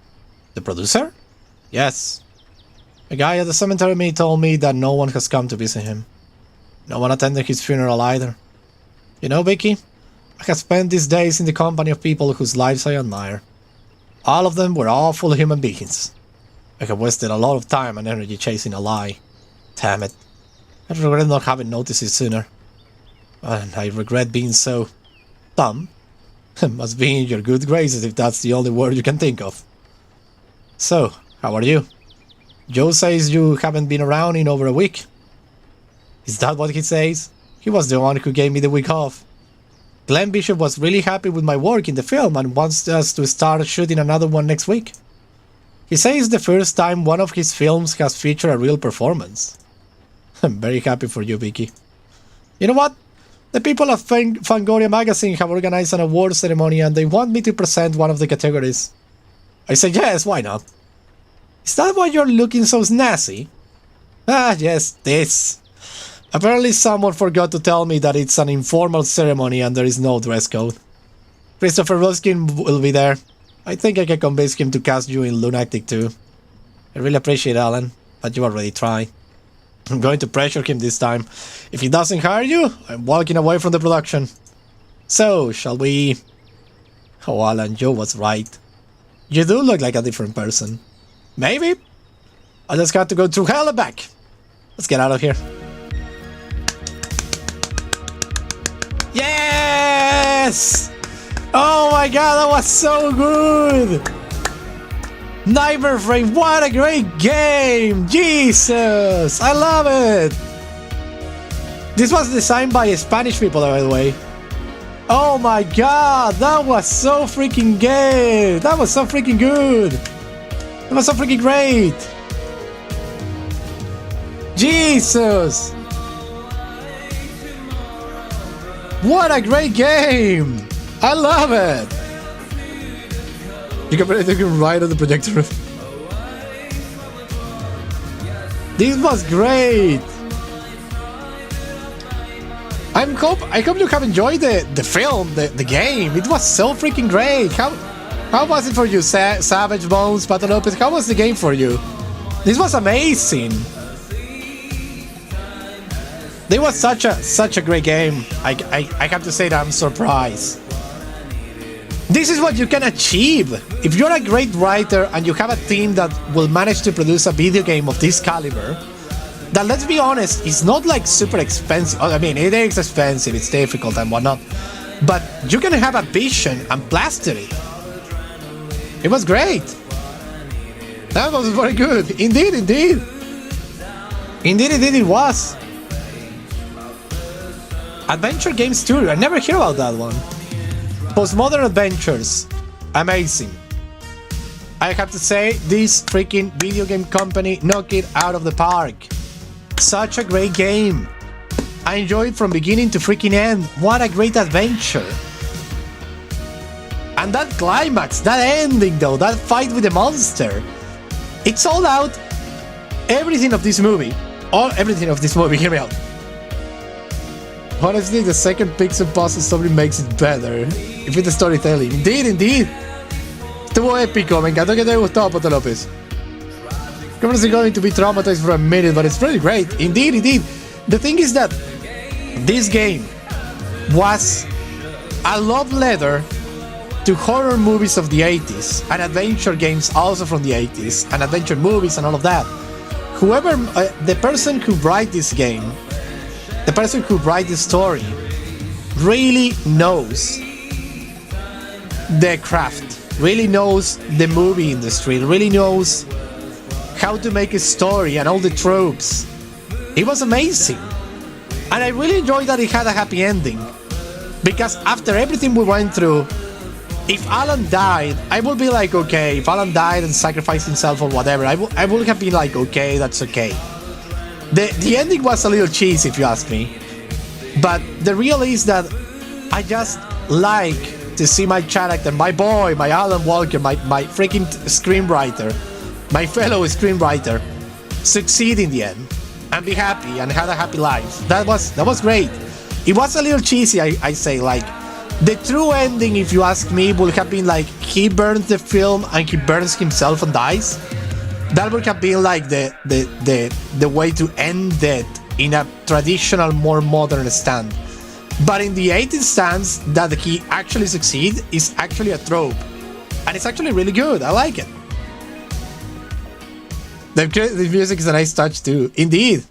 The producer? Yes. A guy at the cemetery told me that no one has come to visit him. No one attended his funeral either. You know, Vicky, I have spent these days in the company of people whose lives I admire. All of them were awful human beings. I have wasted a lot of time and energy chasing a lie. Damn it. I regret not having noticed it sooner. And I regret being so dumb. Must be in your good graces if that's the only word you can think of. So, how are you? Joe says you haven't been around in over a week. Is that what he says? He was the one who gave me the week off. Glenn Bishop was really happy with my work in the film and wants us to start shooting another one next week. He says it's the first time one of his films has featured a real performance. I'm very happy for you, Vicky. You know what? The people at Fangoria magazine have organized an award ceremony and they want me to present one of the categories. I said yes, why not? Is that why you're looking so snazzy? Ah, yes, this. Apparently someone forgot to tell me that it's an informal ceremony and there is no dress code. Christopher Wilskin will be there. I think I can convince him to cast you in Lunatic too. I really appreciate Alan, but you already tried. I'm going to pressure him this time. If he doesn't hire you, I'm walking away from the production. So, shall we... Oh, Alan, Joe was right. You do look like a different person. Maybe. I just got to go through hell and back. Let's get out of here. Yes! Oh my god, that was so good! Nightmare Frame, what a great game! Jesus! I love it! This was designed by Spanish people, by the way. Oh my god, that was so freaking good! That was so freaking good! That was so freaking great! Jesus! What a great game! I love it! You can ride on the projector roof. This was great! I hope you have enjoyed the film, the game. It was so freaking great. How was it for you, Savage Bones, Pato Lopez? How was the game for you? This was amazing. It was such a great game. I have to say that I'm surprised. This is what you can achieve if you're a great writer and you have a team that will manage to produce a video game of this caliber. That, let's be honest, is not like super expensive. I mean, it is expensive, it's difficult and whatnot, but you can have a vision and plaster it. It was great. That was very good. Indeed, indeed. Indeed, it was. Adventure Game Studio, I never hear about that one. Postmodern Adventures, amazing. I have to say, this freaking video game company knocked it out of the park. Such a great game. I enjoyed it from beginning to freaking end. What a great adventure. And that climax, that ending though, that fight with the monster. It's all out. Everything of this movie. Everything of this movie, hear me out. Honestly, the second pixel puzzle story makes it better. If it's the storytelling. Indeed, indeed. Estuvo épico, me encantó que te haya gustado, Pato López. It's going to be traumatized for a minute, but it's really great. Indeed, indeed. The thing is that this game was a love letter to horror movies of the 80s and adventure games also from the 80s and adventure movies and all of that. Whoever, the person who write this game, the person who write this story really knows the craft, really knows the movie industry, really knows how to make a story and all the tropes. It was amazing. And I really enjoyed that it had a happy ending. Because after everything we went through, if Alan died, I would be like, okay, if Alan died and sacrificed himself or whatever, I would have been like, okay, that's okay. The ending was a little cheesy if you ask me. But the real is that I just like to see my character, my boy, my Alan Walker, my freaking screenwriter, my fellow screenwriter, succeed in the end and be happy and have a happy life. That was great. It was a little cheesy, I say, like the true ending, if you ask me, would have been like he burns the film and he burns himself and dies. That would have been like the way to end it in a traditional, more modern stand. But in the 80s stance, that he actually succeed is actually a trope. And it's actually really good, I like it. The music is a nice touch too, indeed.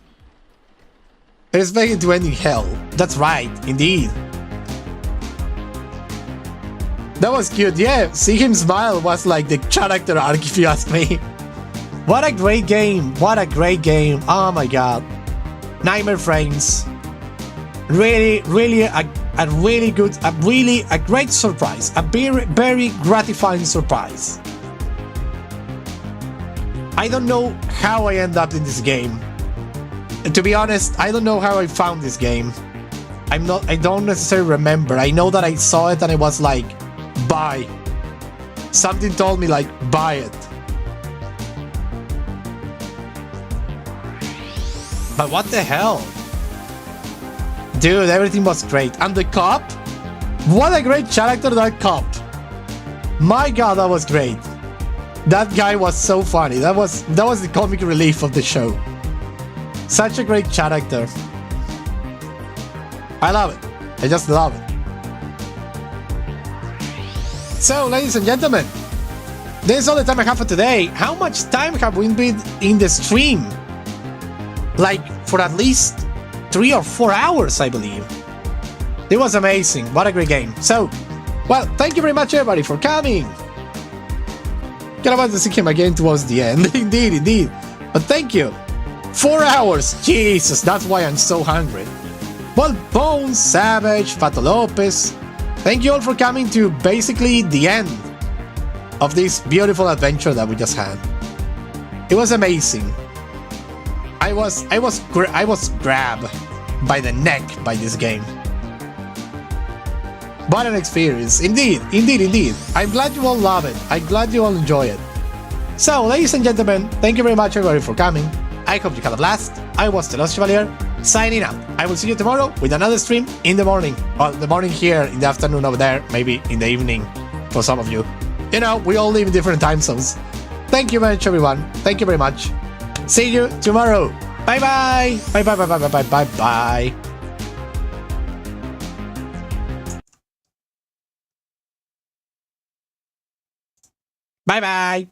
It is making to end in hell, that's right, indeed. That was cute, yeah, see him smile was like the character arc if you ask me. What a great game, what a great game, oh my god. Nightmare Frames. Really, really a really good, a great surprise, a very gratifying surprise. I don't know how I end up in this game. To be honest, I don't know how I found this game. I don't necessarily remember. I know that I saw it and I was like, buy. Something told me like, buy it. But what the hell? Dude, everything was great. And the cop? What a great character, that cop. My god, that was great. That guy was so funny. That was the comic relief of the show. Such a great character. I love it. I just love it. So, ladies and gentlemen, this is all the time I have for today. How much time have we been in the stream? Like, for at least 3 or 4 hours, I believe. It was amazing. What a great game. So, well, thank you very much, everybody, for coming. Kind of want to see him again towards the end. Indeed. But thank you. 4 hours. Jesus, that's why I'm so hungry. Well, Bones, Savage, Fato Lopez, thank you all for coming to basically the end of this beautiful adventure that we just had. It was amazing. I was grabbed by the neck by this game. What an experience. Indeed. I'm glad you all love it. I'm glad you all enjoy it. So, ladies and gentlemen, thank you very much everybody for coming. I hope you had a blast. I was the Lost Chevalier, signing out. I will see you tomorrow with another stream in the morning. Well, the morning here, in the afternoon over there, maybe in the evening for some of you. You know, we all live in different time zones. Thank you very much, everyone. Thank you very much. See you tomorrow. Bye-bye. Bye-bye. Bye-bye.